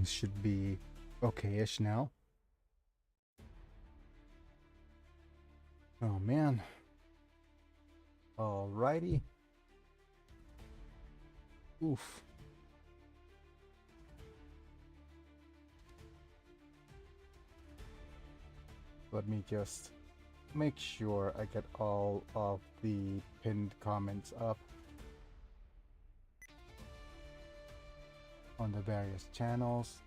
Should be okay-ish now. Oh man. Alrighty. Oof. Let me just make sure I get all of the pinned comments up on the various channels.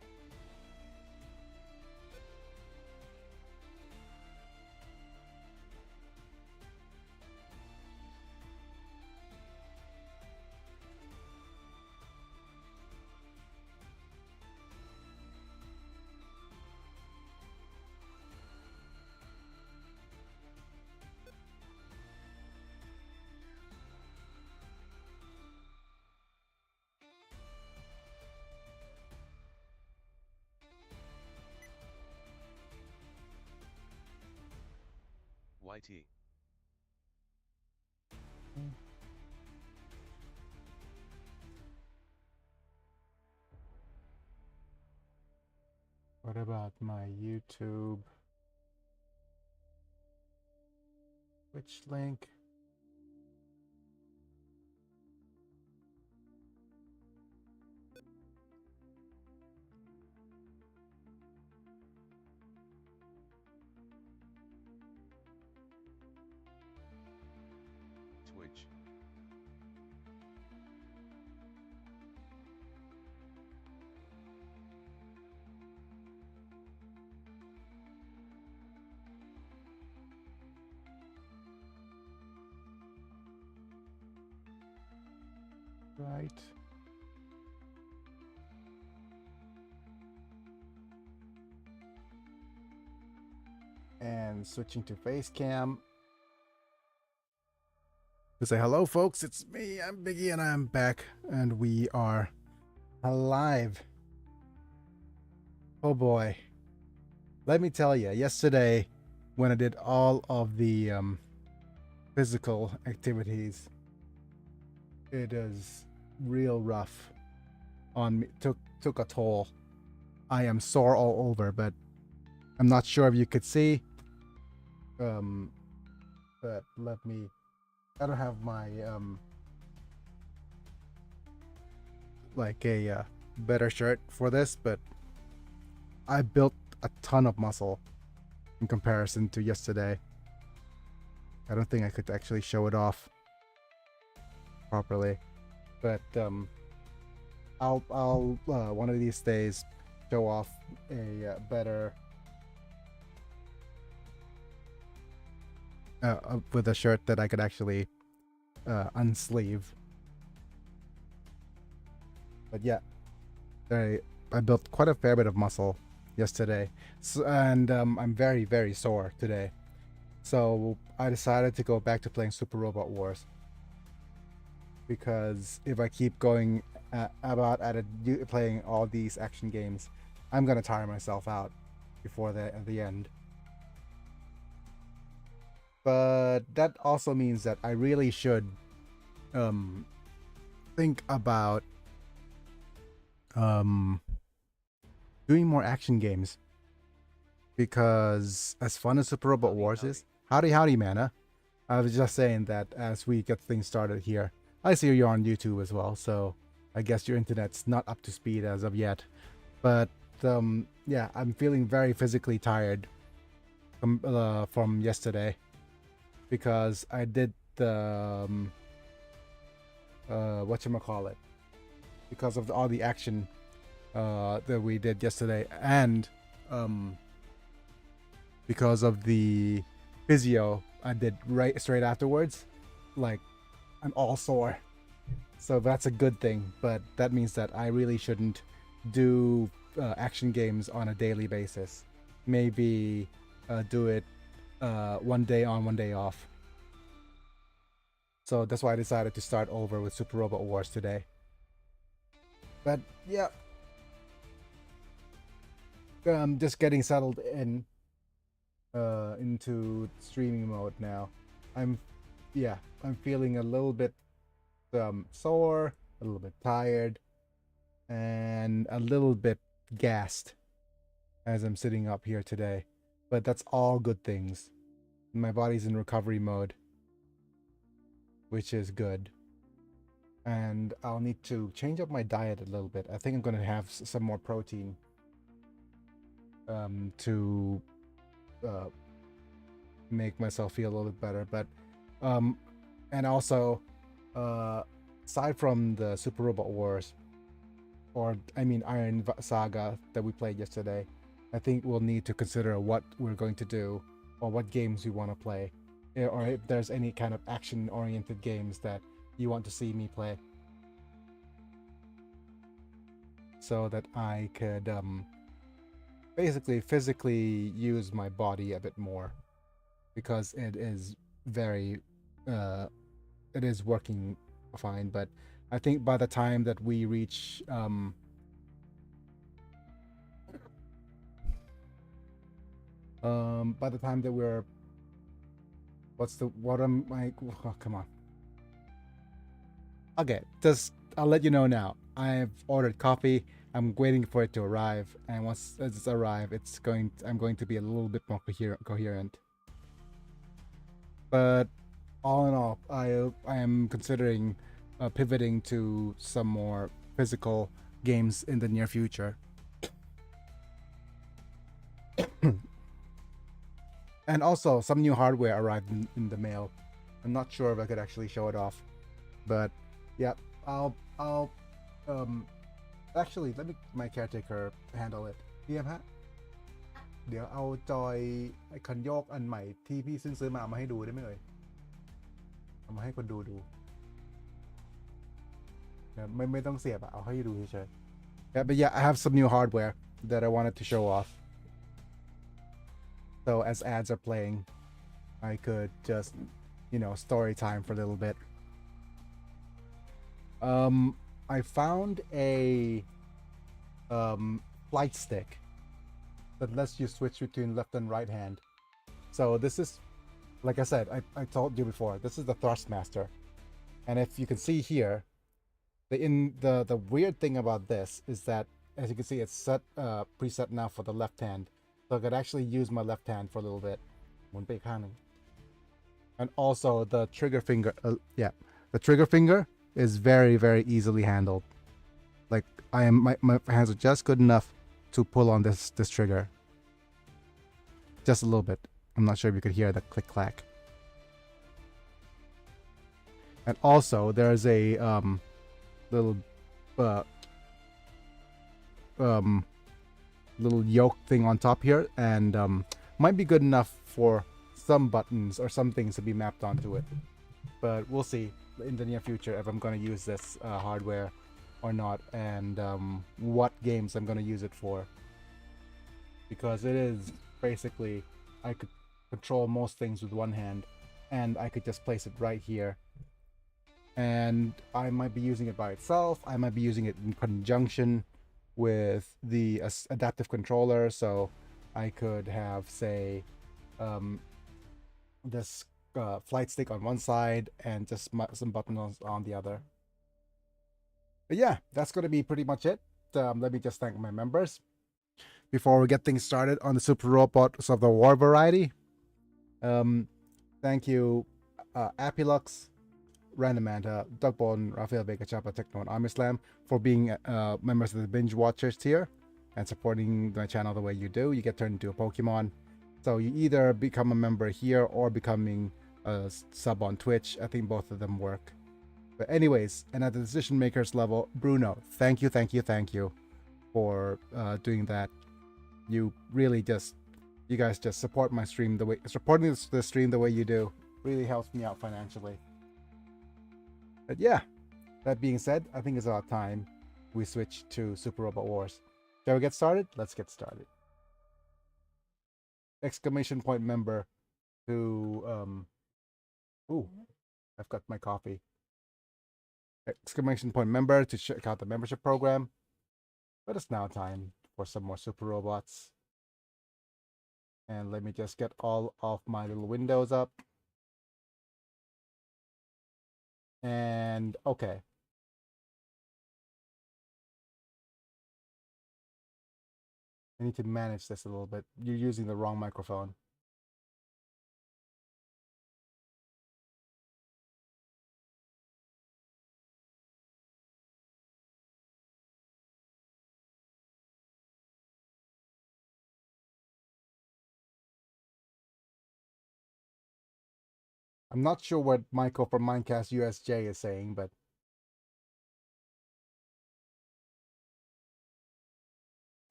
YT. What about my YouTube? Which link? Twitch. Right. And switching to face cam. To say hello, folks. It's me. I'm Biggie, and I'm back, and we are alive. Oh boy. Let me tell you, yesterday when I did all of the physical activities, it is real rough on me. Took a toll. I am sore all over, but I'm not sure if you could see. But let me. I don't have my like a better shirt for this, but I built a ton of muscle in comparison to yesterday. I don't think I could actually show it off properly, but I'll one of these days show off a better with a shirt that I could actually unsleeve. But yeah, I built quite a fair bit of muscle yesterday, so, and I'm very sore today. So I decided to go back to playing Super Robot Wars, because if I keep going playing all these action games, I'm gonna tire myself out before the end. But that also means that I really should think about doing more action games, because as fun as Super Robot Wars is, howdy man. I was just saying that as we get things started here. I see you're on YouTube as well, so I guess your internet's not up to speed as of yet. But yeah, I'm feeling very physically tired from yesterday, because I did the whatchamacallit, because of all the action that we did yesterday, and because of the physio I did right straight afterwards. Like, I'm all sore, so that's a good thing. But that means that I really shouldn't do action games on a daily basis. Maybe do it one day on, one day off. So that's why I decided to start over with Super Robot Wars today. But yeah, just getting settled in into streaming mode now. I'm feeling a little bit sore, a little bit tired, and a little bit gassed as I'm sitting up here today. But that's all good things. My body's in recovery mode, which is good. And I'll need to change up my diet a little bit. I think I'm going to have some more protein to make myself feel a little bit better. But and also aside from the Super Robot Wars, or I mean Iron Saga that we played yesterday, I think we'll need to consider what we're going to do or what games we want to play, or if there's any kind of action-oriented games that you want to see me play, so that I could basically physically use my body a bit more, because it is very it is working fine. But I think by the time that we reach by the time that we're what am I oh, come on. Okay, just I'll let you know now. I've ordered coffee. I'm waiting for it to arrive, and once it's arrived, I'm going to be a little bit more coherent. But all in all, I am considering pivoting to some more physical games in the near future. And also, some new hardware arrived in the mail. I'm not sure if I could actually show it off, but yeah, I'll actually let my caretaker handle it. พี่แอมฮะเดี๋ยวเอาจอยไอ้คันโยกอันใหม่ที่พี่ซื้อมาเอามาให้ดูได้ไหมเอ่ยเอามาให้คนดูไม่ต้องเสียบเอาให้ดูเฉยๆ Yeah, but yeah, I have some new hardware that I wanted to show off. So as ads are playing, I could just, story time for a little bit. I found a flight stick that lets you switch between left and right hand. So this is, like I said, I told you before, this is the Thrustmaster. And if you can see here, the weird thing about this is that, as you can see, it's set preset now for the left hand. So I could actually use my left hand for a little bit. And also the trigger finger, the trigger finger is very, very easily handled. Like my hands are just good enough to pull on this trigger. Just a little bit. I'm not sure if you could hear the click clack. And also there's a little little yoke thing on top here, and might be good enough for some buttons or some things to be mapped onto it. But we'll see in the near future if I'm going to use this hardware or not, and what games I'm going to use it for, because it is basically, I could control most things with one hand, and I could just place it right here, and I might be using it by itself. I might be using it in conjunction with the adaptive controller, so I could have, say, this flight stick on one side and just some buttons on the other. But yeah, that's going to be pretty much it. Let me just thank my members before we get things started on the Super Robots of the War variety. Thank you, Apilux, Random Manta, Duckbone, Rafael Vega, Chapa, Techno, and Army Slam for being members of the Binge Watchers tier and supporting my channel the way you do. You get turned into a Pokemon. So you either become a member here or becoming a sub on Twitch. I think both of them work. But anyways, and at the decision makers level, Bruno, thank you for doing that. You really you guys just support my stream supporting the stream the way you do really helps me out financially. But yeah, that being said, I think it's about time we switch to Super Robot Wars. Shall we get started? Let's get started. Exclamation point member to ooh, I've got my coffee. Exclamation point member to check out the membership program. But it's now time for some more Super Robots. And let me just get all of my little windows up. And okay. I need to manage this a little bit. You're using the wrong microphone. I'm not sure what Michael from Minecast USJ is saying, but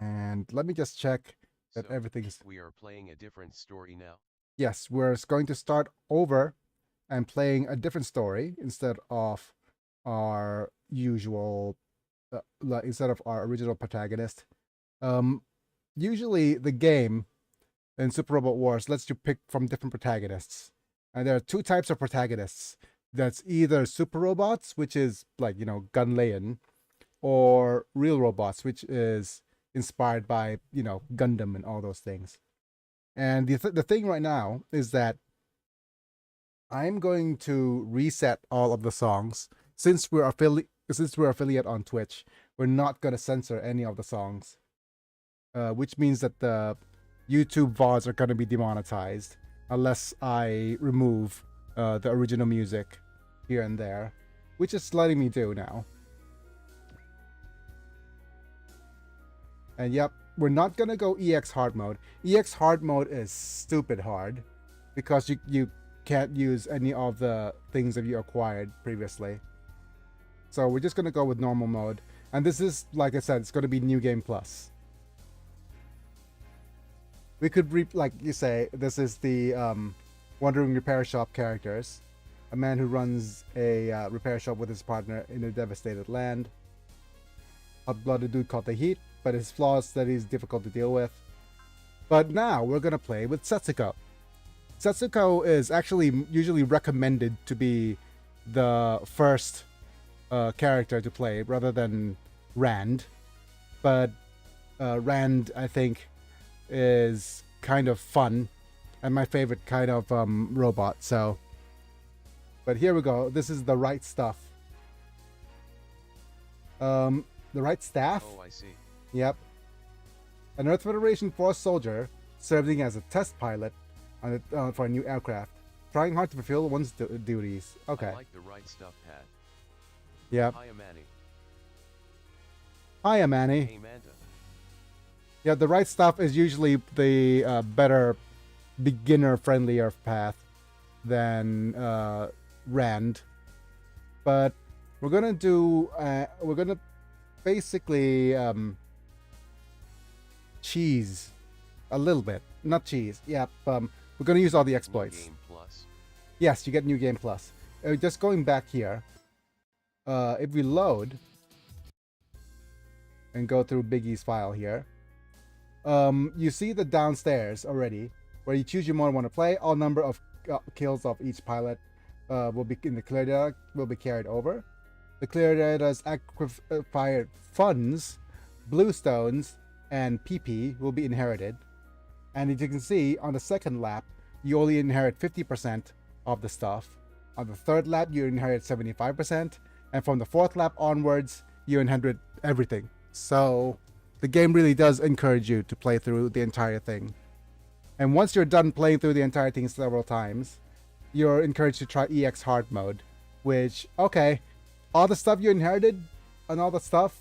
and let me just check that So, everything's. we are playing a different story now. Yes, we're going to start over and playing a different story instead of our usual, instead of our original protagonist. Um, Usually the game in Super Robot Wars lets you pick from different protagonists, and there are two types of protagonists. That's either super robots, which is like Gunlayan, or real robots, which is inspired by Gundam and all those things. And the thing right now is that I'm going to reset all of the songs since we're affiliate on Twitch. We're not going to censor any of the songs, which means that the YouTube VODs are going to be demonetized unless I remove the original music here and there, which is letting me do now. And yep, we're not gonna go EX hard mode. EX hard mode is stupid hard because you can't use any of the things that you acquired previously. So we're just gonna go with normal mode. And this is, like I said, it's gonna be New Game Plus. We could like you say, this is the Wandering Repair Shop characters. A man who runs a repair shop with his partner in a devastated land. Hot-blooded dude called the Heat, but his flaws that he's difficult to deal with. But now we're gonna play with Setsuko. Setsuko is actually usually recommended to be the first character to play rather than Rand. But Rand, I think, is kind of fun and my favorite kind of robot. So, but here we go. This is the right stuff. The right staff. Oh, I see. Yep. An Earth Federation force soldier serving as a test pilot on for a new aircraft, trying hard to fulfill one's duties. Okay. I like the right stuff, Pat. Yep. Hiya, Manny. Hiya, Manny. Hey, Manta. Yeah, the right stuff is usually the better, beginner-friendlier path than Rand. But we're gonna do. We're gonna basically cheese a little bit, not cheese. Yep. We're gonna use all the exploits. New Game Plus. Yes, you get New Game Plus. Just going back here. If we load and go through Biggie's file here, you see the downstairs already, where you choose your mode you want to play. All number of kills of each pilot will be in the clear data will be carried over. The clear data's acquired funds, bluestones, and PP will be inherited. And as you can see, on the second lap, you only inherit 50% of the stuff. On the third lap, you inherit 75%. And from the fourth lap onwards, you inherit everything. So the game really does encourage you to play through the entire thing. And once you're done playing through the entire thing several times, you're encouraged to try EX hard mode, which, okay, all the stuff you inherited and all the stuff,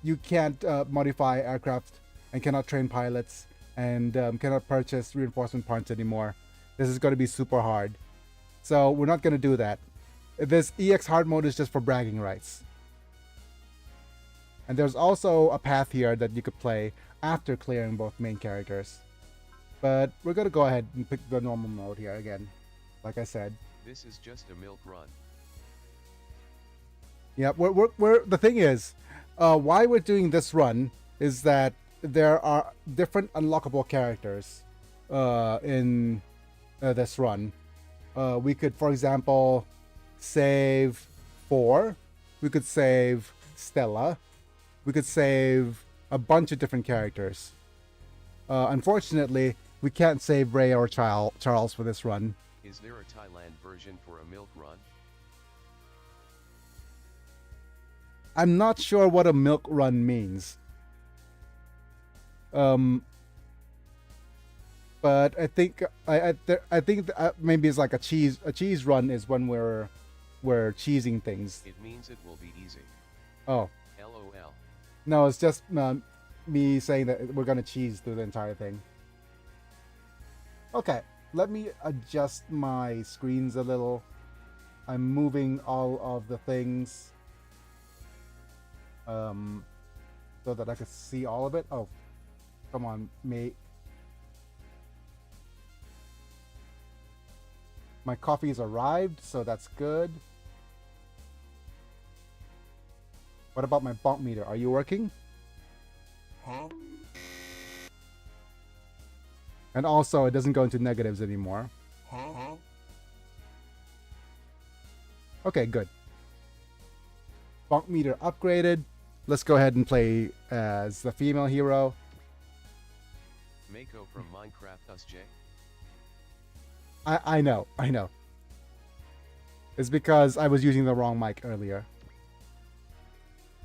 you can't modify aircraft and cannot train pilots and cannot purchase reinforcement parts anymore. This is going to be super hard. So we're not going to do that. This EX hard mode is just for bragging rights. And there's also a path here that you could play after clearing both main characters. But we're going to go ahead and pick the normal mode here again. Like I said. This is just a milk run. Yeah, we're the thing is, why we're doing this run is that there are different unlockable characters in this run. We could, for example, save 4. We could save Stella. We could save a bunch of different characters. Unfortunately, we can't save Ray or Charles for this run. Is there a Thailand version for a milk run? I'm not sure what a milk run means. Um, but I think I think maybe it's like a cheese run is when we're cheesing things. It means it will be easy. Oh LOL. no, it's just me saying that we're gonna cheese through the entire thing. Okay, let me adjust my screens a little. I'm moving all of the things so that I can see all of it. Oh, come on, mate. My coffee's arrived, so that's good. What about my bonk meter? Are you working? Huh? And also, it doesn't go into negatives anymore. Huh? Okay, good. Bonk meter upgraded. Let's go ahead and play as the female hero. Mako from Minecraft us J. I know. It's because I was using the wrong mic earlier.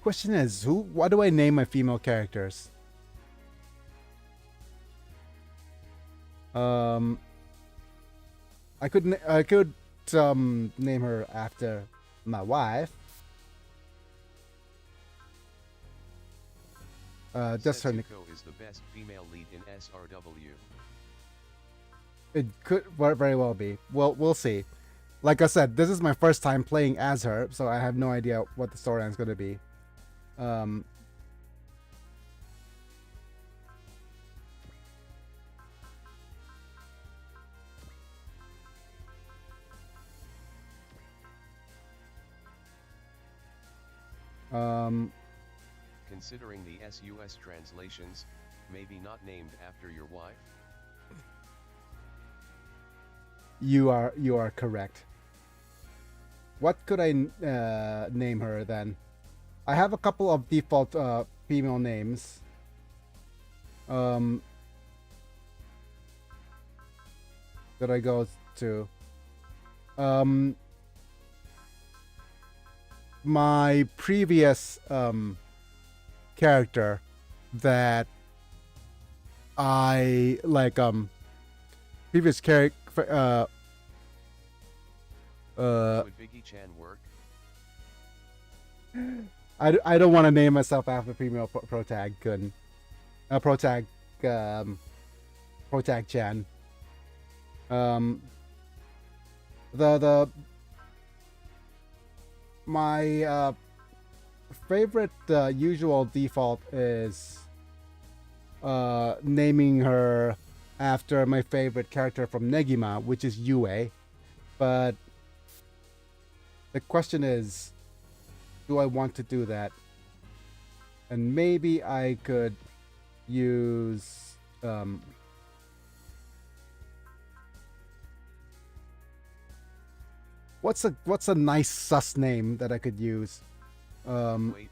Question is, what do I name my female characters? I could name her after my wife. Just her. Setsuko is the best female lead in SRW. It could very well be. Well, we'll see. Like I said, this is my first time playing as her, so I have no idea what the storyline is going to be. Considering the SUS translations, maybe not named after your wife? You are correct. What could I name her then? I have a couple of default female names. That I go to. My previous character that I like previous character Would Biggie Chan work? I don't want to name myself after female protag couldn't. Protag Chan. My favorite usual default is naming her after my favorite character from Negima, which is Yue. But the question is, do I want to do that? And maybe I could use what's a nice sus name that I could use? Wait,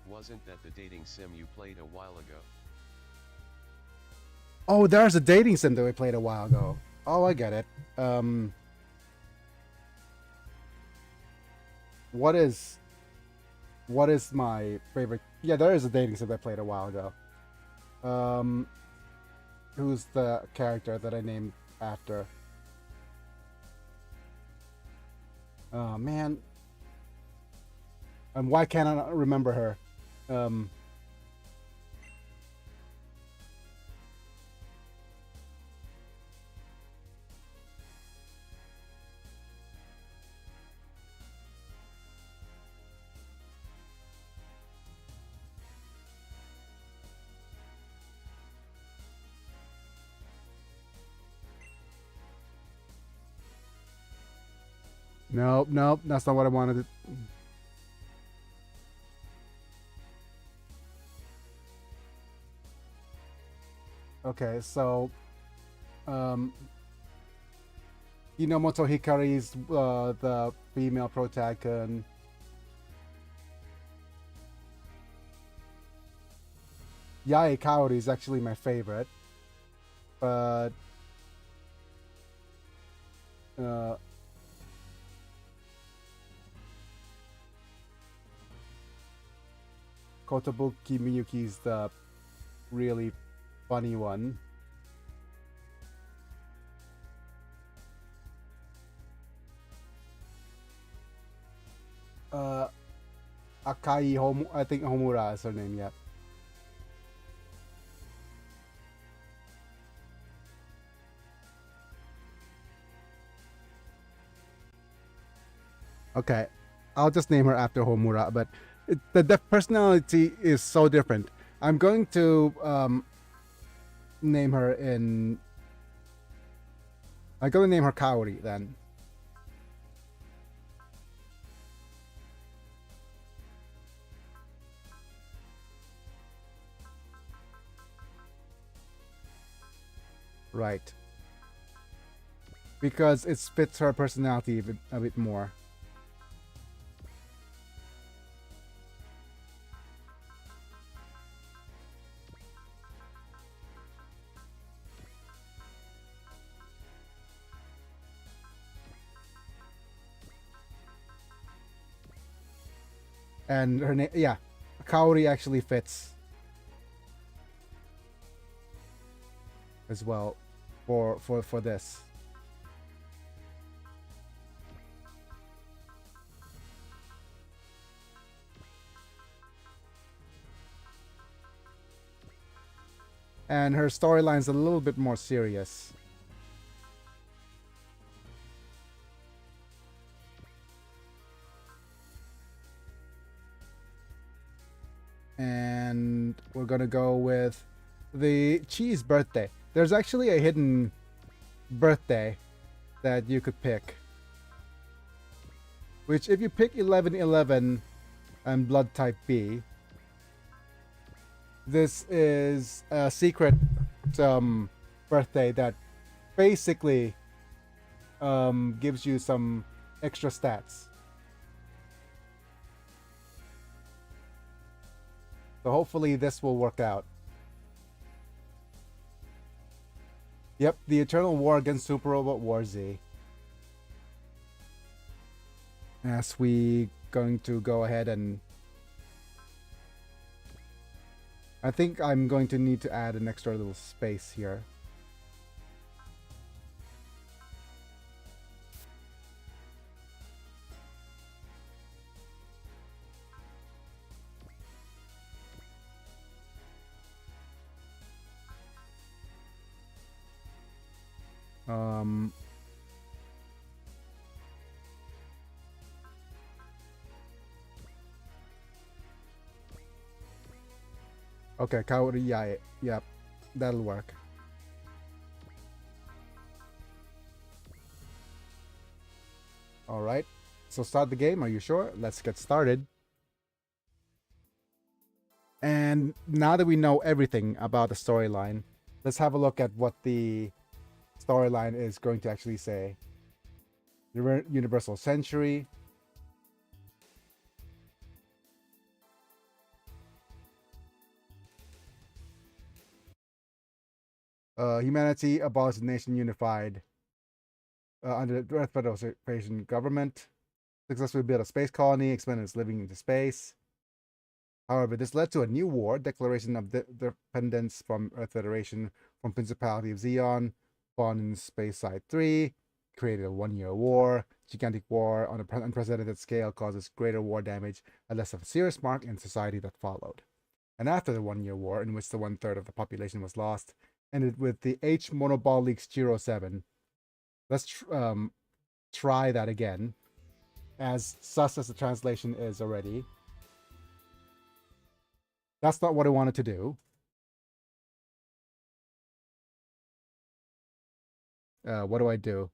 wasn't that the dating sim you played a while ago? Oh, there's a dating sim that we played a while ago. Oh, I get it. What is my favorite? Yeah, there is a dating sim that I played a while ago. Who's the character that I named after? Oh man. And why can't I not remember her? Nope, that's not what I wanted. Okay, so, Hinomoto Hikari's the female protagonist. Yae Kaori is actually my favorite, but Kotobuki Miyuki is the really funny one. Akai Homu, I think Homura is her name, yeah. Okay, I'll just name her after Homura, but the personality is so different. I'm going to name her in. I'm going to name her Kaori then. Right. Because it fits her personality a bit more. And her name, yeah, Kaori actually fits as well for this. And her storyline's a little bit more serious. And we're gonna go with the Chi's birthday. There's actually a hidden birthday that you could pick, which if you pick 1111 and blood type B, this is a secret birthday that basically gives you some extra stats. So hopefully this will work out. Yep, the Eternal War against Super Robot War Z. As we going to go ahead and... I think I'm going to need to add an extra little space here. Okay, Kaori, yeah, yep, that'll work. All right, so start the game. Are you sure? Let's get started. And now that we know everything about the storyline, let's have a look at what the storyline is going to actually say. Universal Century. Humanity abolished the nation unified under the Earth Federation government. Successfully built a space colony, expanded its living into space. However, this led to a new war, declaration of dependence from Earth Federation from Principality of Xeon, spawned in Space Side 3, created a one-year war. Gigantic war on an unprecedented scale causes greater war damage and less of a serious mark in society that followed. And after the one-year war, in which the 1/3 of the population was lost, ended with the H Monoball League's Giro 7. Let's try that again, as sus as the translation is already. That's not what I wanted to do. What do I do?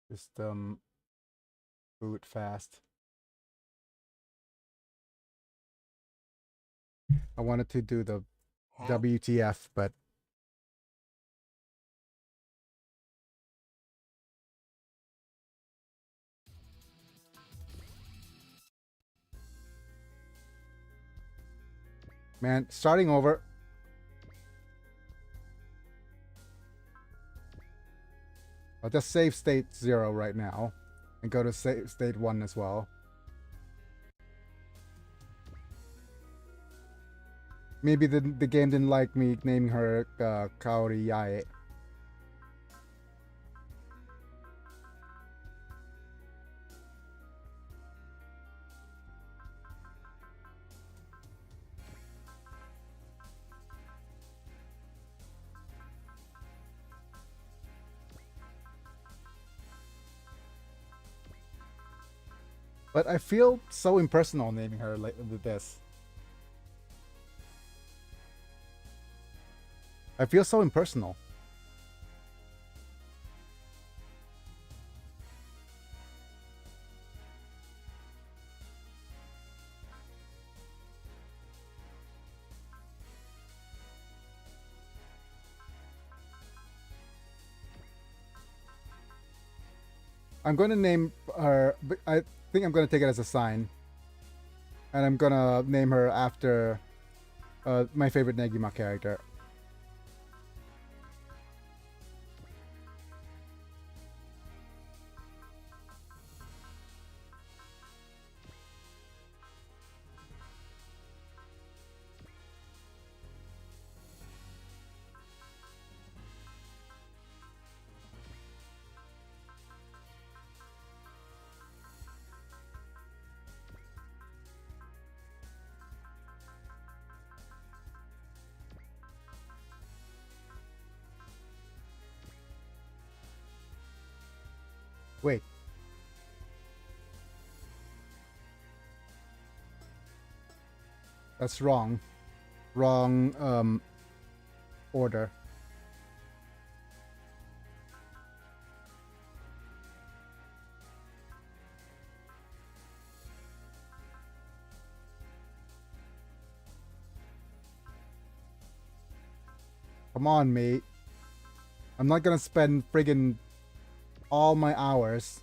Just boot fast. I wanted to do the WTF, but man, starting over. I'll just save state 0 right now and go to state 1 as well. Maybe the game didn't like me naming her Kaori Yae. But I feel so impersonal naming her like with this. I feel so impersonal. I'm going to name her, I think I'm going to take it as a sign. And I'm going to name her after my favorite Negima character. Wait. That's wrong. Wrong order. Come on, mate. I'm not gonna spend friggin' all my hours.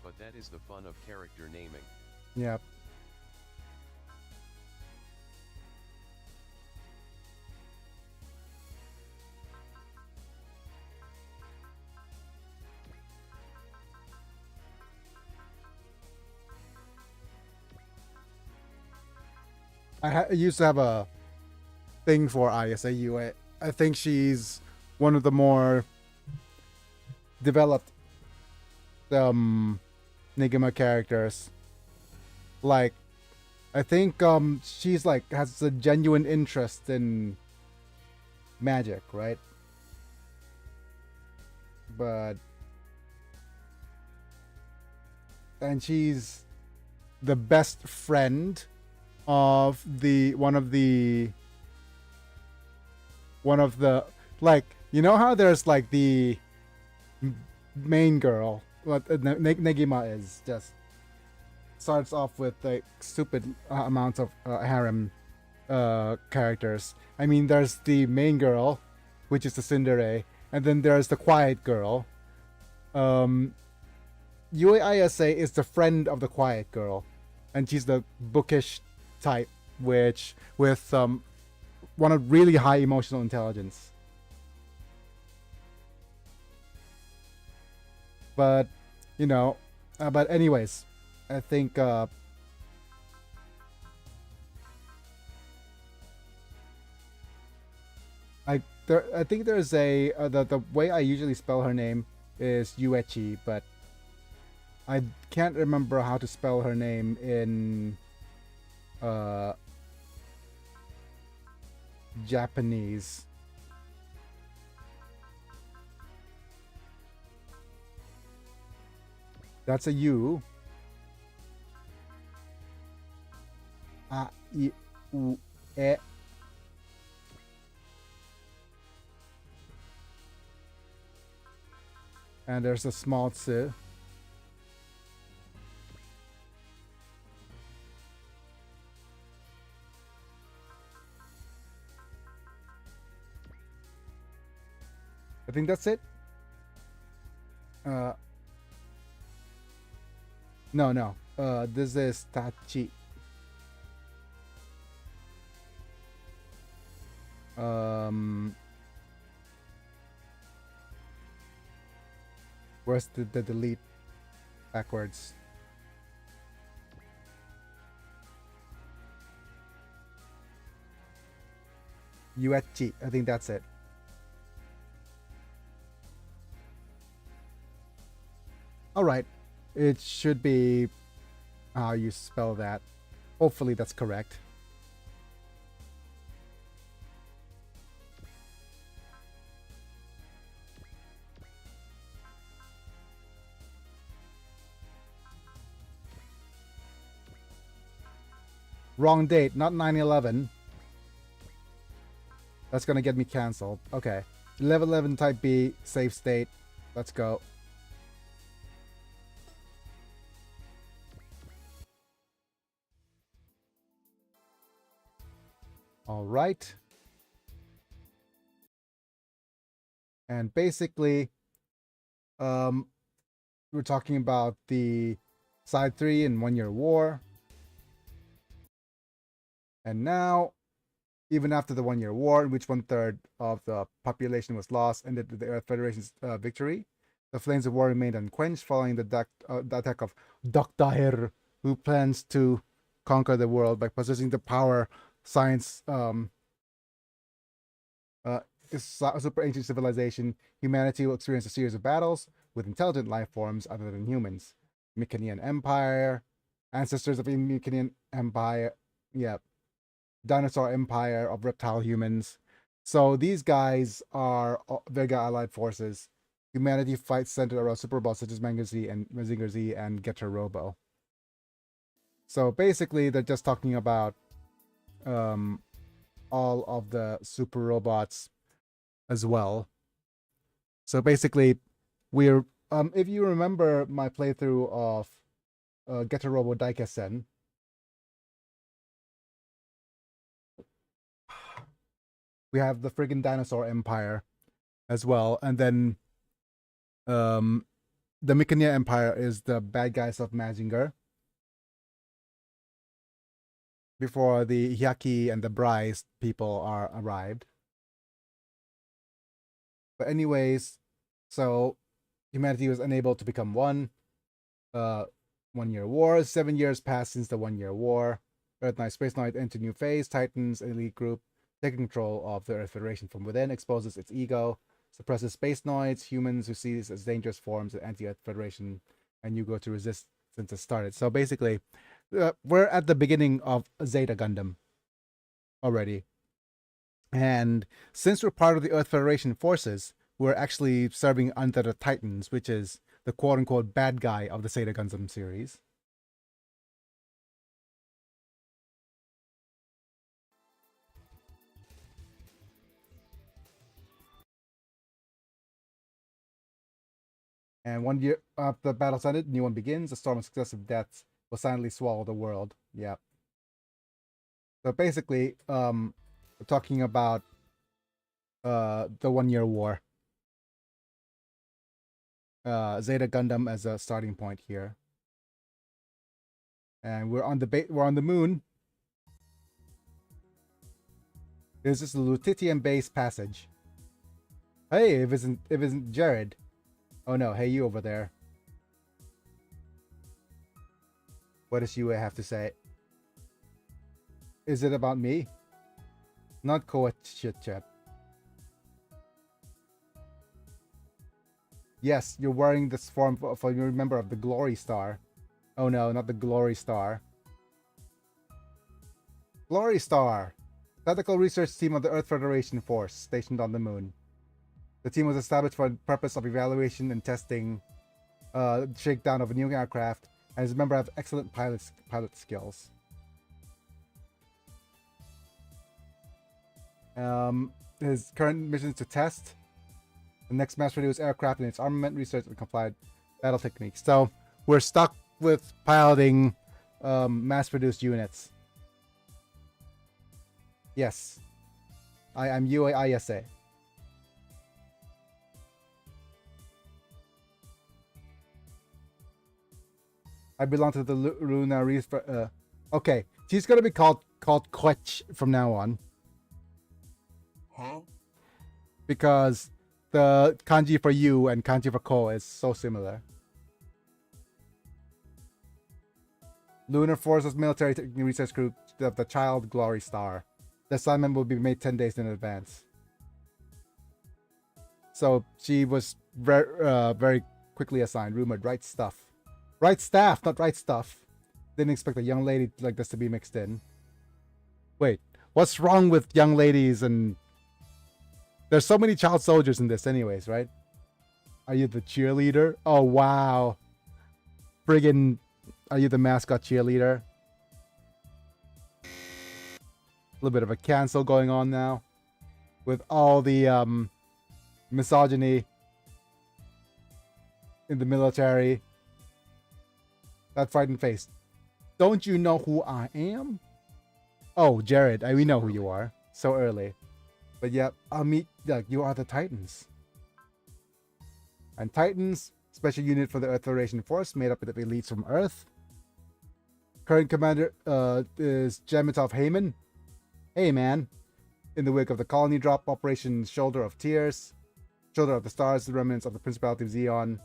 But that is the fun of character naming. Yep. I used to have a thing for ISAU. I think she's one of the more developed Nigma characters. Like, I think she's like has a genuine interest in magic, right? And she's the best friend of one of the like, you know how there's like the main girl, what Negima is, just starts off with like stupid amounts of harem characters. I mean, there's the main girl, which is the tsundere, and then there's the quiet girl. Yui Ayase is the friend of the quiet girl, and she's the bookish type, which with one of really high emotional intelligence. But you know, but anyways, I think I think there's a the way I usually spell her name is Yuechi, but I can't remember how to spell her name in Japanese. That's a U. A, I, U, E. And there's a small tsu. I think that's it. Uh, no, no. This is Tachi. Where's the delete backwards? Yuechi. I think that's it. All right. It should be how you spell that. Hopefully that's correct. Wrong date, not 9/11. That's gonna get me canceled. Okay. 1111 type B, save state. Let's go. All right. And basically, we're talking about the side 3 and 1 year war. And now, even after the 1 year war, in which 1/3 of the population was lost, ended with the Earth Federation's victory, the flames of war remained unquenched following the attack of Dr. who plans to conquer the world by possessing the power science is a super ancient civilization. Humanity will experience a series of battles with intelligent life forms other than humans. Mycenaean Empire, ancestors of the Mycenaean Empire, yeah, dinosaur empire of reptile humans. So these guys are Vega allied forces. Humanity fights centered around super robots such as Mazinger Z and Getter Robo. So basically, they're just talking about all of the super robots as well. So basically, we're if you remember my playthrough of Getter Robo Daikasen, we have the friggin' dinosaur empire as well, and then the Mycenaean Empire is the bad guys of Mazinger before the Hyaki and the Bryce people are arrived. But anyways, so humanity was unable to become one. 1 year war. 7 years passed since the 1 year war. Earth Knight, Space Knight enter new phase. Titans elite group take control of the Earth Federation from within, exposes its ego, suppresses space noids, humans who see this as dangerous forms of anti-Earth Federation, and you go to resist since it started. So basically, we're at the beginning of Zeta Gundam already. And since we're part of the Earth Federation forces, we're actually serving under the Titans, which is the quote-unquote bad guy of the Zeta Gundam series. And 1 year after the battle's ended, new one begins. A storm of successive deaths will silently swallow the world. Yeah. So basically, we're talking about the 1 year war. Zeta Gundam as a starting point here. And we're on the moon. This is the Lutetium base passage. Hey, if it isn't Jared. Oh no, hey you over there. What does Yue have to say? Is it about me? Not Koa chit chat. Yes, you're wearing this form for you're a member of the Glory Star. Oh no, not the Glory Star. Glory Star! Tactical research team of the Earth Federation Force stationed on the moon. The team was established for the purpose of evaluation and testing shakedown of a new aircraft, and is a member of excellent pilot skills. His current mission is to test the next mass-produced aircraft and its armament, research, and compliant battle techniques. So we're stuck with piloting mass-produced units. Yes, I'm UAISA. I belong to the Luna Reef. Okay, she's gonna be called Quetch from now on Huh? because the kanji for you and kanji for ko is so similar. Lunar Forces Military Research Group of the Child Glory Star. The assignment will be made 10 days in advance. So she was very quickly assigned. Rumored, right stuff. Right staff, not right stuff. Didn't expect a young lady like this to be mixed in. Wait, what's wrong with young ladies and... There's so many child soldiers in this anyways, right? Are you the cheerleader? Oh, wow. Friggin', are you the mascot cheerleader? A little bit of a cancel going on now. With all the misogyny in the military. That frightened face. Don't you know who I am? Oh, Jared, we know who you are. So early. But yeah, I'll meet, like, you are the Titans. And Titans, special unit for the Earth Federation Force, made up of elites from Earth. Current commander is Jemitov Heyman. Hey, man. In the wake of the colony drop, Operation Shoulder of Tears, Shoulder of the Stars, the remnants of the Principality of Zeon,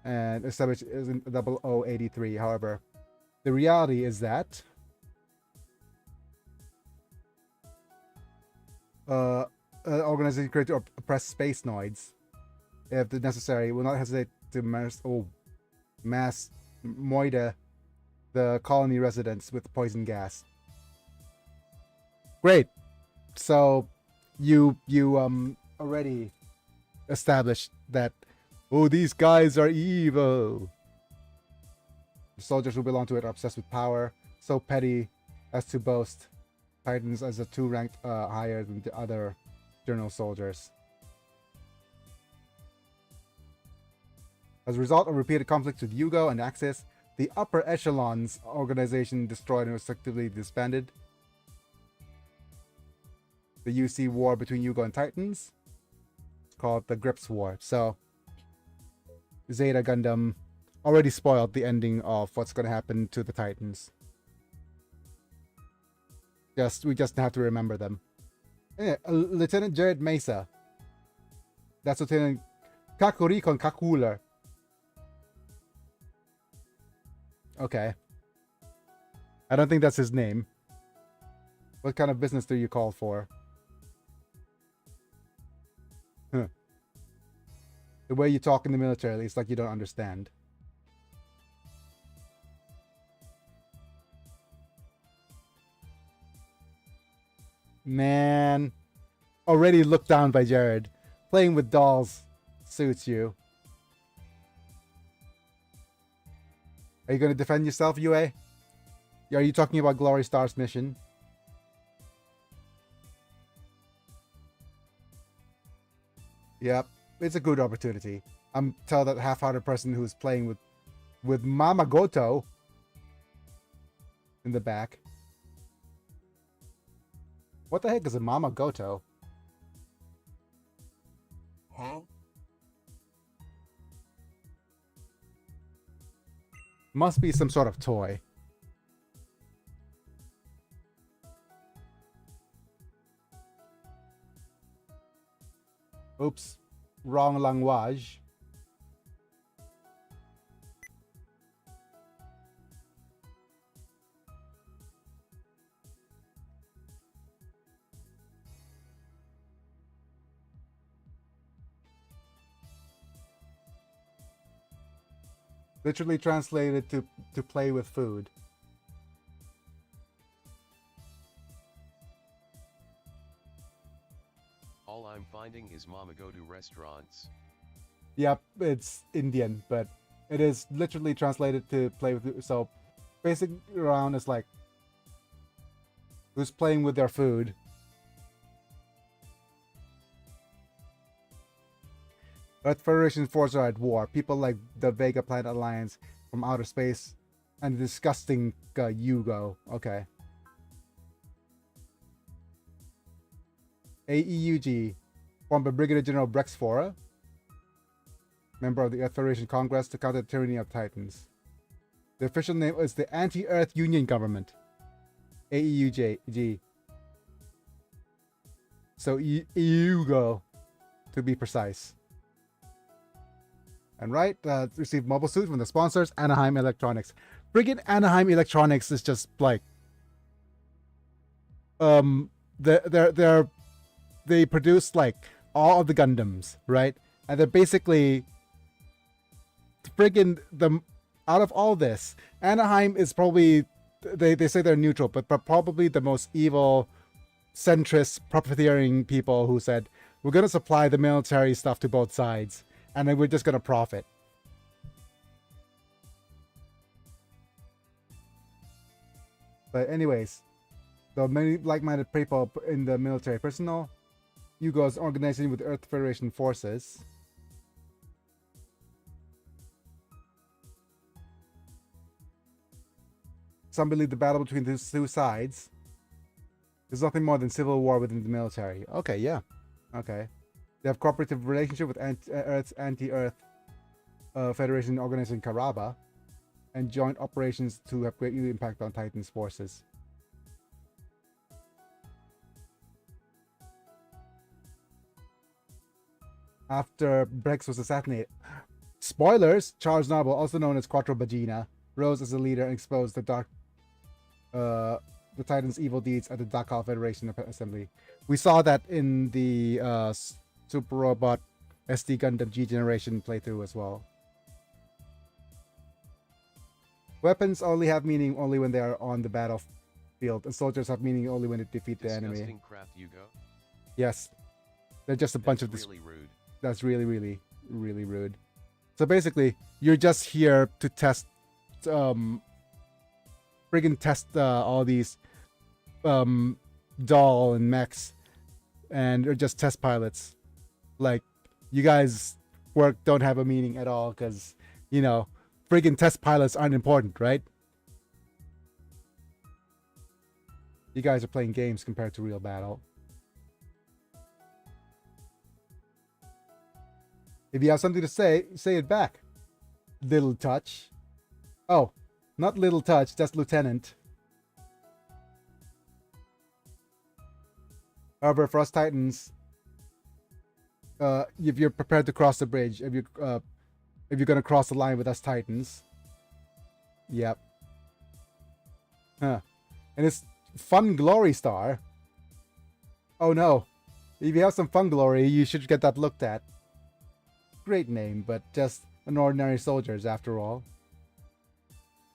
and established in 0083. However, the reality is that an organization created to oppress space noids, if necessary, will not hesitate to mass moida the colony residents with poison gas. Great. So you already established that, oh, these guys are evil. The soldiers who belong to it are obsessed with power, so petty as to boast Titans as a 2 ranked higher than the other general soldiers. As a result of repeated conflicts with Yugo and Axis, the upper echelons organization destroyed and respectively disbanded. The UC war between Yugo and Titans, it's called the Grips War. So Zeta Gundam already spoiled the ending of what's going to happen to the Titans. We just have to remember them. Yeah, Lieutenant Jared Mesa. That's Lieutenant Kakurikon Kakuler. Okay. I don't think that's his name. What kind of business do you call for? Huh. The way you talk in the military, it's like you don't understand. Man. Already looked down by Jared. Playing with dolls suits you. Are you going to defend yourself, UA? Are you talking about Glory Star's mission? Yep, it's a good opportunity. I'm tell that half-hearted person who's playing with Mama Goto in the back. What the heck is a Mama Goto? Huh? Must be some sort of toy. Oops, wrong language. Literally translated to play with food. All I'm finding is Mama Go to restaurants. Yep, it's Indian, but it is literally translated to play with food. So basic round is like who's playing with their food. Earth Federation forces are at war. People like the Vega Planet Alliance from outer space and the disgusting Yugo. Okay. AEUG, formed by Brigadier General Brex Fora, member of the Earth Federation Congress, to counter the tyranny of Titans. The official name is the Anti-Earth Union Government. AEUG. So EUGO, to be precise. And right, received mobile suit from the sponsors, Anaheim Electronics. Friggin' Anaheim Electronics is just like, they produce like all of the Gundams, right? And they're basically friggin' the out of all this, Anaheim is probably, they say they're neutral, but probably the most evil, centrist, profiteering people who said, we're going to supply the military stuff to both sides, and then we're just going to profit. But anyways, the many like-minded people in the military personnel, Yugo is an organization with Earth Federation forces. Some believe the battle between the two sides is nothing more than civil war within the military. Okay, yeah. Okay. They have cooperative relationship with Earth's anti-Earth Federation organization Karaba, and joint operations to have great impact on Titan's forces. After Brex was assassinated, spoilers, Charles Noble, also known as Quattro Bagina, rose as a leader and exposed the Titan's evil deeds at the Dakar Federation Assembly. We saw that in the Super Robot SD Gundam G Generation playthrough as well. Weapons only have meaning only when they are on the battlefield, and soldiers have meaning only when they defeat the enemy. Craft, Yugo. Yes. They're just a bunch of really rude. That's really, really, really rude. So basically, you're just here to test, friggin' test all these doll and mechs, and are just test pilots. Like, you guys' work don't have a meaning at all because, you know, friggin' test pilots aren't important, right? You guys are playing games compared to real battle. If you have something to say it back. Little touch. Oh, not little touch, that's Lieutenant. However, for us Titans, if you're prepared to cross the bridge, if you're gonna cross the line with us Titans, yep. Huh. And it's Fun Glory Star. Oh no. If you have some Fun Glory, you should get that looked at. Great name, but just an ordinary soldiers after all.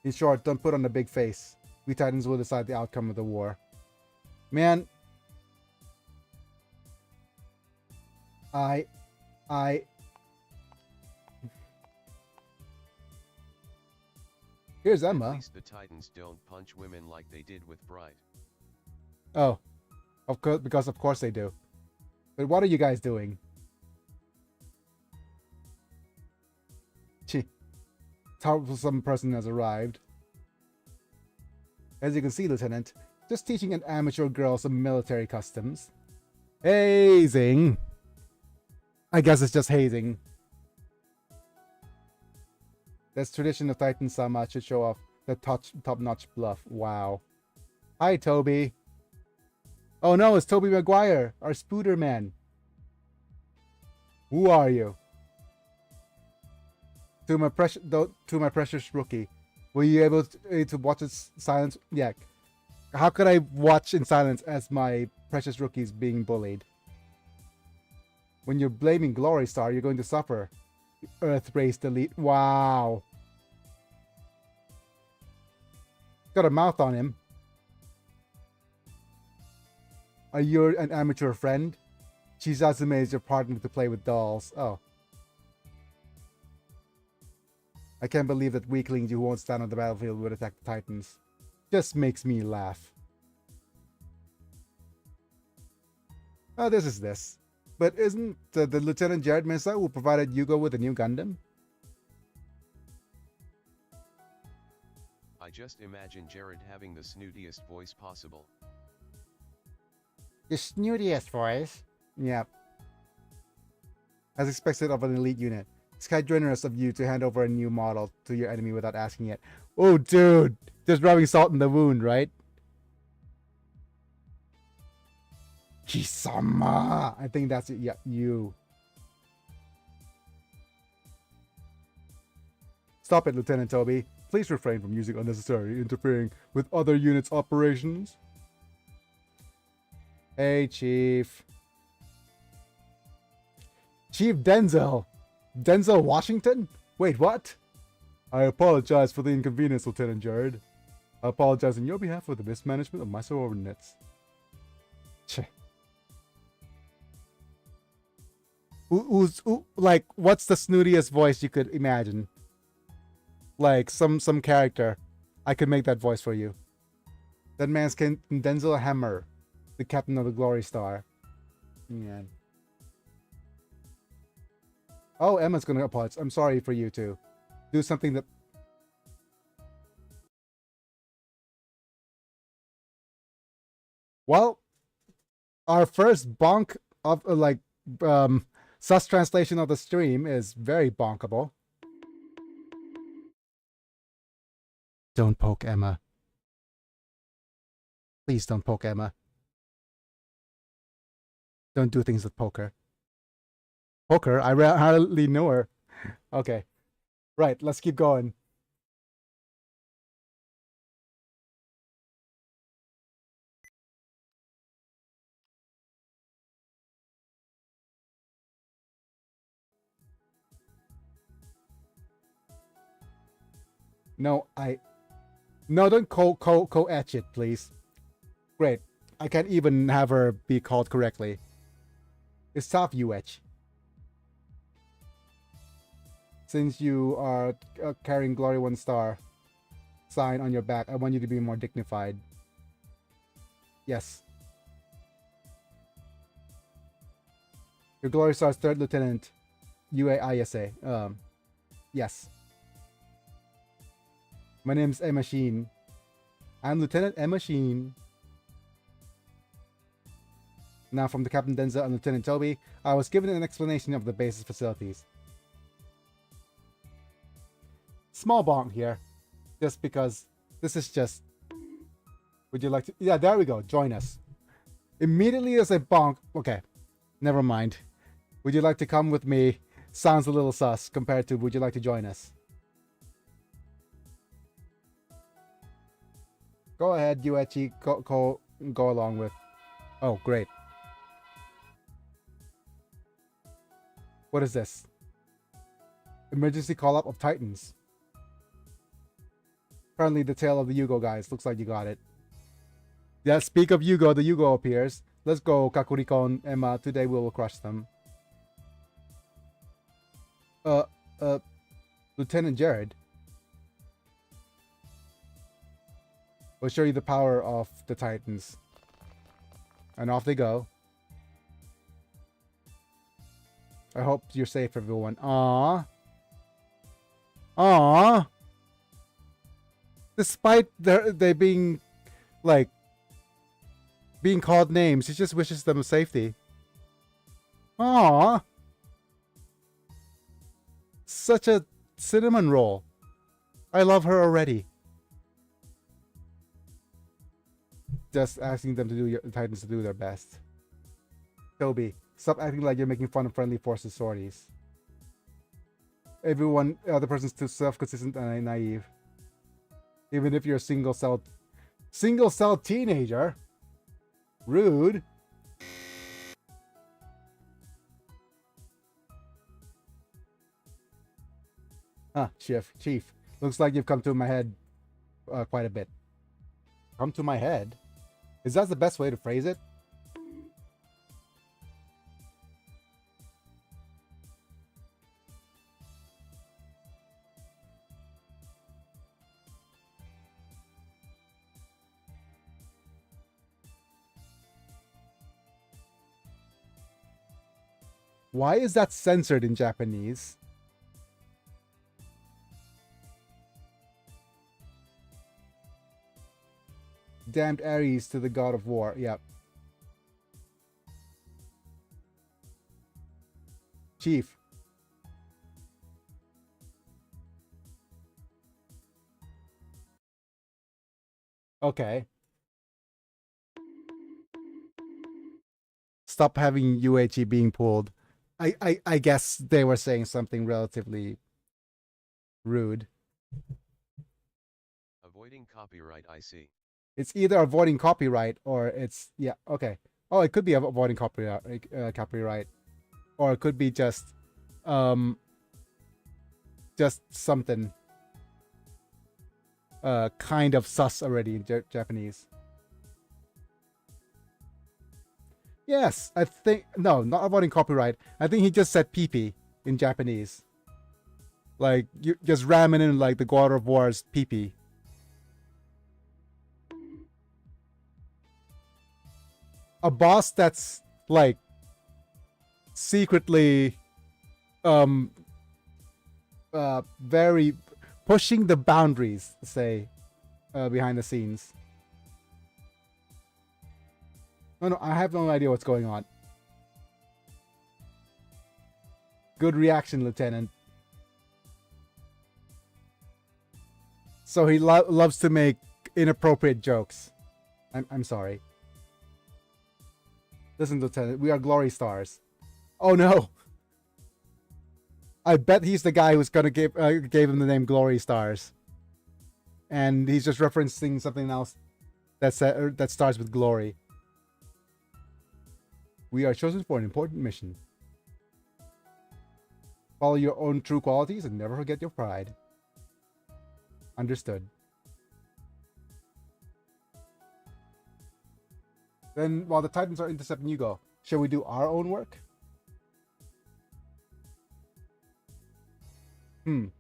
In short, don't put on a big face. We Titans will decide the outcome of the war. Man, Here's Emma. At least the Titans don't punch women like they did with Bright. Oh, of course, because of course they do. But what are you guys doing? Some person has arrived. As you can see, Lieutenant, just teaching an amateur girl some military customs. Hazing. I guess it's just hazing. This tradition of Titan Sama should show off the top-notch bluff. Wow. Hi, Toby. Oh no, it's Toby Maguire, our Spooder man. Who are you? To my precious rookie, were you able to watch in silence? Yeah. How could I watch in silence as my precious rookie is being bullied? When you're blaming Glory Star, you're going to suffer. Earth Race Delete. Wow. Got a mouth on him. Are you an amateur friend? Chizazume is your partner to play with dolls. Oh. I can't believe that weaklings who won't stand on the battlefield would attack the Titans. Just makes me laugh. Oh, this is this. But isn't the Lieutenant Jared Mesa who provided Yugo with a new Gundam? I just imagine Jared having the snootiest voice possible. The snootiest voice? Yep. As expected of an elite unit. It's quite generous of you to hand over a new model to your enemy without asking it. Oh, dude. Just rubbing salt in the wound, right? Kisama. I think that's it. Yeah, you. Stop it, Lieutenant Toby. Please refrain from using unnecessary interfering with other units' operations. Hey, Chief. Chief Denzel. Denzel Washington? Wait, what? I apologize for the inconvenience, Lieutenant Jared. I apologize on your behalf for the mismanagement of my subordinates. Cheh. Like, what's the snootiest voice you could imagine? Like, some character. I could make that voice for you. That man's Denzel Hammer, the captain of the Glory Star. Yeah. Oh, Emma's gonna apologize. I'm sorry for you too. Do something that... Well, our first bonk of, sus translation of the stream is very bonkable. Don't poke Emma. Please don't poke Emma. Don't do things with poker. Poker? I hardly know her. Okay. Right, let's keep going. No, No, don't co-etch it, please. Great. I can't even have her be called correctly. It's tough, you etch. Since you are carrying Glory 1 Star sign on your back, I want you to be more dignified. Yes. Your Glory Star's 3rd Lieutenant, UAISA. Yes. My name's Emma Sheen. I'm Lieutenant Emma Sheen. Now from the Captain Denzel and Lieutenant Toby, I was given an explanation of the base's facilities. Small bonk here. Just because this is just... Would you like to... Yeah, there we go. Join us. Immediately as a bonk... Okay. Never mind. Would you like to come with me? Sounds a little sus compared to would you like to join us? Go ahead, Yuechi. Go along with... Oh, great. What is this? Emergency call-up of Titans. Apparently the tale of the Yugo guys. Looks like you got it. Yeah, speak of Yugo, the Yugo appears. Let's go, Kakuriko and Emma. Today we will crush them. Lieutenant Jared. We'll show you the power of the Titans. And off they go. I hope you're safe, everyone. Aww. Aww. Despite they being, like, being called names, he just wishes them safety. Aww. Such a cinnamon roll. I love her already. Just asking them to do the Titans to do their best. Toby, stop acting like you're making fun of friendly forces sorties. Everyone, other person's too self-consistent and naive. Even if you're a single cell teenager. Rude. Ah, Chief. Looks like you've come to my head quite a bit. Come to my head? Is that the best way to phrase it? Why is that censored in Japanese? Damned Ares to the god of war. Yep. Chief. Okay. Stop having UHE being pulled. I guess they were saying something relatively rude. Avoiding copyright, I see. It's either avoiding copyright or it's yeah, okay. Oh, it could be avoiding copyright, or it could be um, just something kind of sus already in Japanese. Yes, I think no, not avoiding copyright. I think he just said pee in Japanese. Like you just ramming in like the God of War's pee. A boss that's like secretly um very pushing the boundaries, say, behind the scenes. No, I have no idea what's going on. Good reaction, Lieutenant. So he loves to make inappropriate jokes. I'm sorry. Listen, Lieutenant, we are glory stars. Oh no! I bet he's the guy who's gonna gave him the name Glory Stars, and he's just referencing something else that starts with glory. We are chosen for an important mission. Follow your own true qualities and never forget your pride. Understood. Then, while the Titans are intercepting Yugo, shall we do our own work? An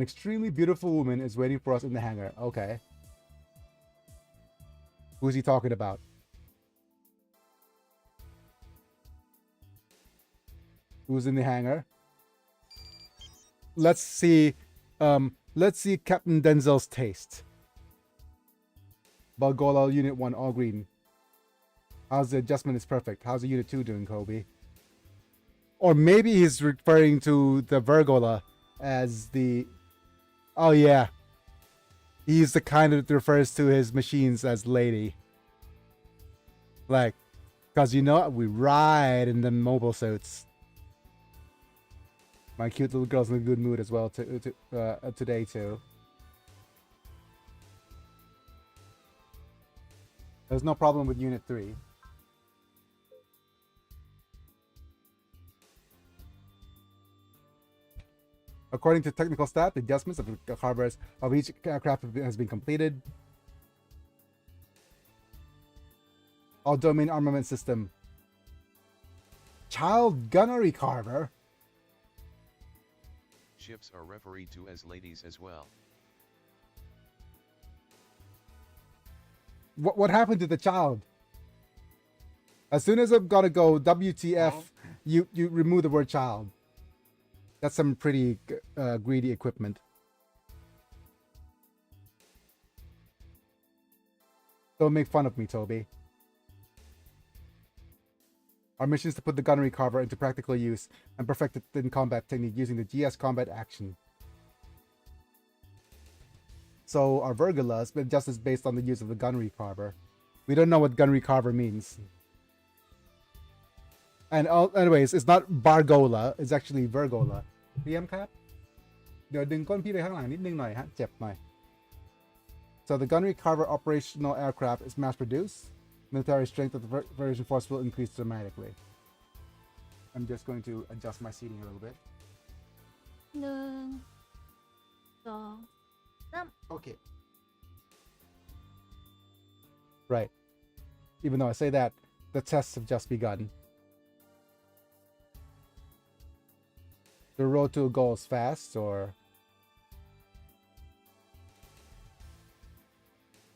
extremely beautiful woman is waiting for us in the hangar. Okay. Who's he talking about? Who's in the hangar? Let's see Captain Denzel's taste. Balgola Unit 1 all green. How's the adjustment is perfect. How's the Unit 2 doing, Kobe? Or maybe he's referring to the Virgola as the... Oh yeah. He's the kind that refers to his machines as lady. Like, because you know we ride in the mobile suits. My cute little girl's in a good mood as well today too. There's no problem with Unit 3. According to technical staff, the adjustments of the hardware of each aircraft has been completed. All domain armament system. Child gunnery carver. Ships are referred to as ladies as well. What happened to the child? As soon as I've got to go WTF, you remove the word child. That's some pretty greedy equipment. Don't make fun of me, Toby. Our mission is to put the gunnery carver into practical use and perfect it in combat technique using the GS combat action. So our Virgula has been adjusted based on the use of the gunnery carver. We don't know what gunnery carver means. And anyways, it's not Bargola, it's actually Virgola. PM cap? เดี๋ยวดึงก้นพี่ไปข้างหลังนิดนึงหน่อยฮะเจ็บหน่อย So the gunnery carver operational aircraft is mass produced. Military strength of the Version force will increase dramatically. I'm just going to adjust my seating a little bit. 1 2 3 Okay. Right. Even though I say that, the tests have just begun. The road to a goal is fast, or...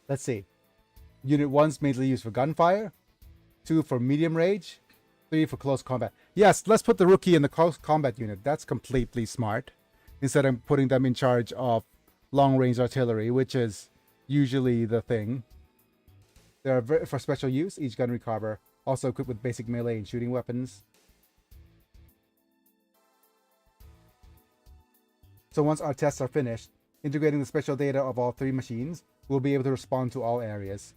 Let's see. Unit 1's mainly used for gunfire. 2 for medium range. 3 for close combat. Yes, let's put the rookie in the close combat unit. That's completely smart. Instead of putting them in charge of long-range artillery, which is usually the thing. They are for special use. Each gunnery carver also equipped with basic melee and shooting weapons. So once our tests are finished, Integrating the spatial data of all 3 machines, we'll be able to respond to all areas.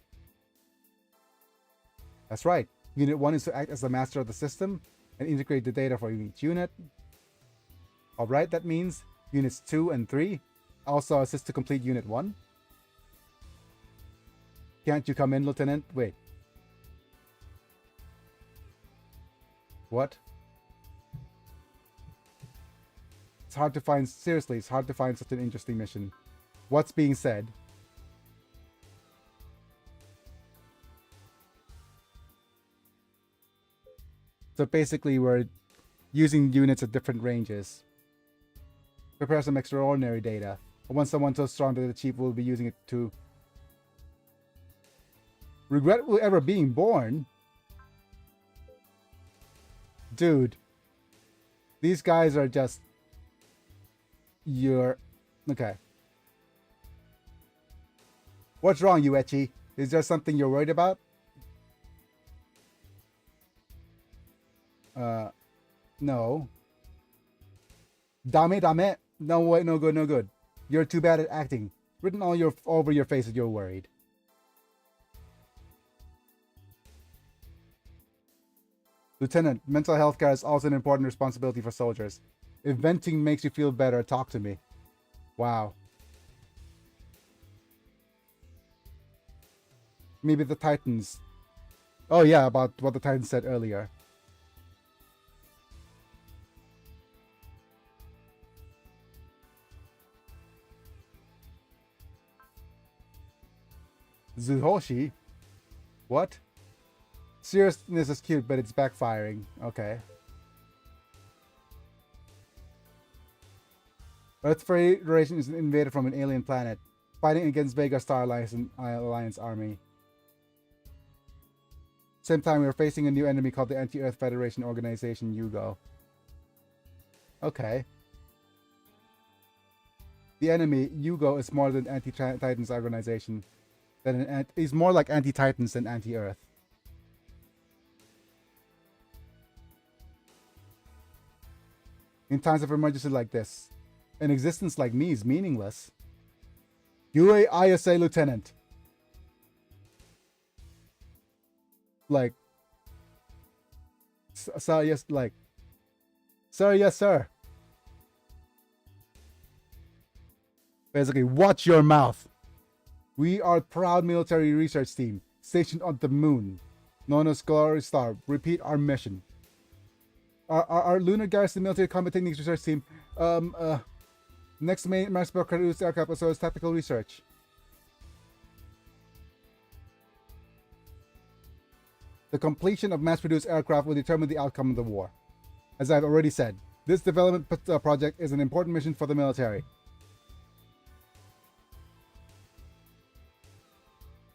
That's right. Unit 1 is to act as the master of the system and integrate the data for each unit. Alright, that means Units 2 and 3 also assist to complete Unit 1. Can't you come in, Lieutenant? Wait. What? It's hard to find, seriously, it's hard to find such an interesting mission. What's being said? So basically, we're using units at different ranges. Prepare some extraordinary data. I want someone so strong that the chief will be using it to regret ever being born. Dude, these guys are just okay. What's wrong, Yuechi? Is there something you're worried about? No. Dame. No way, no good, no good. You're too bad at acting. Written all over your face that you're worried. Lieutenant, mental health care is also an important responsibility for soldiers. If venting makes you feel better, talk to me. Wow. Maybe the Titans. Oh yeah, about what the Titans said earlier. Zuhoshi? What? Seriousness is cute, but it's backfiring. Okay. Earth Federation is invaded from an alien planet, fighting against Vega Star Alliance army. Same time, we are facing a new enemy called the Anti-Earth Federation Organization, Yugo. Okay. The enemy, Yugo, is more than Anti-Titans organization. He's more like Anti-Titans than Anti-Earth. In times of emergency like this, an existence like me is meaningless. UA ISA Lieutenant. Like, sir, yes, like, sir, yes, sir. Basically, watch your mouth. We are a proud military research team stationed on the moon, known as Glory Star. Repeat our mission. Our Lunar Garrison Military Combat Techniques Research Team. Next main mass-produced aircraft as well as tactical research. The completion of mass-produced aircraft will determine the outcome of the war. As I've already said, this development project is an important mission for the military.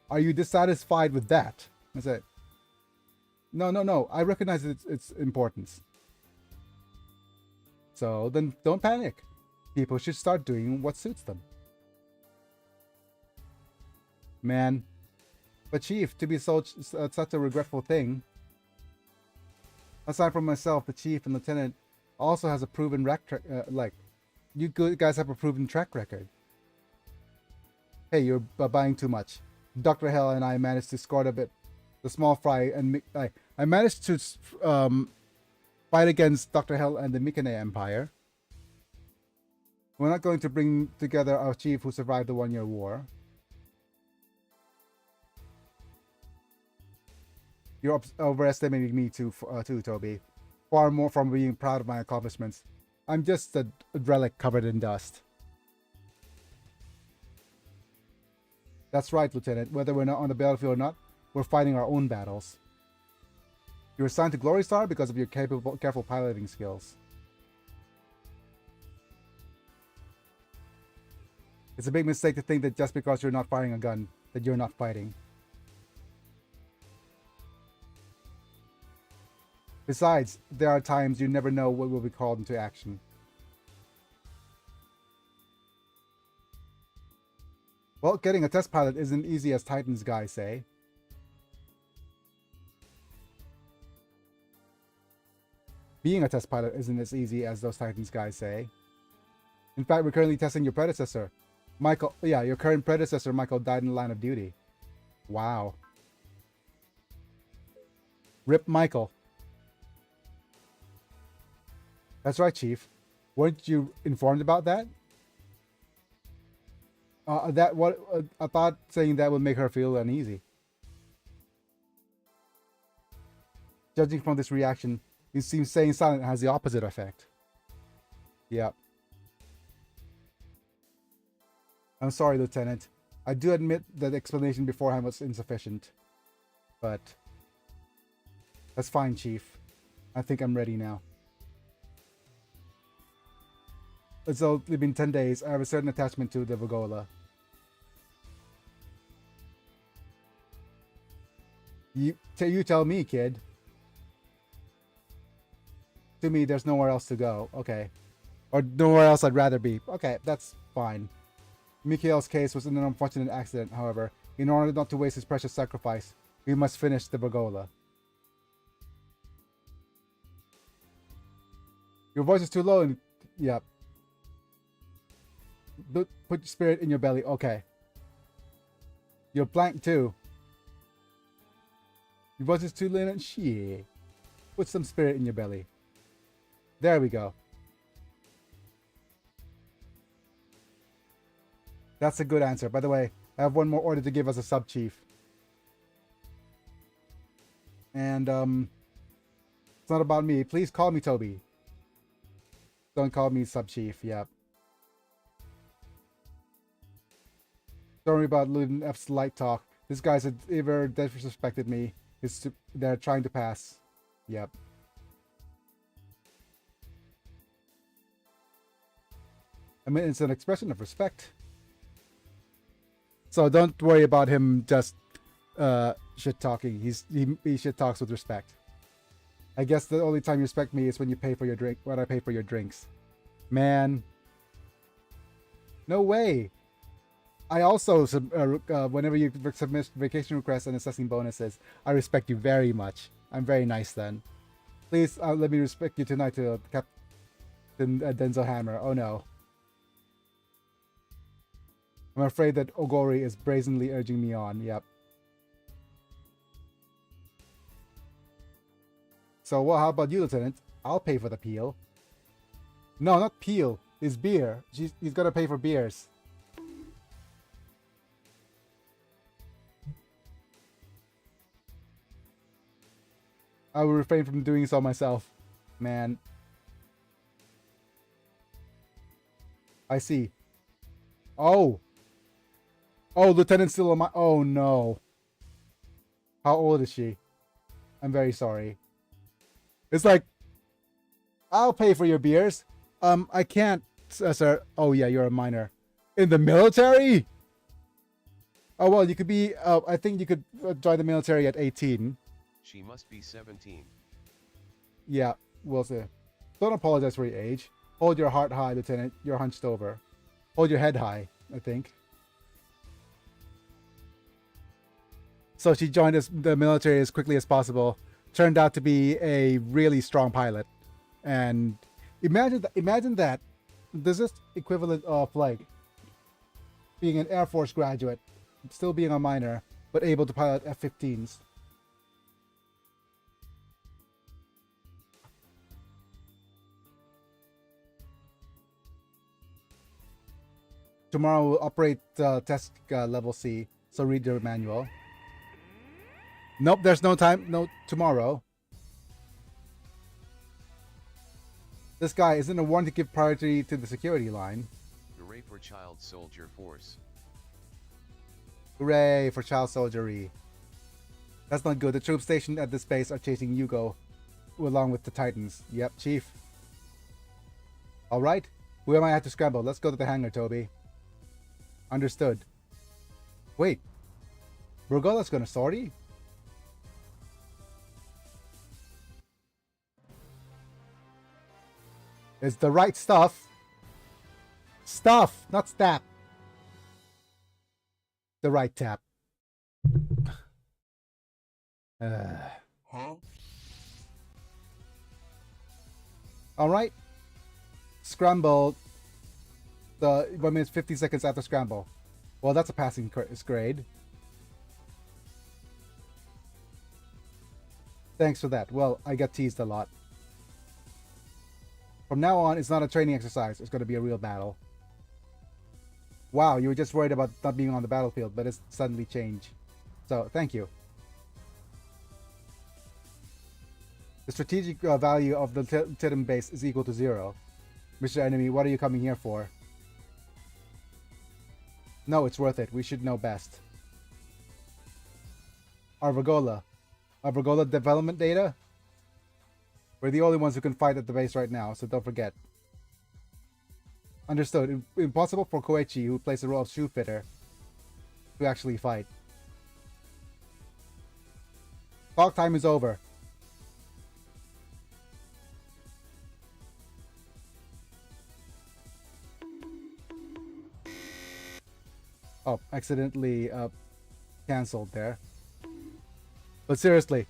Are you dissatisfied with that? I said, no. I recognize its importance. So then don't panic. People should start doing what suits them. Man. But Chief, to be such a regretful thing. Aside from myself, the Chief and Lieutenant also has a proven you guys have a proven track record. Hey, you're buying too much. Dr. Hell and I managed to score a bit. The small fry and I managed to fight against Dr. Hell and the Mikane Empire. We're not going to bring together our chief who survived the 1-year war. You're overestimating me too, Toby. Far more from being proud of my accomplishments. I'm just a relic covered in dust. That's right, Lieutenant. Whether we're not on the battlefield or not, we're fighting our own battles. You're assigned to Glory Star because of your careful piloting skills. It's a big mistake to think that just because you're not firing a gun, that you're not fighting. Besides, there are times you never know what will be called into action. Well, getting a test pilot isn't easy as Titans guys say. Being a test pilot isn't as easy as those Titans guys say. In fact, we're currently testing your predecessor. Michael, yeah, your current predecessor, Michael, died in the line of duty. Wow. Rip Michael. That's right, Chief. Weren't you informed about that? I thought saying that would make her feel uneasy. Judging from this reaction, it seems staying silent has the opposite effect. Yep. I'm sorry, Lieutenant. I do admit that the explanation beforehand was insufficient. But that's fine, Chief. I think I'm ready now. It's only been 10 days. I have a certain attachment to the Vagola. You tell me, kid. To me, there's nowhere else to go. Okay. Or nowhere else I'd rather be. Okay, that's fine. Mikhail's case was an unfortunate accident, however. In order not to waste his precious sacrifice, we must finish the Vagola. Your voice is too low and... Yep. Put your spirit in your belly. Okay. You're blank too. Your voice is too low and... Shit. Put some spirit in your belly. There we go. That's a good answer. By the way, I have one more order to give as a sub-chief. And, it's not about me. Please call me Toby. Don't call me sub-chief. Yep. Don't worry about Lieutenant F's light talk. This guy's ever disrespected me. They're trying to pass. Yep. I mean, it's an expression of respect. So don't worry about him just shit talking. He shit talks with respect. I guess the only time you respect me is when you pay for your drink. When I pay for your drinks, man. No way. I also whenever you submit vacation requests and assessing bonuses, I respect you very much. I'm very nice then. Please let me respect you tonight to Captain Denzel Hammer. Oh no. I'm afraid that Ogori is brazenly urging me on. Yep. So, well, how about you, Lieutenant? I'll pay for the peel. No, not peel. It's beer. He's gonna pay for beers. I will refrain from doing so myself. Man. I see. Oh. Oh, Lieutenant's still on my... Oh, no. How old is she? I'm very sorry. It's like... I'll pay for your beers. I can't, sir. Oh, yeah, you're a minor. In the military? Oh, well, you could be... I think you could join the military at 18. She must be 17. Yeah, we'll see. Don't apologize for your age. Hold your heart high, Lieutenant. You're hunched over. Hold your head high, I think. So she joined the military as quickly as possible. Turned out to be a really strong pilot. And imagine that. There's this equivalent of like being an Air Force graduate, still being a minor, but able to pilot F-15s. Tomorrow we'll operate test level C, so read your manual. Nope, there's no time, no tomorrow. This guy isn't a warrant to give priority to the security line. Hooray for Child Soldier Force. Hooray for child soldiery. That's not good. The troops stationed at this base are chasing Yugo along with the Titans. Yep, Chief. Alright, we might have to scramble. Let's go to the hangar, Toby. Understood. Wait. Burgola's gonna sortie? It's the right stuff. Stuff, not stab. The right tap. Huh? Alright. Scrambled. The 1 minute 50 seconds after scramble. Well, that's a passing grade. Thanks for that. Well, I get teased a lot. From now on, it's not a training exercise. It's going to be a real battle. Wow, you were just worried about not being on the battlefield, but it's suddenly changed. So, thank you. The strategic value of the Titan base is equal to 0. Mr. Enemy, what are you coming here for? No, it's worth it. We should know best. Arvagola. Arvagola development data? We're the only ones who can fight at the base right now, so don't forget. Understood. Impossible for Koichi, who plays the role of shoe fitter, to actually fight. Talk time is over. Oh, accidentally cancelled there. But seriously.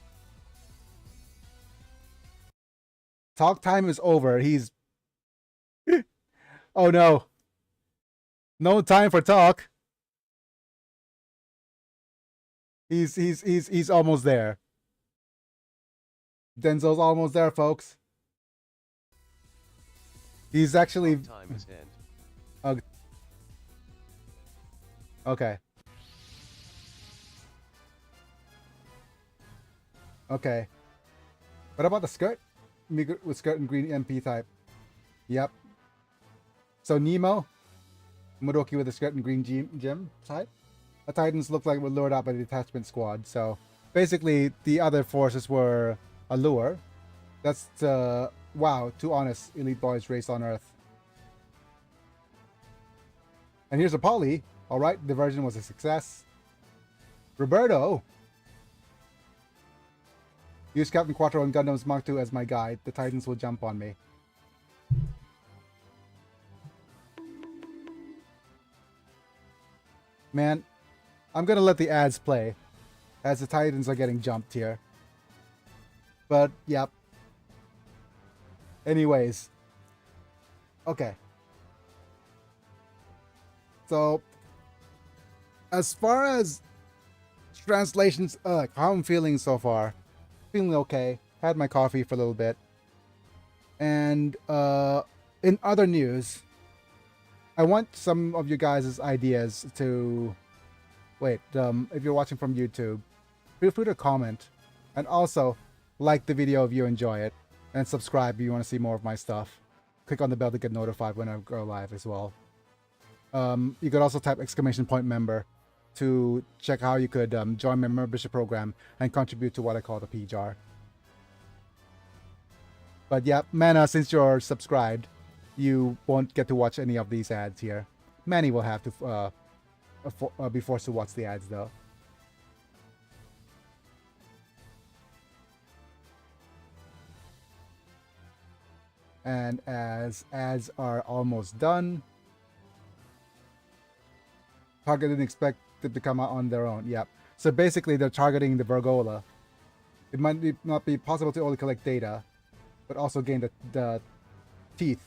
Talk time is over. He's... Oh no. No time for talk. He's almost there. Denzel's almost there, folks. He's actually... Time is end. Okay. Okay. What about the skirt? With skirt and green MP type. Yep. So Nemo, Moroki with the skirt and green gem type. The Titans look like were lured out by the detachment squad. So basically, the other forces were a lure. That's wow, two honest elite boys raised on Earth. And here's a Polly. All right, diversion was a success. Roberto. Use Captain Quattro and Gundam's Mark II as my guide. The Titans will jump on me. Man, I'm gonna let the ads play as the Titans are getting jumped here. But, yep. Anyways. Okay. So, as far as translations, how I'm feeling so far, feeling okay. Had my coffee for a little bit. And in other news, I want some of you guys' ideas to... Wait, if you're watching from YouTube, feel free to comment. And also, like the video if you enjoy it. And subscribe if you want to see more of my stuff. Click on the bell to get notified when I go live as well. You could also type !member to check how you could join my membership program and contribute to what I call the P-Jar. But yeah, Mana, since you're subscribed, you won't get to watch any of these ads here. Manny will have to be forced to watch the ads though. And as ads are almost done, Target didn't expect it to come out on their own. Yep. So basically, they're targeting the Vergola. It might not be possible to only collect data, but also gain the teeth.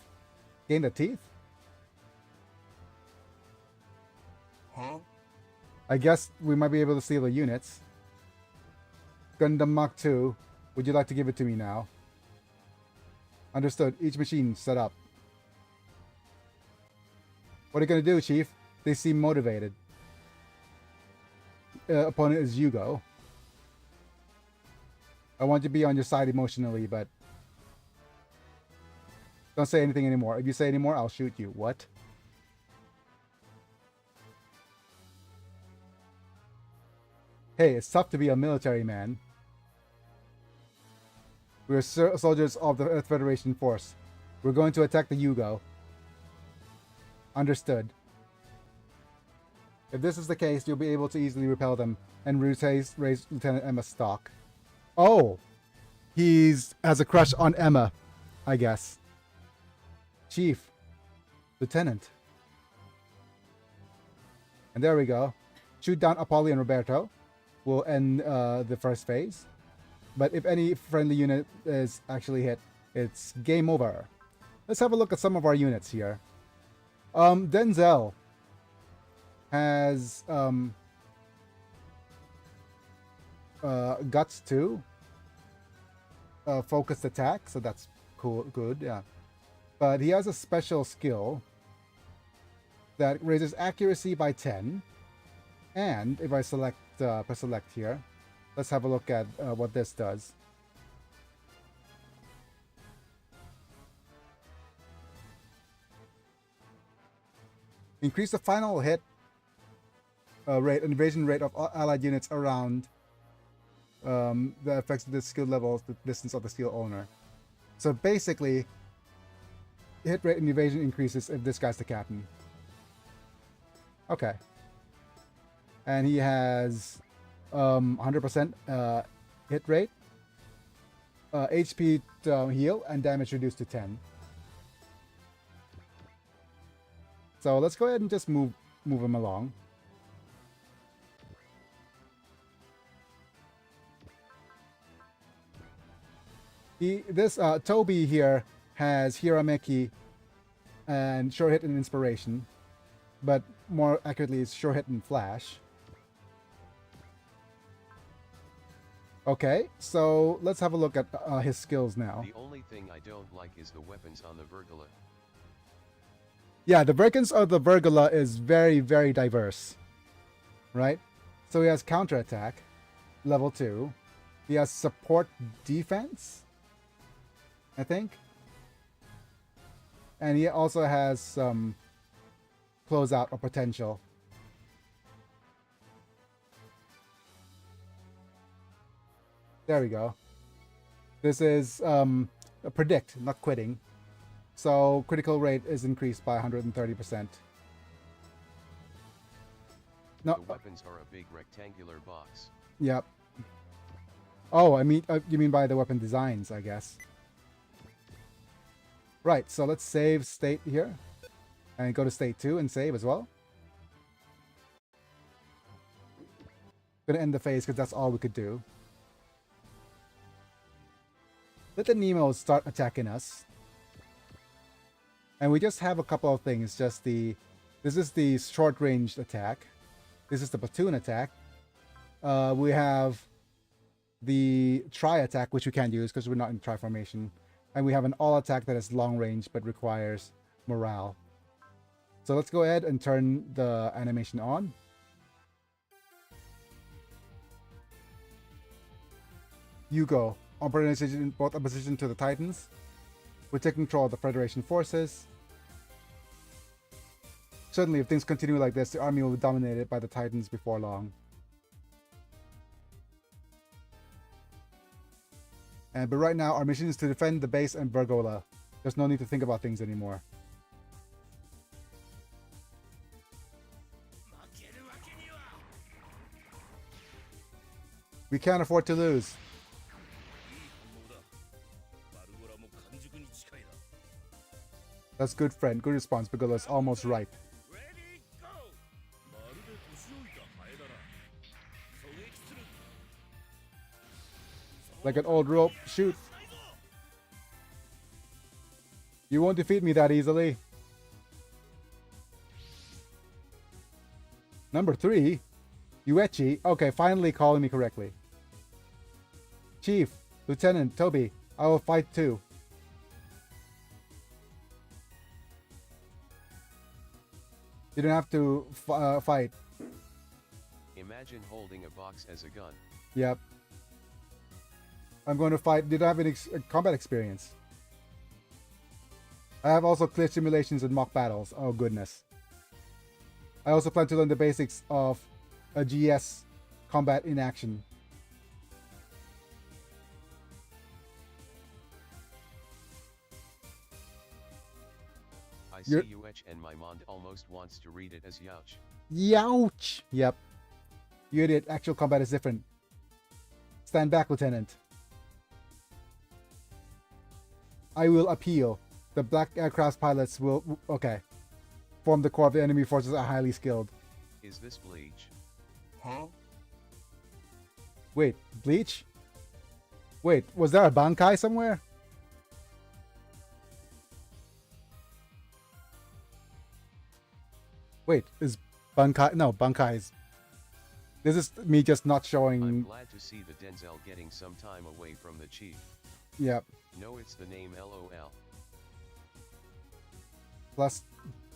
Gain the teeth? Huh? I guess we might be able to steal the units. Gundam Mach 2, would you like to give it to me now? Understood. Each machine set up. What are you going to do, Chief? They seem motivated. Opponent is Yugo. I want to be on your side emotionally, but... Don't say anything anymore. If you say any more, I'll shoot you. What? Hey, it's tough to be a military man. We're soldiers of the Earth Federation force. We're going to attack the Yugo. Understood. If this is the case, you'll be able to easily repel them and raise Lieutenant Emma's stock. Oh! He's has a crush on Emma, I guess. Chief. Lieutenant. And there we go. Shoot down Apollo and Roberto. We'll end the first phase. But if any friendly unit is actually hit, it's game over. Let's have a look at some of our units here. Denzel has guts too. Focused attack, so that's cool, good, yeah. But he has a special skill that raises accuracy by 10. And if I select, press select here, let's have a look at what this does. Increase the final hit rate and evasion rate of allied units around that affects the skill level, the distance of the skill owner. So basically, hit rate and evasion increases if this guy's the captain. Okay. And he has 100% hit rate, HP heal, and damage reduced to 10. So let's go ahead and just move him along. This Toby here has Hirameki and Sure Hit and Inspiration, but more accurately it's Sure Hit and Flash. Okay, so let's have a look at his skills now. The only thing I don't like is the weapons on the Virgula. Yeah, the weapons of the Virgula is very, very diverse, right? So he has counterattack, level 2. He has support defense, I think. And he also has some closeout or potential. There we go. This is a predict, not quitting. So critical rate is increased by 130%. No. The weapons are a big rectangular box. Yep. Oh, I mean, you mean by the weapon designs, I guess. Right, so let's save state here. And go to state 2 and save as well. Gonna end the phase because that's all we could do. Let the Nemos start attacking us. And we just have a couple of things. Just this is the short-range attack. This is the platoon attack. We have the tri-attack, which we can't use because we're not in tri-formation. And we have an all-attack that is long-range but requires morale. So let's go ahead and turn the animation on. You go. Organization both opposition to the Titans. We take control of the Federation forces. Certainly, if things continue like this, the army will be dominated by the Titans before long. But right now, our mission is to defend the base and Bergola. There's no need to think about things anymore. We can't afford to lose. That's good, friend. Good response. Bergola's almost ripe. Like an old rope. Shoot. You won't defeat me that easily. Number 3. Yuechi. Okay, finally calling me correctly. Chief. Lieutenant Toby. I will fight too. You don't have to fight. Imagine holding a box as a gun. Yep. I'm going to fight. Did I have any combat experience? I have also clear simulations and mock battles. Oh, goodness. I also plan to learn the basics of a GS combat in action. I see Yuech and my mond almost wants to read it as Youch. Youch! Yep. You idiot. Actual combat is different. Stand back, Lieutenant. I will appeal. The black aircraft pilots will... Okay. Form the core of the enemy forces are highly skilled. Is this Bleach? Huh? Wait, Bleach? Wait, was there a Bankai somewhere? Wait, is Bankai? No, Bankai is. This is me just not I'm showing. glad to see the Denzel getting some time away from the chief. Yeah. No, it's the name LOL. Plus,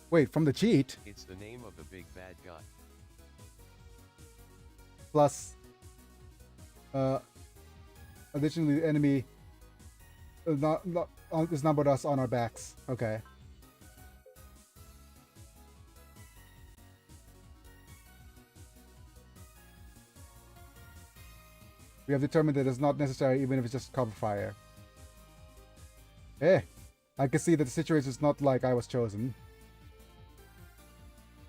wait, from the cheat. It's the name of the big bad guy. Plus, additionally, the enemy is numbered us on our backs. Okay. We have determined that it's not necessary, even if it's just cover fire. Eh, I can see that the situation is not like I was chosen.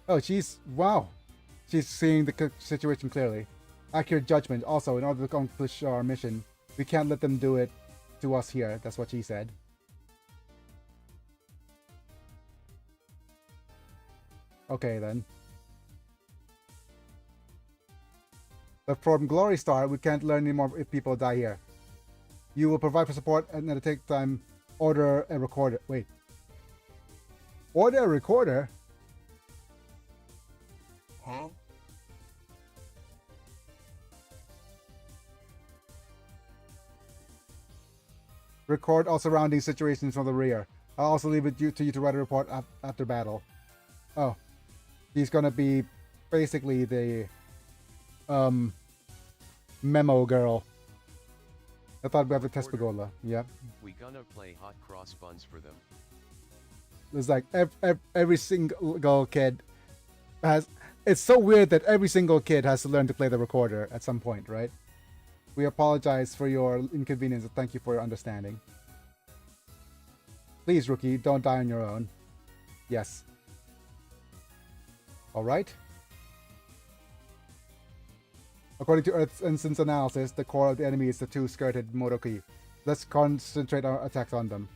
Oh, wow. She's seeing the situation clearly. Accurate judgment. Also, in order to accomplish our mission, we can't let them do it to us here. That's what she said. Okay, then. But from Glory Star, we can't learn anymore if people die here. You will provide for support and at the take time order a recorder. Wait. Order a recorder? Huh? Record all surrounding situations from the rear. I'll also leave it to you to write a report after battle. Oh. He's gonna be basically the memo girl. I thought we have a test Pagola. Yep. We gonna play hot cross buns for them. It's like every single kid has. It's so weird that every single kid has to learn to play the recorder at some point, right? We apologize for your inconvenience and thank you for your understanding. Please, rookie, don't die on your own. Yes. Alright. According to Earth's instance analysis, the core of the enemy is the two skirted Moroki. Let's concentrate our attacks on them.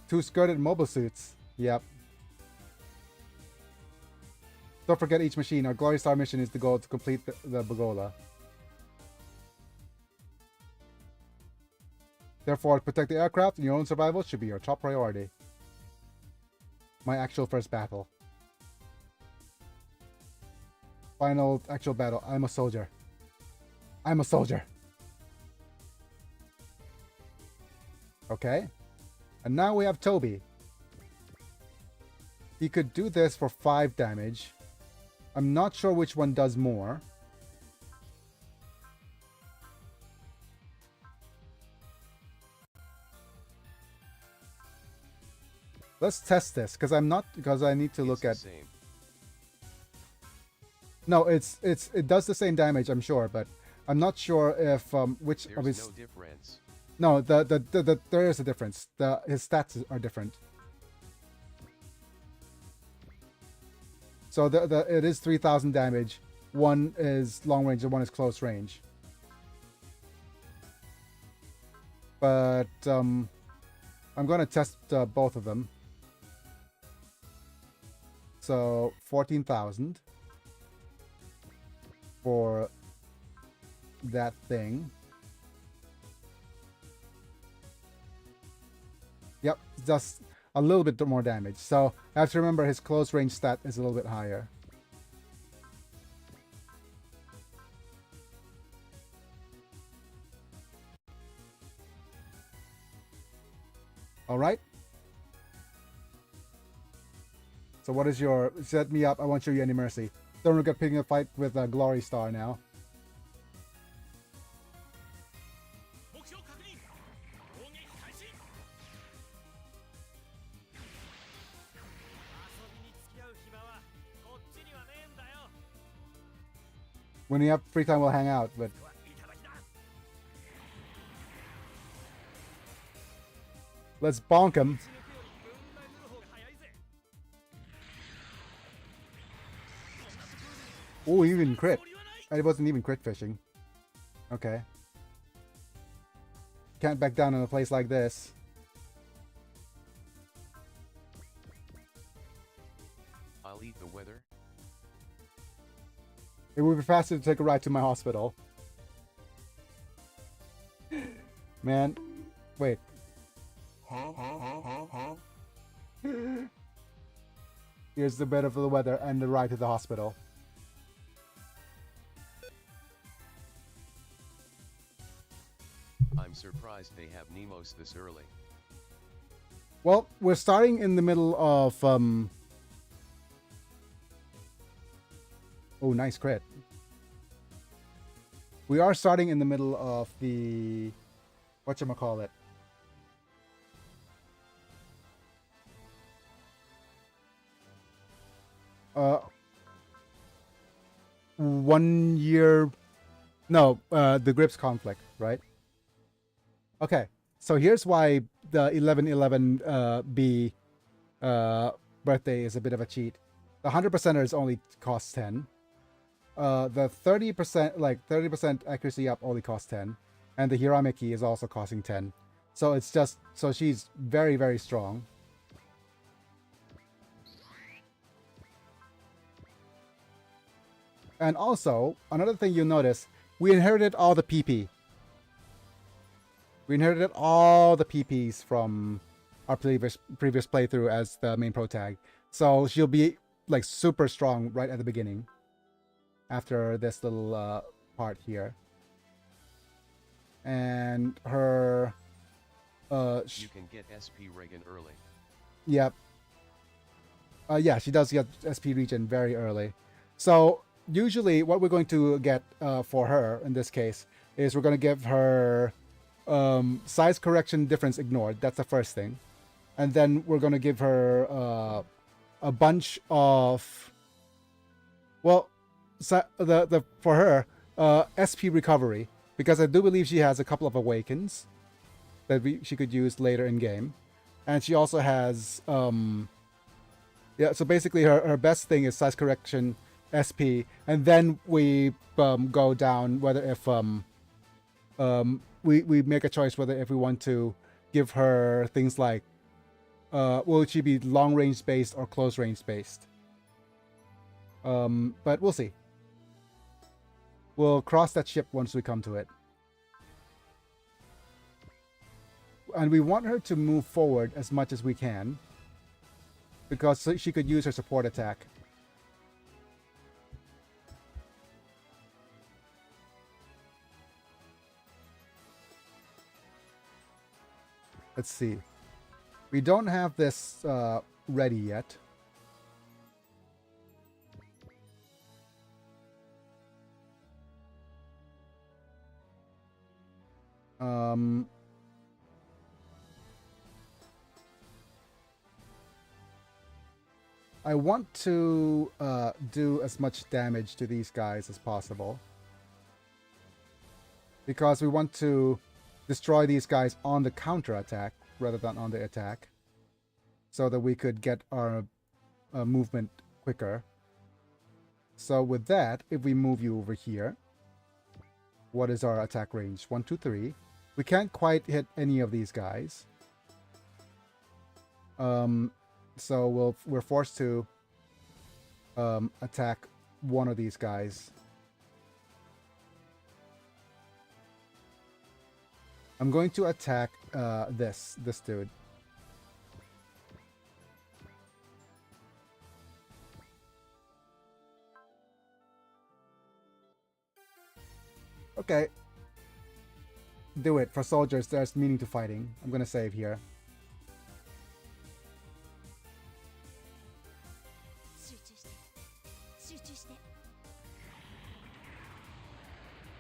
Two skirted mobile suits. Yep. Don't forget each machine. Our Glory Star mission is the goal to complete the Bagola. Therefore, protect the aircraft and your own survival should be your top priority. My actual first battle. Final actual battle. I'm a soldier. I'm a soldier. Okay. And now we have Toby. He could do this for 5 damage. I'm not sure which one does more. Let's test this because I need to look at. It's the same. No, it does the same damage, I'm sure, but I'm not sure if which of There's his. no difference. No, there is a difference. His stats are different. So it is 3,000 damage. One is long range and one is close range. But I'm gonna test both of them. So 14,000 for that thing. Yep, just a little bit more damage. So I have to remember his close range stat is a little bit higher. Alright. So what is your... Set me up, I won't show you any mercy. Don't regret picking a fight with a Glory Star now. When you have free time, we'll hang out, but... Let's bonk him. Oh, even crit. It wasn't even crit fishing. Okay. Can't back down in a place like this. I'll eat the weather. It would be faster to take a ride to my hospital. Man. Wait. Huh? Here's the bit of the weather and the ride to the hospital. I'm surprised they have Nemos this early. Well, we're starting in the middle of oh, nice crit. We are starting in the middle of the whatchamacallit. 1 year. No, the Grips conflict, right? Okay, so here's why the 1111 B birthday is a bit of a cheat. The 100%ers only costs 10. The 30%, like 30% accuracy up only costs 10. And the Hirameki is also costing 10. So it's just, so she's very, very strong. And also, another thing you'll notice, we inherited all the PP. We inherited all the PPs from our previous playthrough as the main pro tag. So she'll be like super strong right at the beginning. After this little part here. And her... you can get SP Reagan early. Yep. Yeah, she does get SP regen very early. So usually what we're going to get for her in this case is we're going to give her size correction difference ignored. That's the first thing. And then we're going to give her a bunch of... Well, so for her, SP recovery. Because I do believe she has a couple of awakens that she could use later in game. And she also has... yeah, so basically her best thing is size correction, SP, and then we go down whether if we make a choice whether if we want to give her things like will she be long range based or close range based. But we'll see. We'll cross that ship once we come to it. And we want her to move forward as much as we can, because she could use her support attack. Let's see. We don't have this ready yet. I want to do as much damage to these guys as possible, because we want to destroy these guys on the counter attack rather than on the attack, so that we could get our movement quicker. So with that, if we move you over here, what is our attack range? 1, 2, 3. We can't quite hit any of these guys. So we're forced to attack one of these guys. I'm going to attack this dude. Okay. Do it. For soldiers, there's meaning to fighting. I'm gonna save here.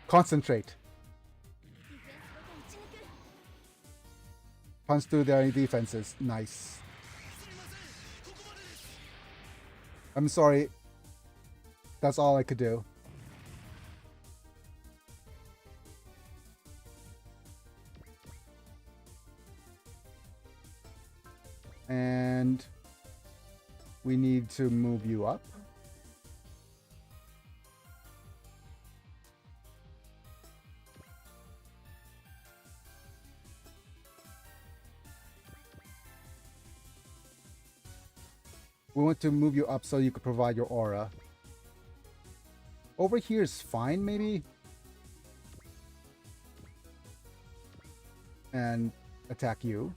Concentrate. Punch through their defenses. Nice. I'm sorry. That's all I could do. And we need to move you up. We want to move you up so you could provide your aura. Over here is fine, maybe? And attack you.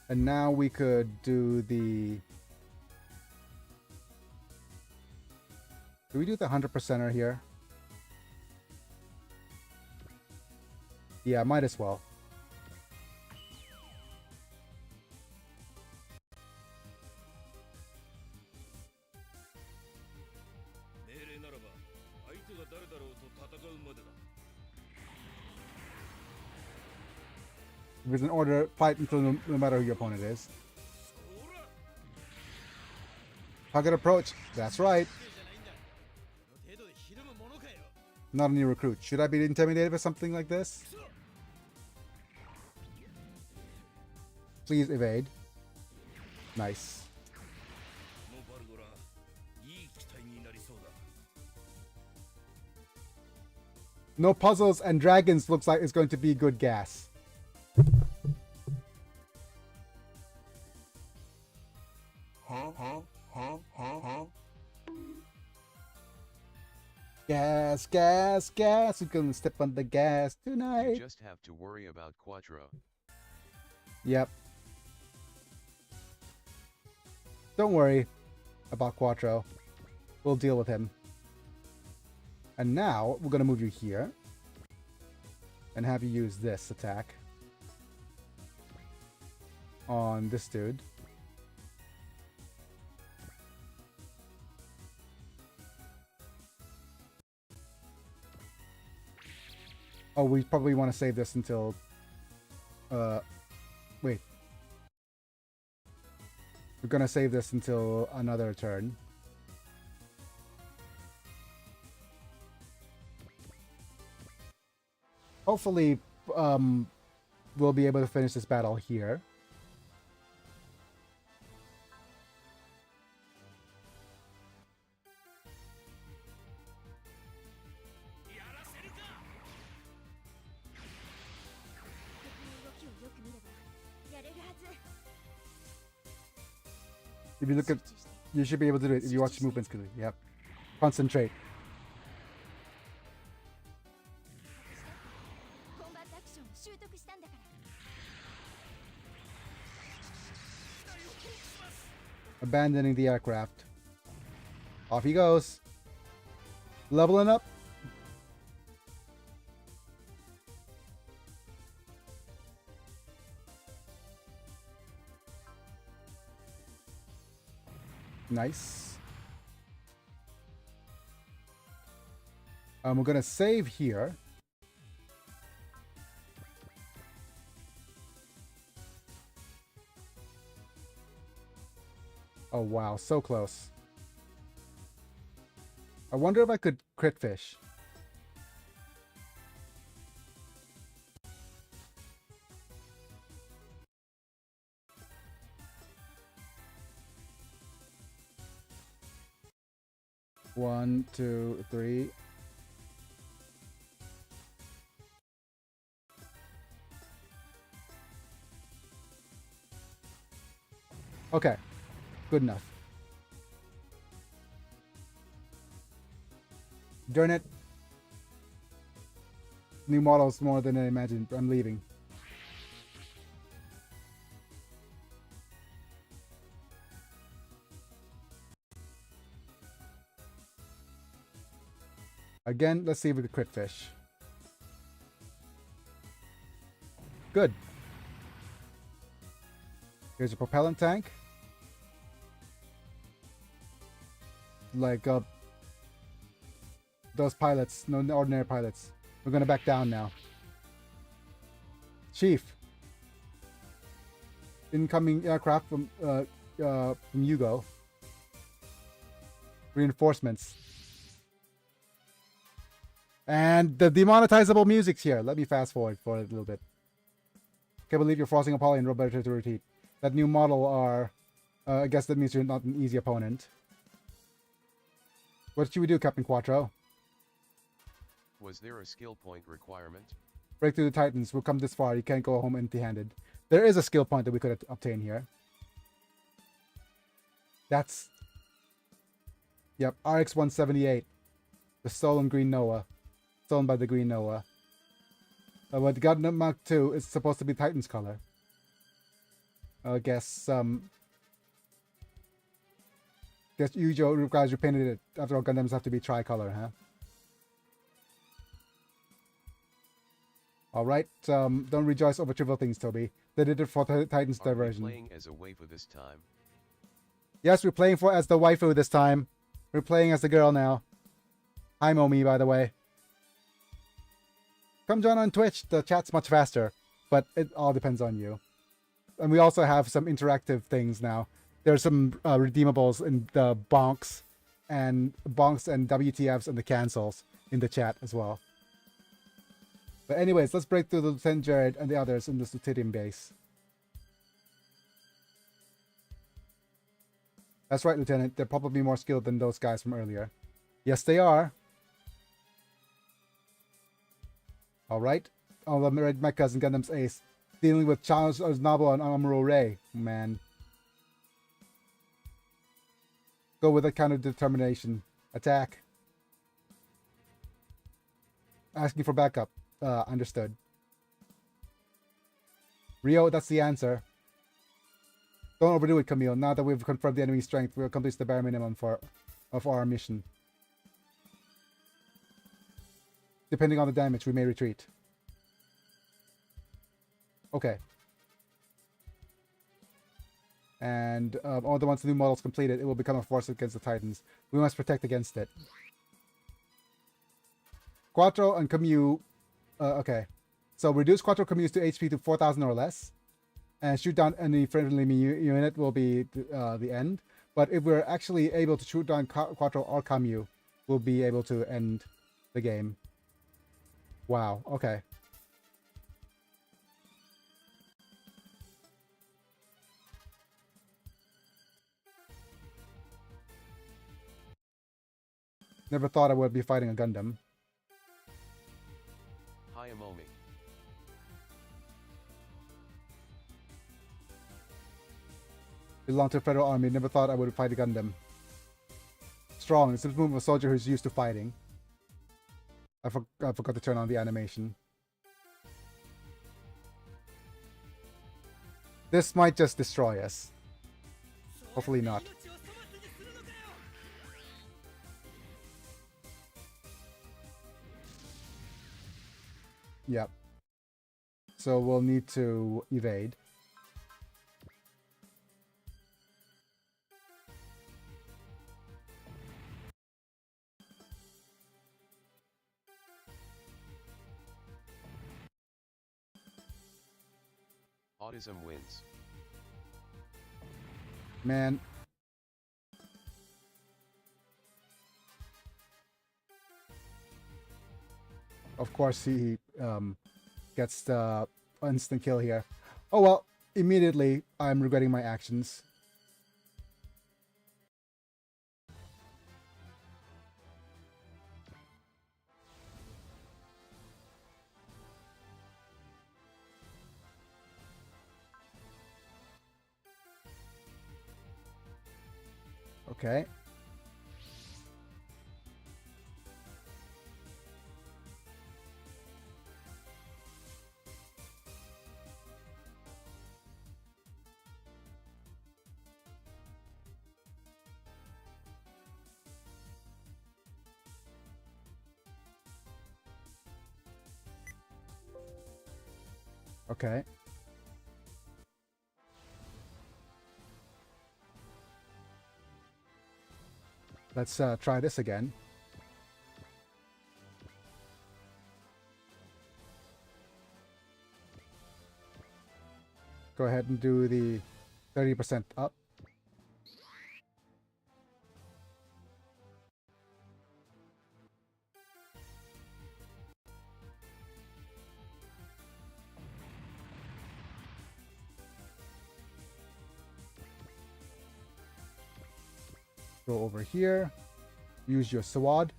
And now we could do the Do we do the 100%er here? Yeah, might as well. If it's an order, fight until no matter who your opponent is. Target approach. That's right. Not a new recruit. Should I be intimidated by something like this? Please evade. Nice. No puzzles and dragons looks like it's going to be good gas. Gas, gas, gas. We're gonna step on the gas tonight. You just have to worry about Quattro. Yep. Don't worry about Quattro. We'll deal with him. And now we're gonna move you here and have you use this attack on this dude. Oh, we probably want to save this until wait. We're gonna save this until another turn. Hopefully, we'll be able to finish this battle here. If you look at, you should be able to do it if you watch movements clearly. Yep. Concentrate. Abandoning the aircraft. Off he goes. Leveling up. Nice. We're gonna save here. Oh wow, so close. I wonder if I could crit fish. One, two, three. Okay, good enough. Darn it. New models more than I imagined. I'm leaving. Again, let's see if we can crit fish. Good. Here's a propellant tank. Like those pilots, no ordinary pilots. We're gonna back down now. Chief. Incoming aircraft from Yugo. Reinforcements. And the demonetizable music's here. Let me fast forward for a little bit. Can't believe you're forcing Apollo and Roberto to retreat. That new model are... I guess that means you're not an easy opponent. What should we do, Captain Quattro? Was there a skill point requirement? Break through the Titans. We've come this far. You can't go home empty-handed. There is a skill point that we could obtain here. That's... Yep, RX-178. The stolen Green Noah. Stolen by the Green Noah. But God Mark II is supposed to be Titan's color. I guess, Guess you guys repainted it. After all, Gundams have to be tricolor, huh? Alright, don't rejoice over trivial things, Toby. They did it for Titan's Are we diversion. playing as a waifu this time? Yes, we're playing as the waifu this time. We're playing as the girl now. Hi, Momi, by the way. Come join on Twitch. The chat's much faster, but it all depends on you. And we also have some interactive things now. There's some redeemables in the bonks and WTFs and the cancels in the chat as well. But anyways, let's break through the Lieutenant Jared and the others in the Lutetium base. That's right, Lieutenant. They're probably more skilled than those guys from earlier. Yes, they are. Alright. Oh, the Red Mechas and Gundam's Ace. Dealing with Charles Oznabo and Amuro Ray. Man. Go with a kind of determination. Attack. Asking for backup. Understood. Rio, that's the answer. Don't overdo it, Camille. Now that we've confirmed the enemy's strength, we'll accomplish the bare minimum of our mission. Depending on the damage, we may retreat. Okay. And once the new model's completed, it will become a force against the Titans. We must protect against it. Quattro and Camus. Okay. So reduce Quattro Camus to HP to 4,000 or less. And shoot down any friendly unit will be the end. But if we're actually able to shoot down Quattro or Camus, we'll be able to end the game. Wow. Okay. Never thought I would be fighting a Gundam. Hi, Amomi. Belong to the Federal Army. Never thought I would fight a Gundam. Strong. It's a move of a soldier who's used to fighting. I forgot to turn on the animation. This might just destroy us. Hopefully not. Yep. So we'll need to evade. Autism wins. Man. Of course he gets the instant kill here. Oh well, immediately I'm regretting my actions. Okay. Okay. Let's try this again. Go ahead and do the 30% up. Go over here. Use your sword.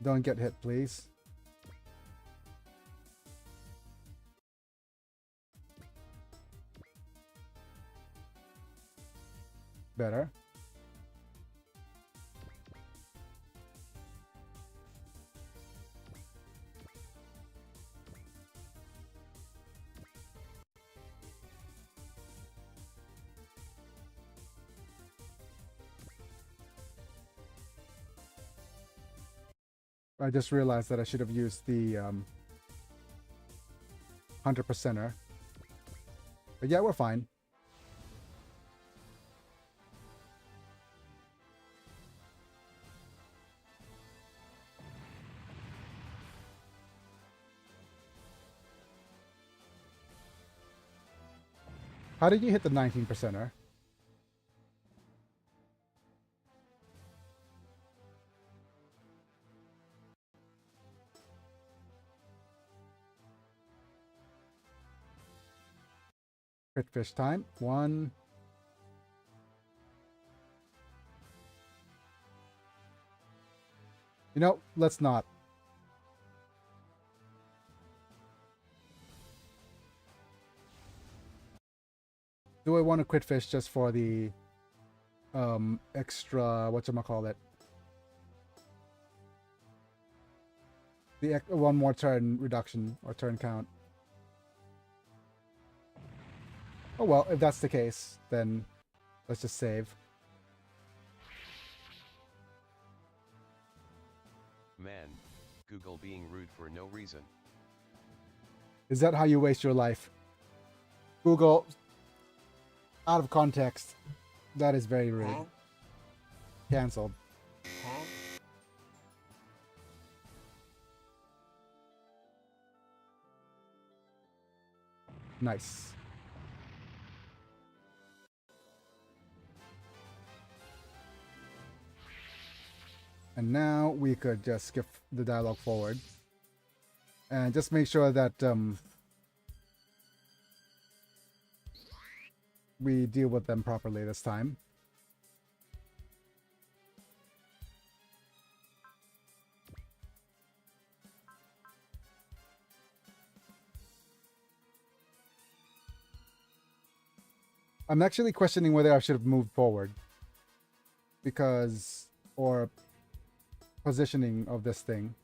Don't get hit, please. Better. I just realized that I should have used the 100%er. But yeah, we're fine. How did you hit the 19%er? Crit fish time. 1. You know, let's not. Do I want to quit fish just for the extra, whatchamacallit? The one more turn reduction or turn count. Oh well, if that's the case, then let's just save. Man, Google being rude for no reason. Is that how you waste your life? Google, out of context. That is very rude. Huh? Cancelled. Huh? Nice. And now we could just skip the dialogue forward. And just make sure that we deal with them properly this time. I'm actually questioning whether I should have moved forward. Because... or... positioning of this thing.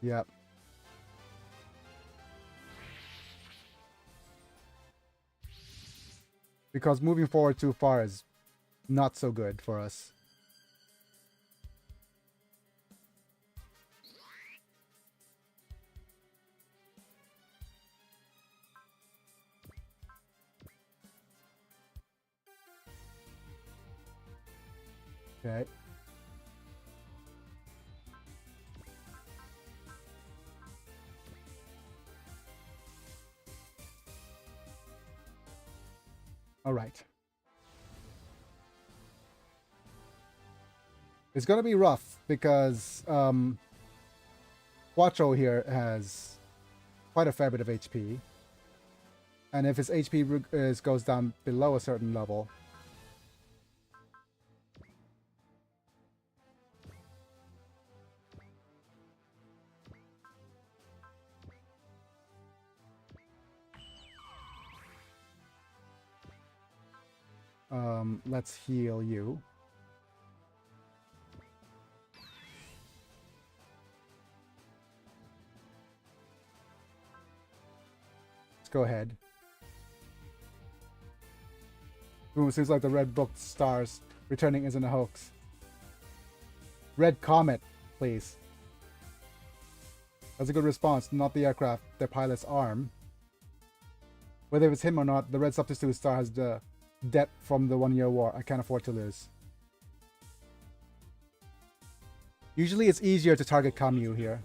Yep. Because moving forward too far is not so good for us. Okay. All right. It's gonna be rough because Quattro here has quite a fair bit of HP, and if his HP goes down below a certain level, let's heal you. Let's go ahead. Ooh, seems like the red booked stars returning isn't a hoax. Red Comet, please. That's a good response. Not the aircraft, their pilot's arm. Whether it's him or not, the red substitute star has the debt from the 1-year war. I can't afford to lose. Usually it's easier to target Camus here.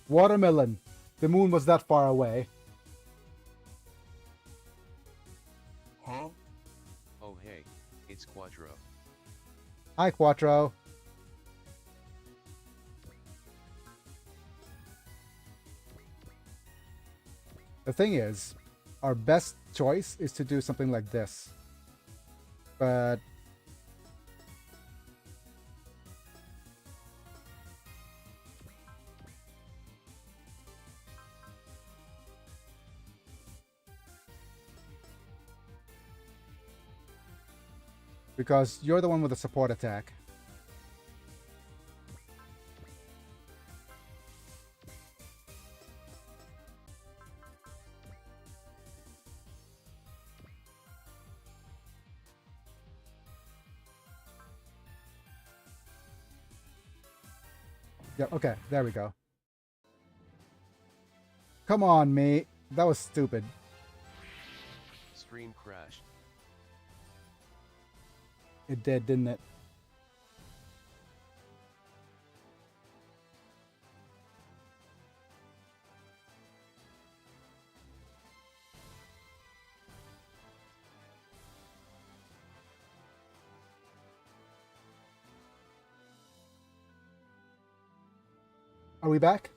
Watermelon. The moon was that far away. Huh? Oh hey, it's Quattro. Hi, Quattro. The thing is, our best choice is to do something like this. But because you're the one with the support attack. Yep, okay, there we go. Come on, mate. That was stupid. Stream crashed. It did, didn't it? Are we back?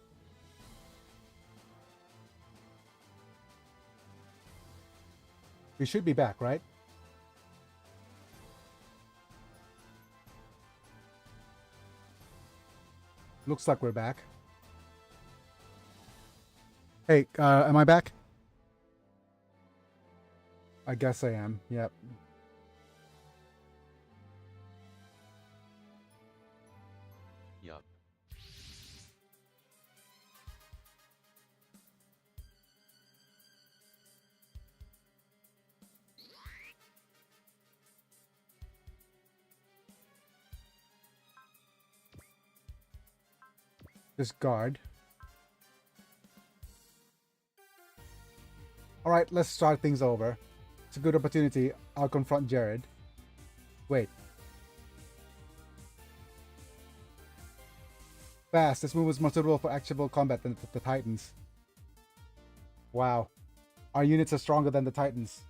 We should be back, right? Looks like we're back. Hey, am I back? I guess I am. Yep. Yup. Just guard. Alright, let's start things over. It's a good opportunity. I'll confront Jared. Wait. Fast. This move is more suitable for actual combat than the Titans. Wow. Our units are stronger than the Titans.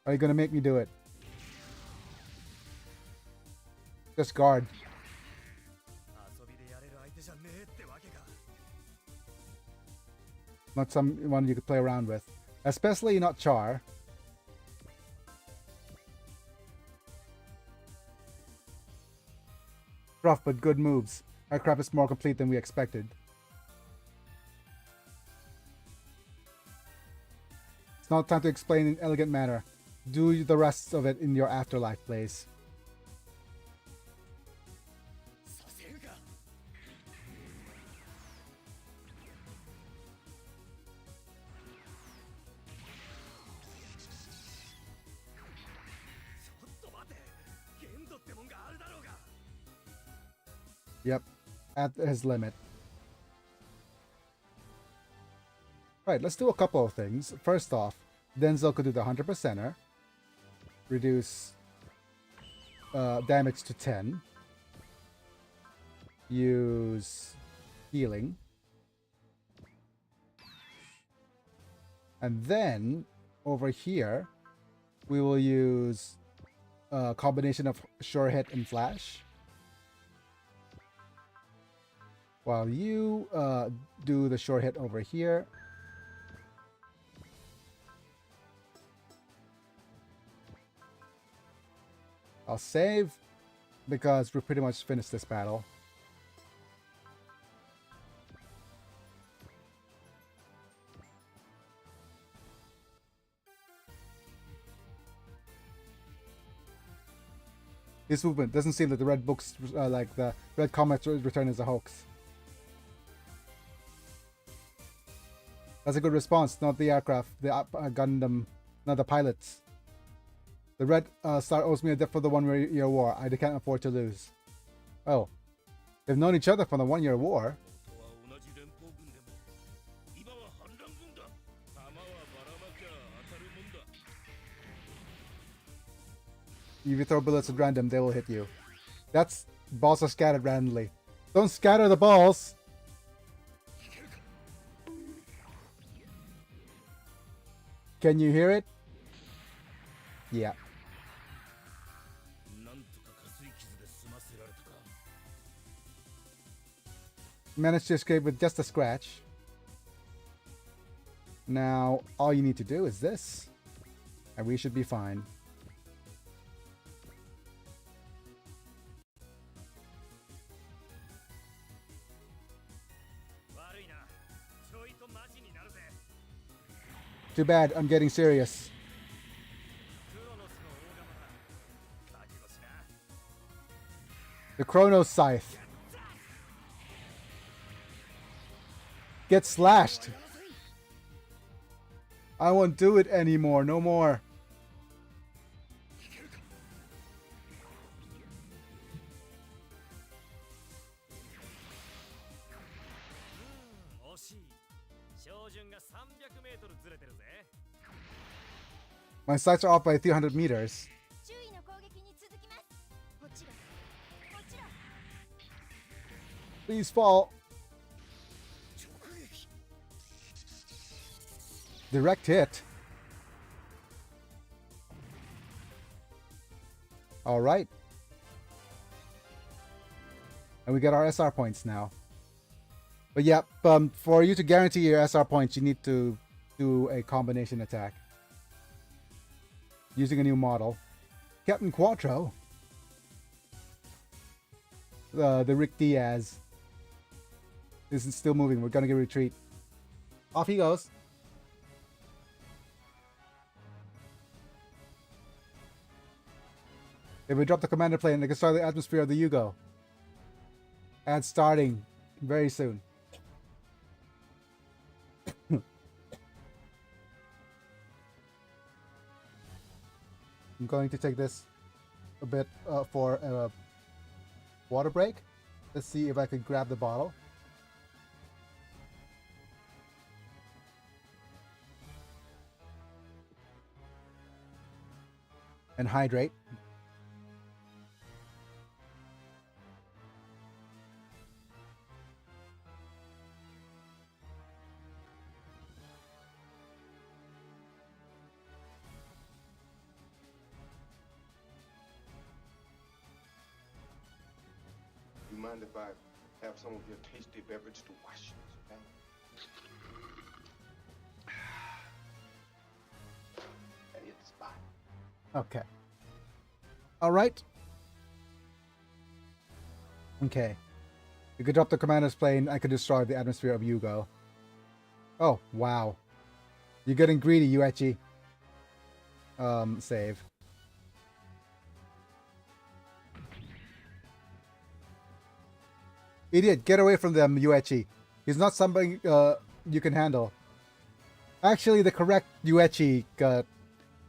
Are you gonna make me do it? Just guard. Not someone you could play around with. Especially not Char. Rough but good moves. Our crap is more complete than we expected. It's not time to explain in elegant manner. Do the rest of it in your afterlife, please. Yep, at his limit. Right, let's do a couple of things. First off, Denzel could do the 100%er. Reduce damage to 10. Use healing. And then, over here, we will use a combination of Sure Hit and Flash. While you do the Sure Hit over here. I'll save because we pretty much finished this battle. This movement doesn't seem that the red books, like the red comet return is a hoax. That's a good response. Not the aircraft, the Gundam, not the pilots. The Red Star owes me a debt for the 1 year war. I can't afford to lose. Oh. They've known each other for the 1 year war. If you throw bullets at random, they will hit you. That's... balls are scattered randomly. Don't scatter the balls! Can you hear it? Yeah. Managed to escape with just a scratch. Now, all you need to do is this. And we should be fine. Too bad, I'm getting serious. The Chronos Scythe. Get slashed. I won't do it anymore, no more. My sights are off by 300 meters. Please fall. Direct hit. All right. And we get our SR points now. But yeah, for you to guarantee your SR points, you need to do a combination attack. Using a new model. Captain Quattro. The Rick Diaz. This is still moving. We're gonna get a retreat. Off he goes. If we drop the commander plane, they can start the atmosphere of the Yugo. And starting very soon. I'm going to take this a bit for a water break. Let's see if I can grab the bottle. And hydrate. You mind if I have some of your tasty beverage to wash this down? Hey, it's fine. Okay. All right. Okay. You could drop the commander's plane. I could destroy the atmosphere of Yugo. Oh, wow. You're getting greedy, Yuechi. Save. Idiot, get away from them, Yuechi. He's not somebody you can handle. Actually, the correct Yuechi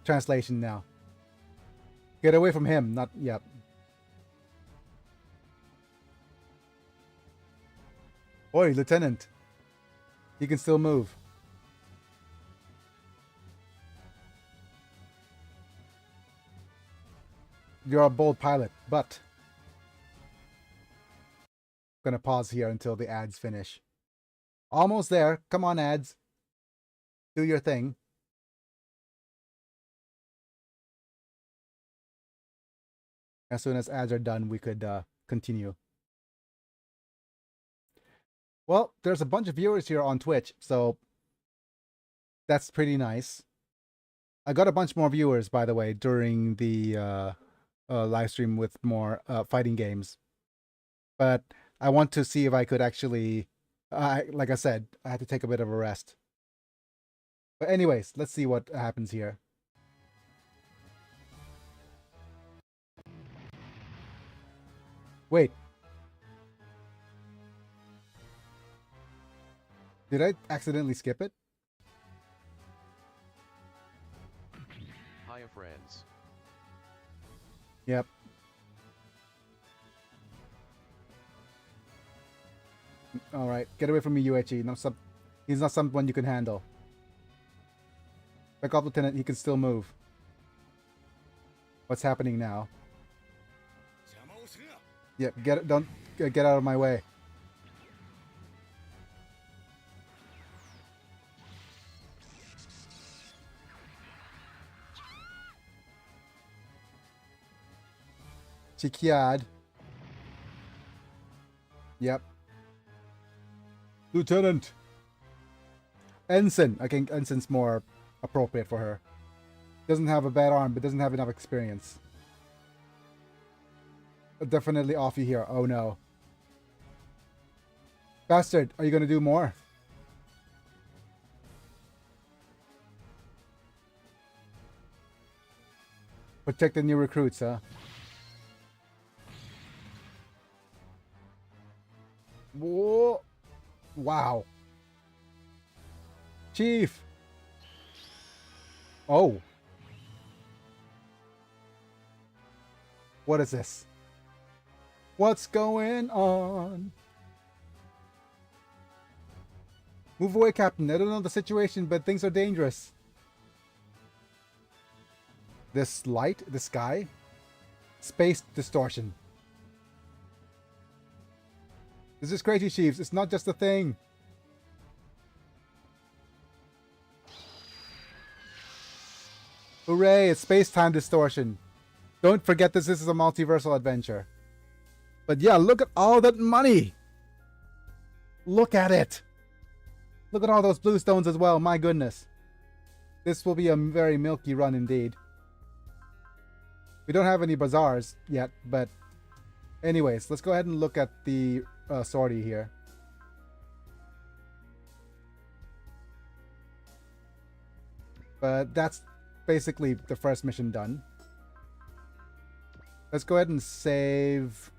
translation now. Get away from him, not... Yep. Oi, Lieutenant. He can still move. You're a bold pilot, but... I'm gonna pause here until the ads finish. Almost there. Come on, ads. Do your thing. As soon as ads are done, we could continue. Well, there's a bunch of viewers here on Twitch, so that's pretty nice. I got a bunch more viewers, by the way, during the live stream with more fighting games. But I want to see if I could actually, like I said, I had to take a bit of a rest. But anyways, let's see what happens here. Wait. Did I accidentally skip it? Hiya friends. Yep. Alright, get away from me, Yuechi. No, he's not someone you can handle. Back up, Lieutenant, he can still move. What's happening now? Yep, get out of my way. Chikiad. Yep. Lieutenant. Ensign. I think Ensign's more appropriate for her. Doesn't have a bad arm, but doesn't have enough experience. Definitely off you here. Oh no. Bastard, are you going to do more? Protect the new recruits, huh? Whoa. Wow. Chief. Oh. What is this? What's going on? Move away, Captain. I don't know the situation, but things are dangerous. This light, the sky, space distortion. This is crazy, Chiefs. It's not just a thing. Hooray, it's space-time distortion. Don't forget this is a multiversal adventure. But yeah, look at all that money. Look at it. Look at all those blue stones as well. My goodness. This will be a very milky run indeed. We don't have any bazaars yet, but anyways, let's go ahead and look at the sortie here. But that's basically the first mission done. Let's go ahead and save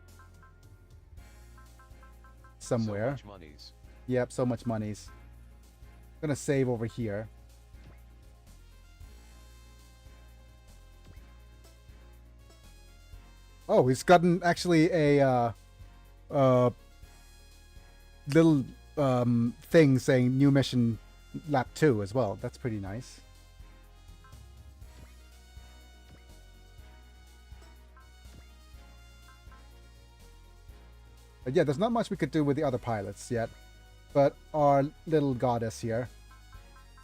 somewhere. So much monies. Yep, so much monies. I'm gonna save over here. Oh, he's gotten actually a little thing saying new mission lap 2 as well. That's pretty nice. But yeah, there's not much we could do with the other pilots yet. But our little goddess here.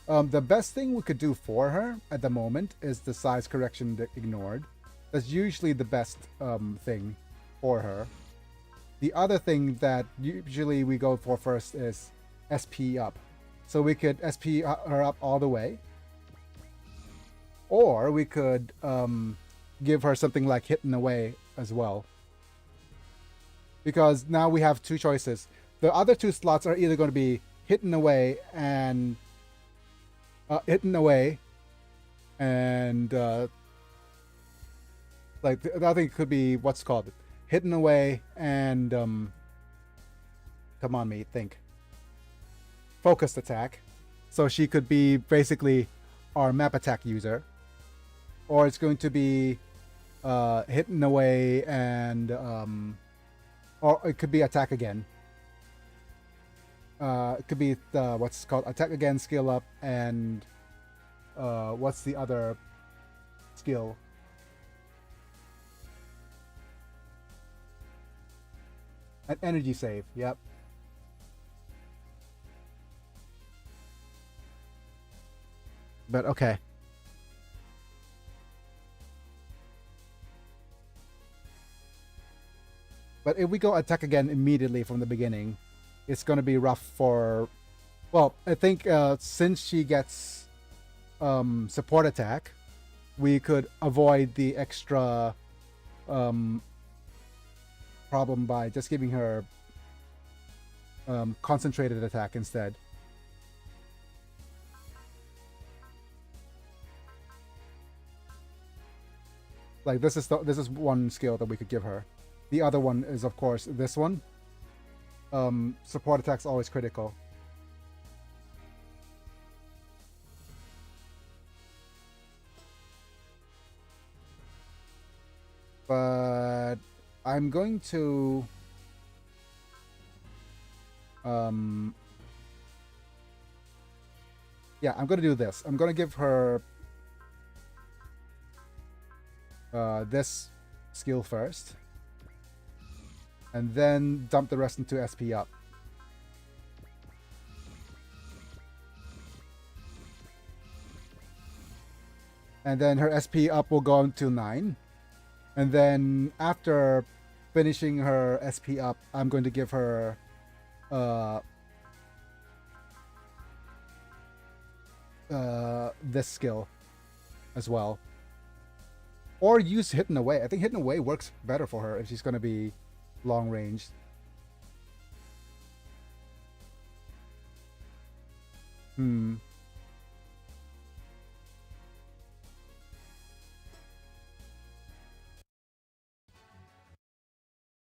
The best thing we could do for her at the moment is the size correction ignored. That's usually the best thing for her. The other thing that usually we go for first is SP up. So we could SP her up all the way. Or we could give her something like hidden away as well. Because now we have two choices. The other two slots are either going to be hidden away and like the other thing could be what's called hidden away and come on, mate, think. Focused attack. So she could be basically our map attack user, or it's going to be hidden away and or it could be attack again. It could be the what's called attack again, skill up, and what's the other skill? An energy save. Yep. But okay. But if we go attack again immediately from the beginning, it's going to be rough for... Well, I think since she gets support attack, we could avoid the extra problem by just giving her concentrated attack instead. Like this is one skill that we could give her. The other one is, of course, this one. Support attack's always critical. But I'm going to yeah, I'm going to do this. I'm going to give her this skill first. And then dump the rest into SP up. And then her SP up will go into 9. And then after finishing her SP up, I'm going to give her this skill as well. Or use Hidden Away. I think Hidden Away works better for her if she's going to be long range.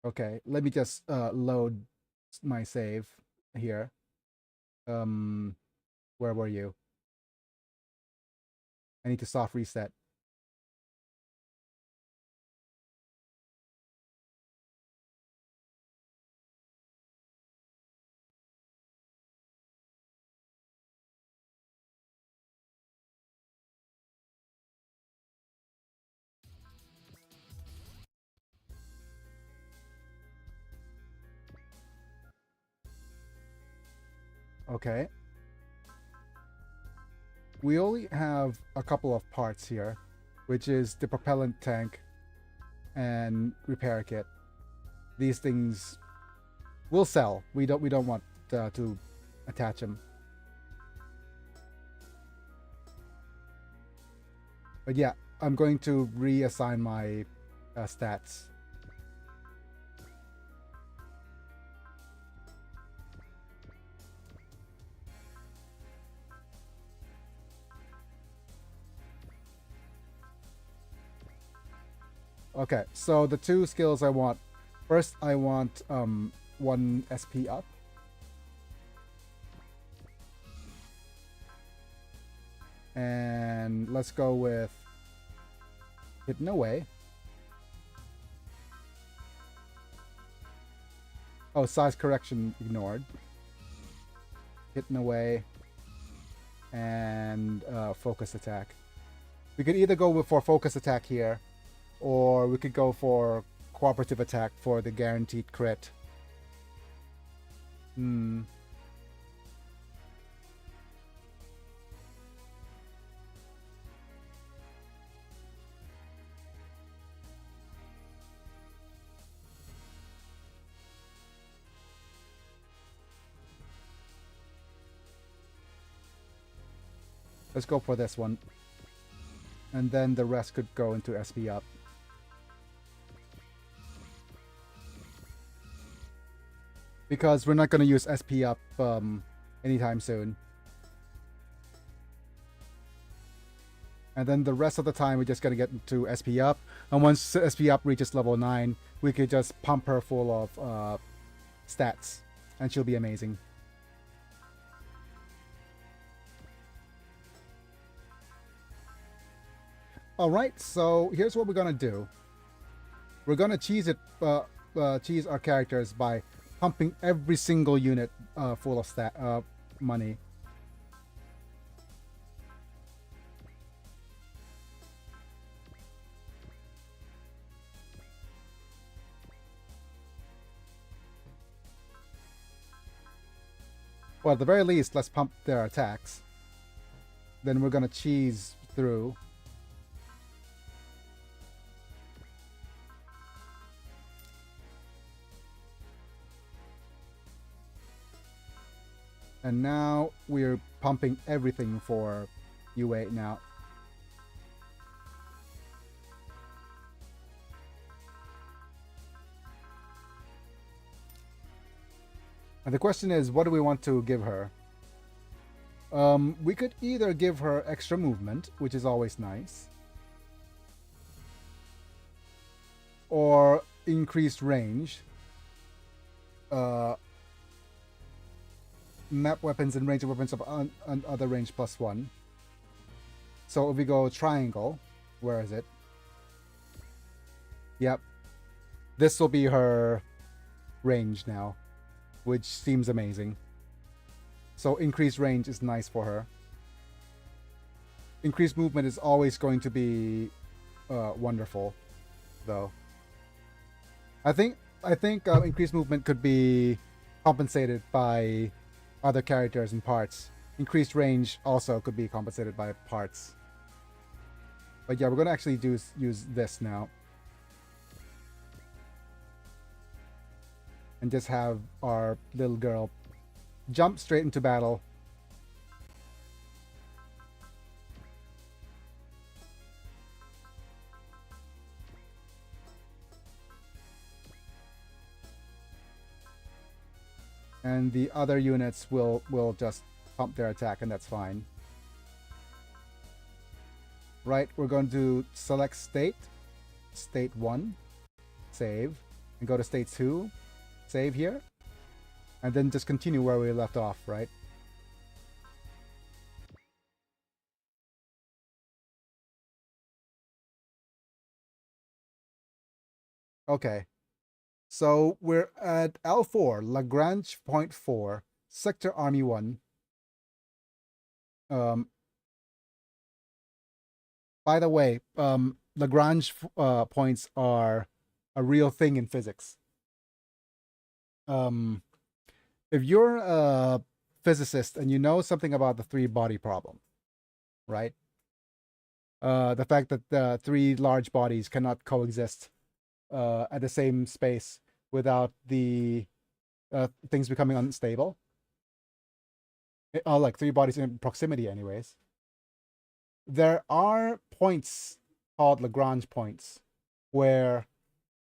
Okay, let me just load my save here. Where were you? I need to soft reset. Okay. We only have a couple of parts here, which is the propellant tank and repair kit. These things will sell. We don't want to attach them. But yeah, I'm going to reassign my stats. Okay, so the two skills I want. First, I want 1 SP up. And let's go with Hidden Away. Oh, size correction ignored. Hidden Away. And focus attack. We could either go for focus attack here, or we could go for cooperative attack for the guaranteed crit. Let's go for this one. And then the rest could go into SP up. Because we're not going to use SP up anytime soon. And then the rest of the time we're just going to get into SP up. And once SP up reaches level 9, we could just pump her full of stats. And she'll be amazing. Alright, so here's what we're going to do. We're going to cheese our characters by pumping every single unit full of money. Well, at the very least, let's pump their attacks. Then we're going to cheese through. And now we're pumping everything for U8 now. And the question is, what do we want to give her? We could either give her extra movement, which is always nice, or increased range. Map weapons and range of weapons of other range +1. So if we go triangle, where is it? Yep. This will be her range now, which seems amazing. So increased range is nice for her. Increased movement is always going to be wonderful, though. I think increased movement could be compensated by other characters and parts. Increased range also could be compensated by parts. But yeah, we're going to actually use this now. And just have our little girl jump straight into battle. And the other units will just pump their attack, and that's fine. Right, we're going to select state, state 1, save, and go to state 2, save here, and then just continue where we left off, right? Okay, so we're at L4, Lagrange Point 4, Sector Army 1. By the way, Lagrange points are a real thing in physics. If you're a physicist and you know something about the three-body problem, right? The fact that the three large bodies cannot coexist at the same space without the things becoming unstable. Like three bodies in proximity anyways. There are points called Lagrange points where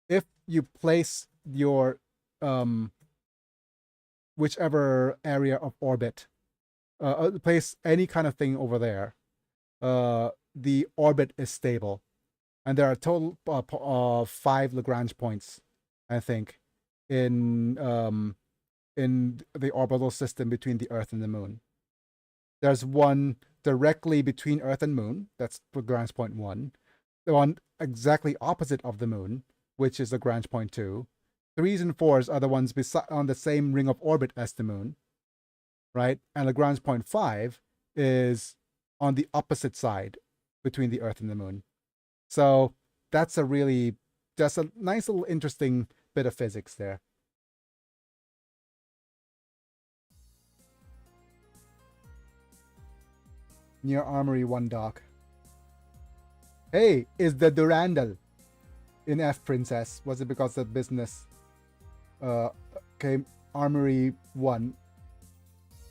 if you place your whichever area of orbit, place any kind of thing over there, the orbit is stable. And there are a total of 5 Lagrange points, I think, in the orbital system between the Earth and the Moon. There's one directly between Earth and Moon, that's Lagrange point 1. The one exactly opposite of the Moon, which is Lagrange point 2. 3s and 4s are the ones on the same ring of orbit as the Moon, right? And Lagrange point 5 is on the opposite side between the Earth and the Moon. So that's a nice little interesting bit of physics there. Near Armory 1 dock. Hey, is the Durandal in F Princess? Was it because the business came Armory 1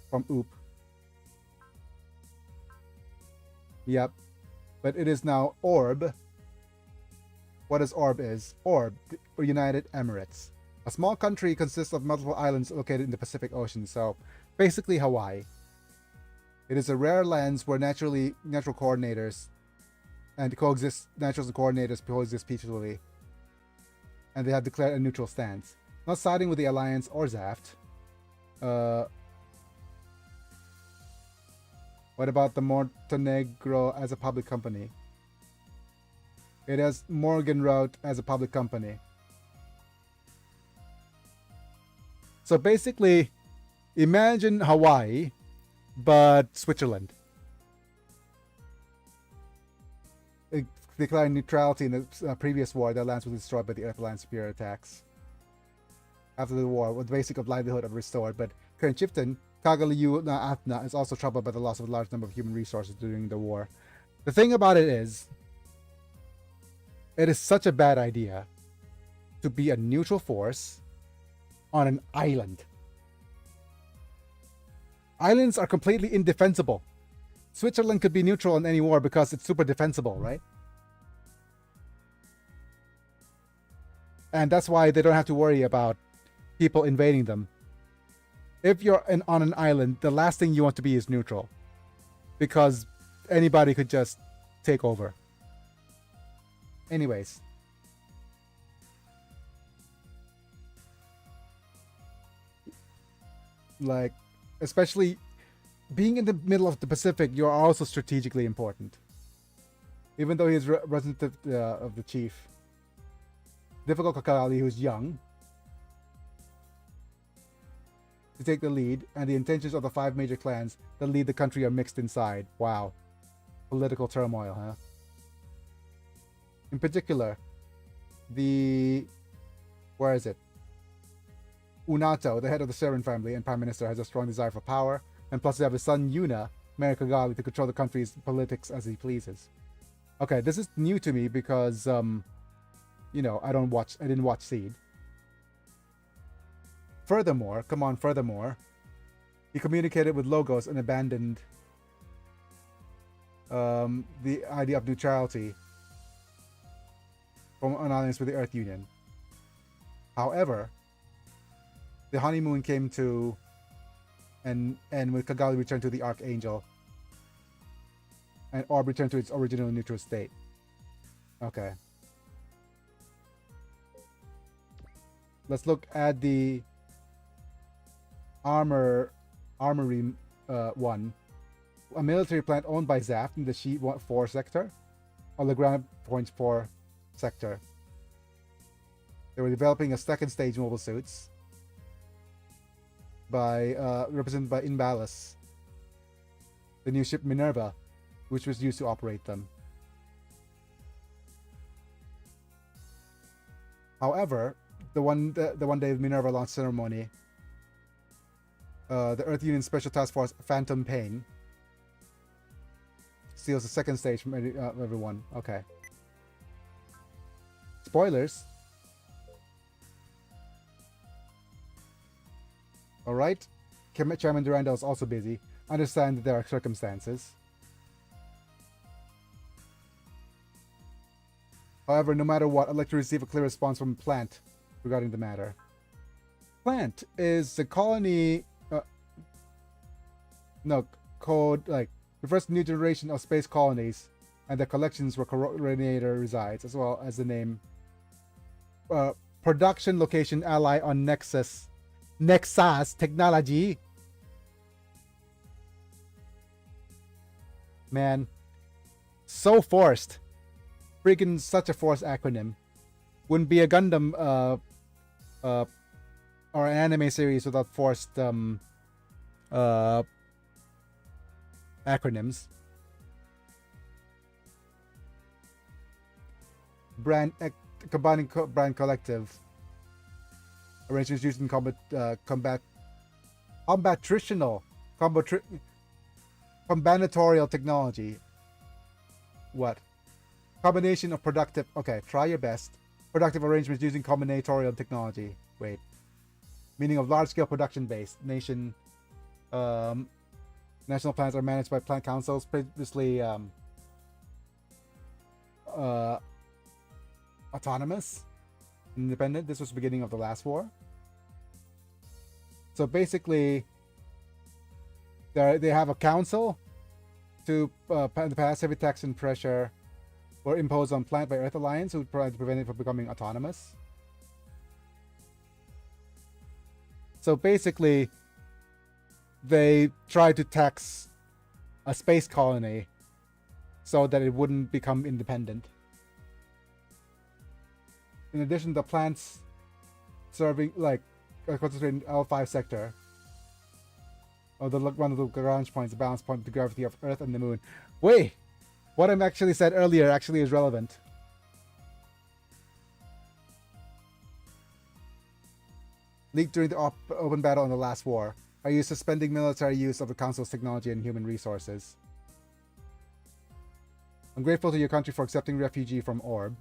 from OOP? Yep. But it is now Orb. What is Orb is? Orb, or United Emirates. A small country consists of multiple islands located in the Pacific Ocean, so basically Hawaii. It is a rare land where natural coordinators and natural coordinators coexist peacefully. And they have declared a neutral stance. Not siding with the Alliance or Zaft. What about the Montenegro as a public company? It has Morgenrot as a public company. So basically, imagine Hawaii, but Switzerland. It declared neutrality in the previous war. The lands were destroyed by the Earth Alliance superior attacks. After the war, with the basic of livelihood are restored, but current chieftain Kagaliu Atna is also troubled by the loss of a large number of human resources during the war. The thing about it is such a bad idea to be a neutral force on an island. Islands are completely indefensible. Switzerland could be neutral in any war because it's super defensible, right? And that's why they don't have to worry about people invading them. If you're on an island, the last thing you want to be is neutral, because anybody could just take over. Anyways. Like, especially being in the middle of the Pacific, you're also strategically important. Even though he's representative of the chief. Difficult Kakali, who's young, to take the lead, and the intentions of the 5 major clans that lead the country are mixed inside. Wow. Political turmoil, huh? In particular, where is it? Unato, the head of the Seren family and prime minister, has a strong desire for power, and plus they have his son Yuna, Mary Kagali, to control the country's politics as he pleases. Okay, this is new to me because, you know, I didn't watch Seed. Furthermore, he communicated with Logos and abandoned the idea of neutrality from an alliance with the Earth Union. However, The honeymoon came to, and with Kigali returned to the Archangel, and Orb returned to its original neutral state. Okay. Let's look at the armory one. A military plant owned by Zaft in the Sheet 4 sector, or the Ground Point 4 sector. They were developing a second stage mobile suits by represented by Inbalis, the new ship Minerva, which was used to operate them. However, the one day Minerva launch ceremony, the Earth Union Special Task Force Phantom Pain steals the second stage from everyone. Okay. Spoilers. Alright. Chairman Durandal is also busy. Understand that there are circumstances. However, no matter what, I'd like to receive a clear response from Plant regarding the matter. Plant is the colony... the first new generation of space colonies and the collections where Coordinator resides, as well as the name production location ally on Nexus technology. Man, so forced. Freaking such a forced acronym. Wouldn't be a Gundam or an anime series without forced acronyms. Combining brand collective arrangements used in combinatorial technology. What? Combination of productive... Okay, try your best. Productive arrangements using combinatorial technology. Wait. Meaning of large-scale production-based. National plans are managed by plant councils, previously autonomous, independent. This was the beginning of the last war. So basically, they have a council to pass heavy tax and pressure were imposed on Plant by Earth Alliance, who tried to prevent it from becoming autonomous. So basically, they tried to tax a space colony so that it wouldn't become independent. In addition, the plants serving, concentrated in L5 sector, or one of the Lagrange points, the balance point of the gravity of Earth and the Moon. Wait! What I actually said earlier actually is relevant. Leaked during the open battle in the last war. Are you suspending military use of the Council's technology and human resources? I'm grateful to your country for accepting refugee from Orb.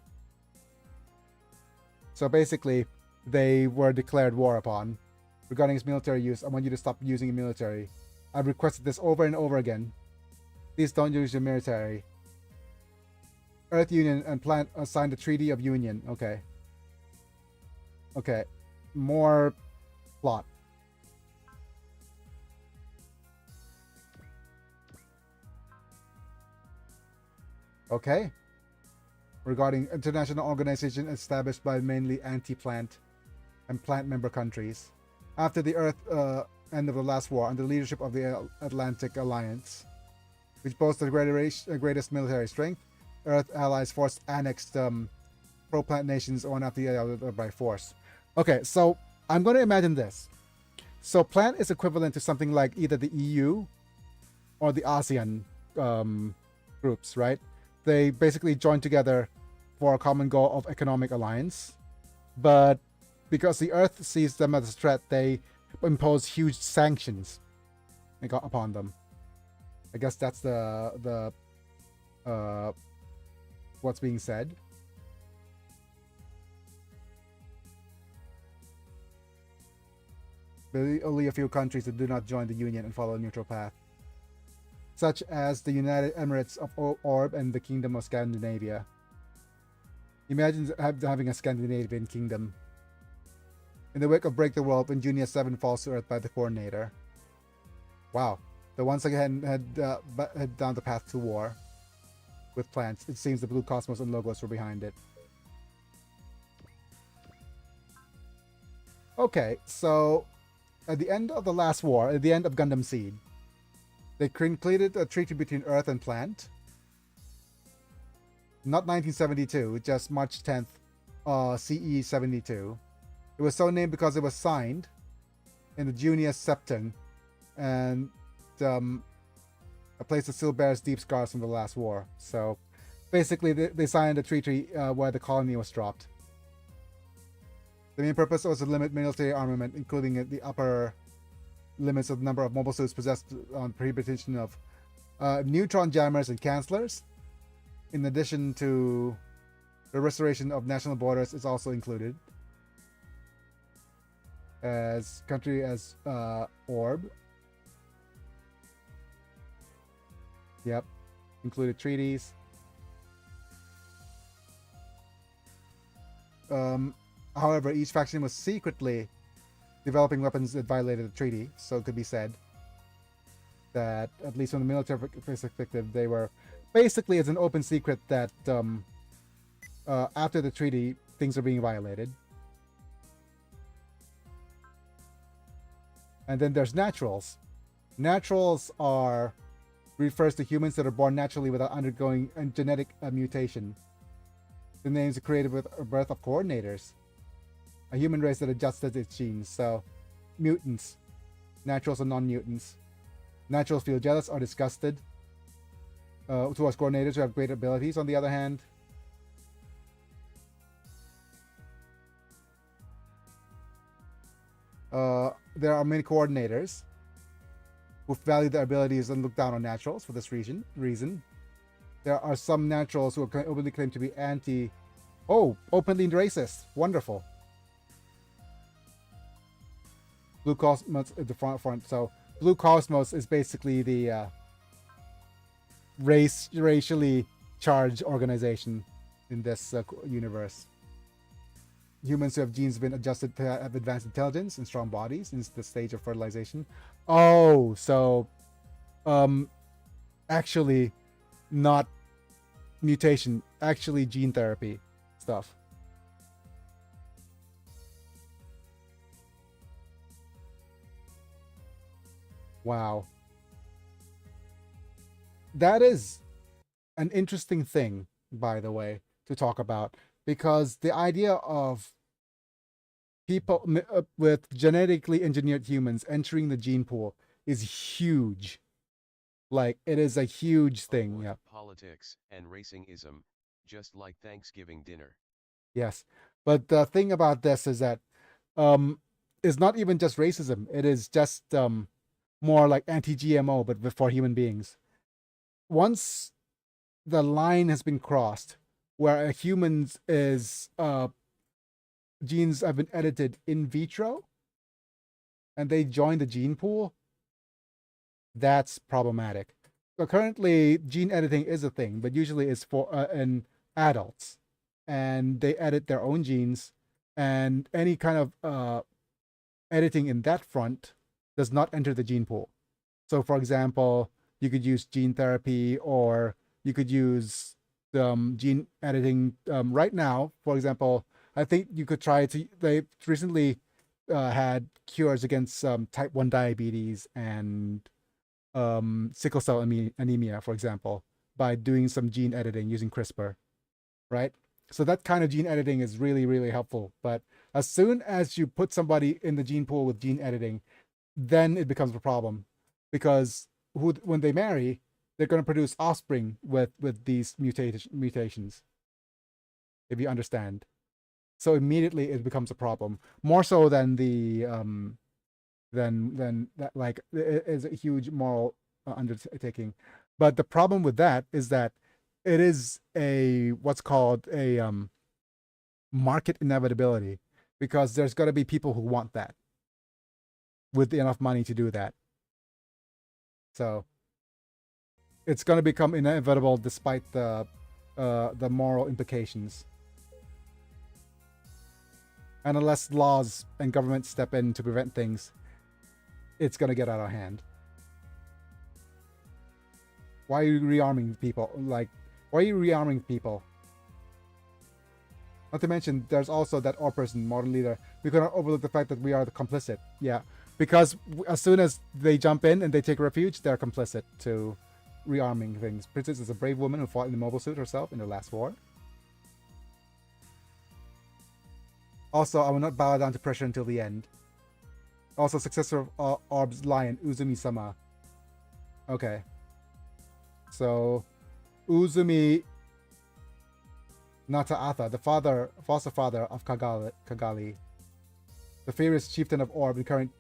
So basically, they were declared war upon. Regarding its military use, I want you to stop using the military. I've requested this over and over again. Please don't use your military. Earth Union and Plant signed the Treaty of Union. Okay. Okay. More plot. Okay. Regarding international organization established by mainly anti-plant and plant member countries. After the end of the last war, under the leadership of the Atlantic Alliance, which boasts the greatest military strength, Earth allies forced annexed pro-plant nations one after the other by force. Okay, so I'm going to imagine this. So plant is equivalent to something like either the EU or the ASEAN groups, right? They basically join together for a common goal of economic alliance. But because the Earth sees them as a threat, they impose huge sanctions upon them. I guess that's the what's being said. Only a few countries that do not join the Union and follow a neutral path, such as the United Emirates of Orb and the Kingdom of Scandinavia. Imagine having a Scandinavian kingdom. In the wake of Break the World, when Junior 7 falls to Earth by the Coordinator. Wow. They once again head down the path to war with plants. It seems the Blue Cosmos and Logos were behind it. Okay, so at the end of the last war, at the end of Gundam Seed, they completed a treaty between Earth and Plant. Not 1972, just March 10th, CE 72. It was so named because it was signed in the Junius Septon, and a place that still bears deep scars from the last war. So basically, they signed a treaty where the colony was dropped. The main purpose was to limit military armament, including the upper limits of the number of mobile suits possessed on prohibition of neutron jammers and cancellers. In addition to the restoration of national borders is also included. As country as Orb. Yep. Included treaties. However, each faction was secretly developing weapons that violated the treaty, so it could be said that, at least from the military perspective, they were basically, it's an open secret that after the treaty, things are being violated. And then there's naturals. Naturals refers to humans that are born naturally without undergoing a genetic mutation. The names are created with a birth of coordinators. A human race that adjusted its genes. So, mutants. Naturals and non-mutants. Naturals feel jealous or disgusted towards coordinators who have great abilities, on the other hand. There are many coordinators who value their abilities and look down on naturals for this reason. There are some naturals who openly claim to be openly racist. Wonderful. Blue Cosmos at the front. So Blue Cosmos is basically the racially charged organization in this universe. Humans who have genes been adjusted to have advanced intelligence and strong bodies since the stage of fertilization. Oh, so actually not mutation, actually gene therapy stuff. Wow. That is an interesting thing, by the way, to talk about, because the idea of people with genetically engineered humans entering the gene pool is huge. Like, it is a huge thing. Yeah. Politics and racingism, just like Thanksgiving dinner. Yes. But the thing about this is that it's not even just racism. It is just more like anti-GMO, but for human beings. Once the line has been crossed, where a human's genes have been edited in vitro, and they join the gene pool, that's problematic. So currently, gene editing is a thing, but usually it's for in adults, and they edit their own genes, and any kind of editing in that front does not enter the gene pool. So, for example, you could use gene therapy, or you could use gene editing right now. For example, I think you could try to. They recently had cures against type 1 diabetes and sickle cell anemia, for example, by doing some gene editing using CRISPR, right? So that kind of gene editing is really, really helpful. But as soon as you put somebody in the gene pool with gene editing, then it becomes a problem, because when they marry, they're going to produce offspring with these mutations, if you understand. So immediately it becomes a problem, more so than the than that. Like, it is a huge moral undertaking. But the problem with that is that it is what's called a market inevitability, because there's got to be people who want that with enough money to do that. So it's going to become inevitable despite the moral implications. And unless laws and governments step in to prevent things, it's gonna get out of hand. Why are you rearming people? Like, why are you rearming people? Not to mention, there's also that our person, modern leader. We cannot overlook the fact that we are the complicit. Yeah, because as soon as they jump in and they take refuge, they're complicit to rearming things. Princess is a brave woman who fought in the mobile suit herself in the last war. Also, I will not bow down to pressure until the end. Also, successor of Orb's lion, Uzumi-sama. Okay. So, Uzumi Nataatha, the foster father of Kagali, the fierce chieftain of Orb, the current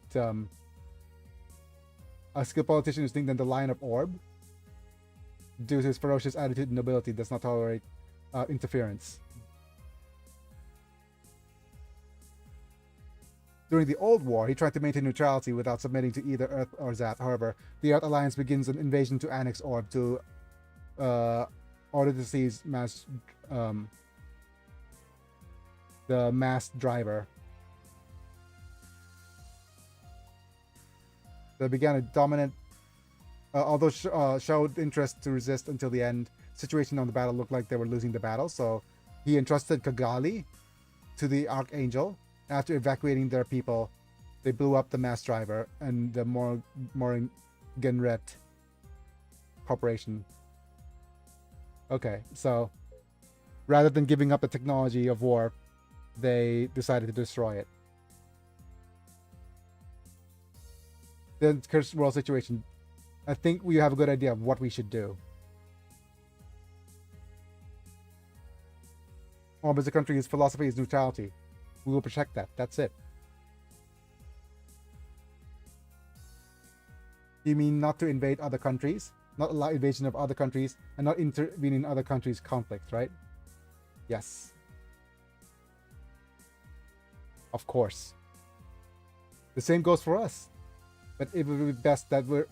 a skilled politician who's nicknamed the Lion of Orb, due to his ferocious attitude and nobility, does not tolerate interference. During the Old War, he tried to maintain neutrality without submitting to either Earth or Zat. However, the Earth Alliance begins an invasion to annex Orb to order to seize the masked driver. They began a dominant, although showed interest to resist until the end. Situation on the battle looked like they were losing the battle, so he entrusted Kagali to the Archangel. After evacuating their people, they blew up the masked driver and the Moringenret Corporation. Okay, so rather than giving up the technology of war, they decided to destroy it. The cursed world situation. I think we have a good idea of what we should do. Orb as a country's philosophy is neutrality. We will protect that. That's it. You mean not to invade other countries? Not allow invasion of other countries and not intervene in other countries' conflicts, right? Yes. Of course. The same goes for us. But it would be best that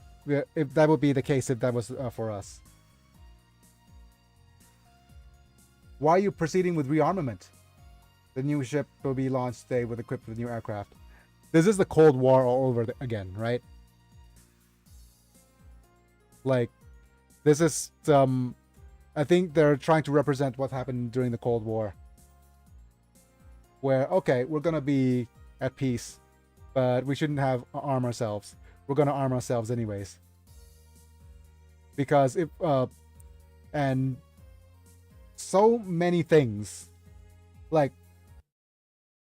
if that would be the case if that was for us. Why are you proceeding with rearmament? The new ship will be launched today with equipped with new aircraft. This is the Cold War all over again, right? Like, this is I think they're trying to represent what happened during the Cold War. Where, okay, we're gonna be at peace, but we shouldn't have arm ourselves. We're gonna arm ourselves anyways. Because if and so many things, like,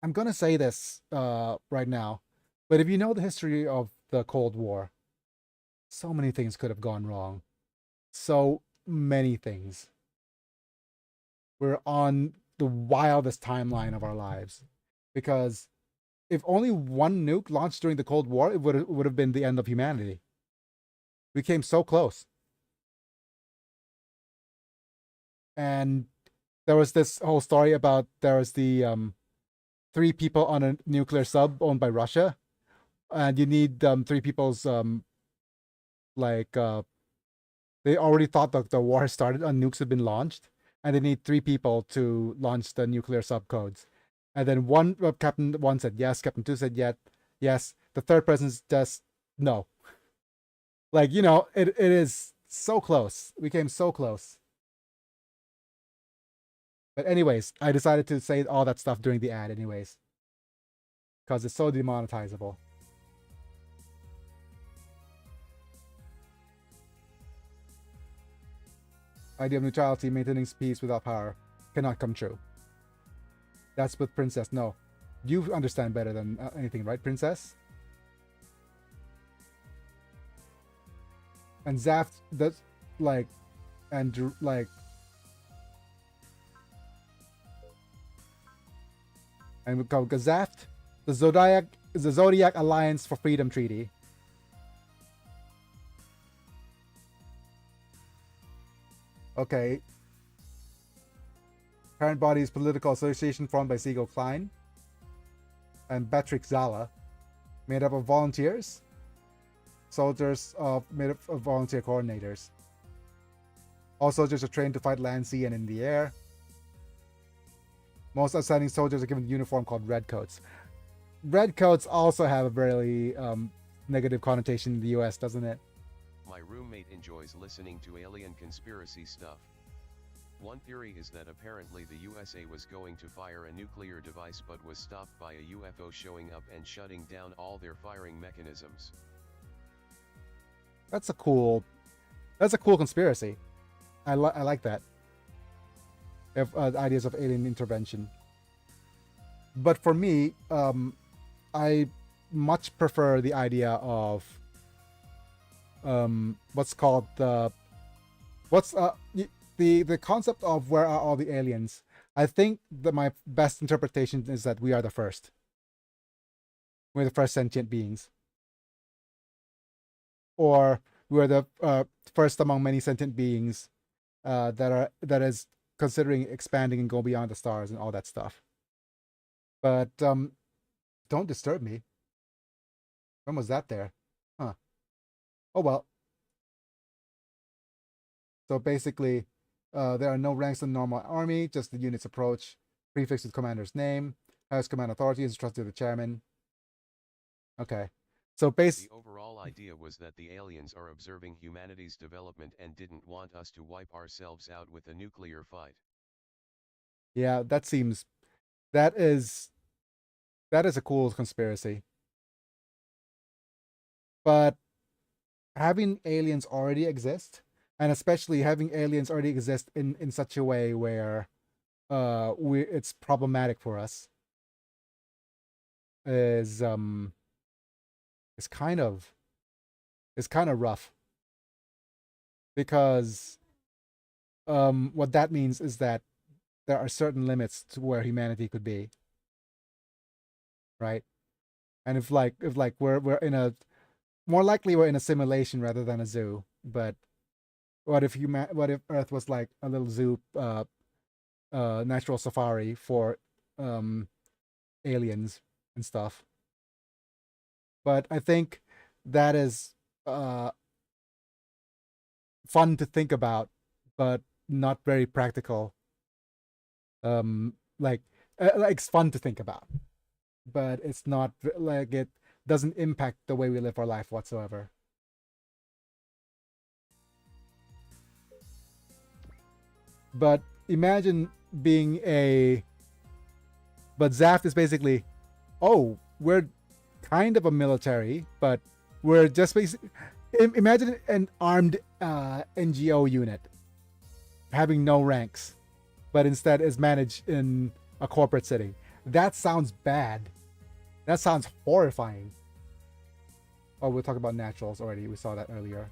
I'm gonna say this right now, but if you know the history of the Cold War, so many things could have gone wrong. So many things. We're on the wildest timeline of our lives. Because if only one nuke launched during the Cold War, it would have been the end of humanity. We came so close. And there was this whole story about there was the 3 people on a nuclear sub owned by Russia, and you need 3 people's they already thought that the war has started and nukes have been launched, and they need 3 people to launch the nuclear sub codes. And then Captain 1 said yes, Captain 2 said yes, the third person just no. Like, you know, it is so close. We came so close. But anyways, I decided to say all that stuff during the ad anyways. Because it's so demonetizable. Idea of neutrality, maintaining peace without power, cannot come true. That's with Princess. No. You understand better than anything, right, Princess? And Zaft, that's like, and like, and we call Gazaft, the Zodiac Alliance for Freedom Treaty. Okay. Parent body is political association formed by Siegel Klein and Patrick Zala, made up of volunteers, soldiers made up of volunteer coordinators. All soldiers are trained to fight land, sea, and in the air. Most outstanding soldiers are given a uniform called redcoats. Redcoats also have a very negative connotation in the US, doesn't it? My roommate enjoys listening to alien conspiracy stuff. One theory is that apparently the USA was going to fire a nuclear device but was stopped by a UFO showing up and shutting down all their firing mechanisms. That's a cool conspiracy. I like that. If ideas of alien intervention. But for me, I much prefer the idea of what's called the concept of where are all the aliens. I think that my best interpretation is that we are the first. We're the first sentient beings, or we're the first among many sentient beings that is considering expanding and go beyond the stars and all that stuff. But don't disturb me. When was that there? Huh. Oh well. So basically, there are no ranks in the normal army, just the unit's approach, prefix with commander's name, has command authority, is trusted to the chairman. Okay. So The overall idea was that the aliens are observing humanity's development and didn't want us to wipe ourselves out with a nuclear fight. Yeah, that is a cool conspiracy. But having aliens already exist, and especially having aliens already exist in such a way where it's problematic for us, is kind of rough. Because what that means is that there are certain limits to where humanity could be, right? And if we're in a more likely we're in a simulation rather than a zoo. But what if Earth was like a little zoo, natural safari for aliens and stuff? But I think that is fun to think about, but not very practical. It's fun to think about, but it's not like it doesn't impact the way we live our life whatsoever. But imagine being but Zaft is basically, oh, we're kind of a military, but we're just basically, imagine an armed NGO unit having no ranks, but instead is managed in a corporate setting. That sounds bad. That sounds horrifying. Oh, we'll talk about naturals already. We saw that earlier.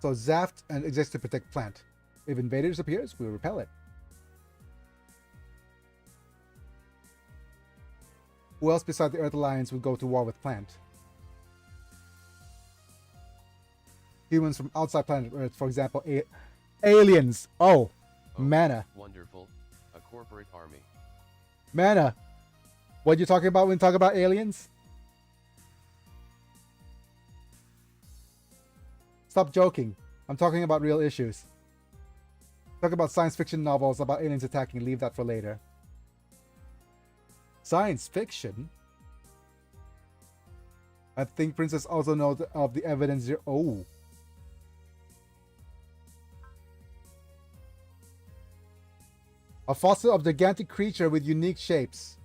So Zaft and exists to protect plant. If invaders appears, we will repel it. Who else beside the Earth Alliance would go to war with plant? Humans from outside planet Earth, for example, aliens. Oh, Mana. Wonderful. A corporate army. Mana. What you talking about when you talk about aliens? Stop joking. I'm talking about real issues. Talk about science fiction novels about aliens attacking. Leave that for later. Science fiction? I think Princess also knows of the evidence here. Oh. A fossil of gigantic creature with unique shapes.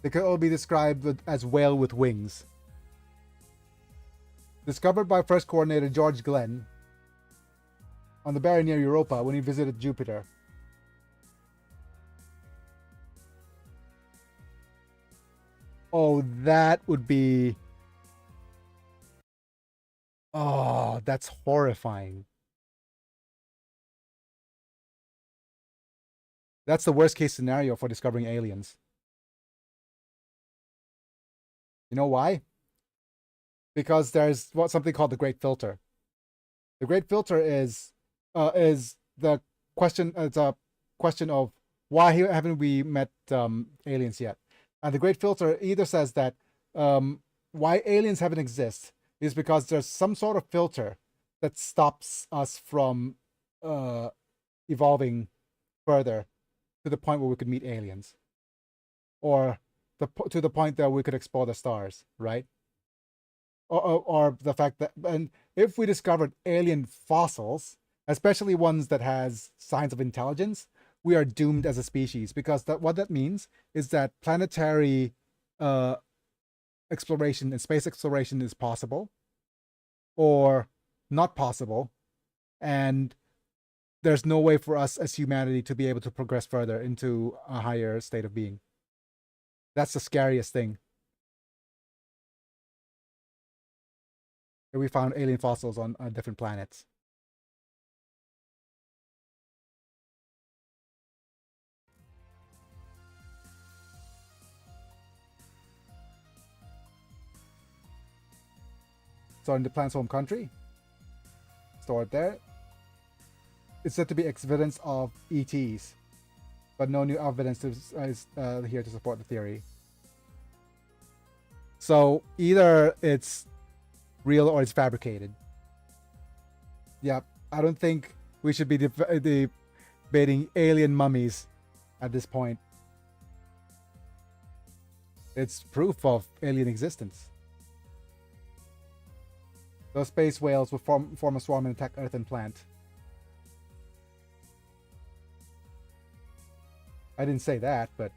They could all be described as whale with wings. Discovered by first coordinator George Glenn on the Barrier near Europa when he visited Jupiter. Oh, that would be... Oh, that's horrifying. That's the worst case scenario for discovering aliens. You know why? Because there's something called the Great Filter. The Great Filter is the question. It's a question of why haven't we met aliens yet? And the Great Filter either says that why aliens haven't exist is because there's some sort of filter that stops us from evolving further to the point where we could meet aliens, or to the point that we could explore the stars, right? Or the fact that, and if we discovered alien fossils, especially ones that has signs of intelligence, we are doomed as a species, because what that means is that planetary exploration and space exploration is possible or not possible, and there's no way for us as humanity to be able to progress further into a higher state of being. That's the scariest thing. We found alien fossils on different planets. So in the planet's home country, stored there, it's said to be evidence of ETs, but no new evidence is here to support the theory. So either it's real or it's fabricated. Yeah, I don't think we should be debating alien mummies at this point. It's proof of alien existence. Those space whales will form a swarm and attack Earth and plant. I didn't say that, but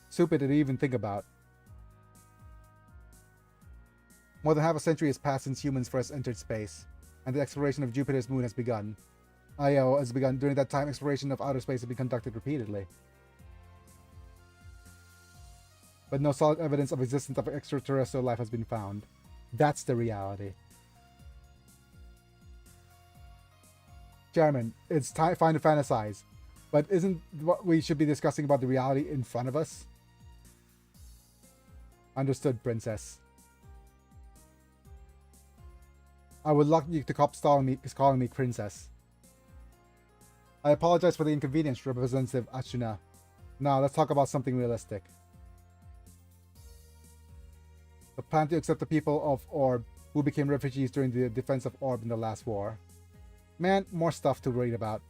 stupid to even think about. More than half a century has passed since humans first entered space, and the exploration of Jupiter's moon has begun. Io has begun. During that time, exploration of outer space has been conducted repeatedly, but no solid evidence of existence of extraterrestrial life has been found. That's the reality. Chairman, it's fine to fantasize, but isn't what we should be discussing about the reality in front of us? Understood, Princess. I would like you to stop calling me Princess. I apologize for the inconvenience, Representative Ashuna. Now, let's talk about something realistic. The plan to accept the people of Orb who became refugees during the defense of Orb in the last war. Man, more stuff to read about.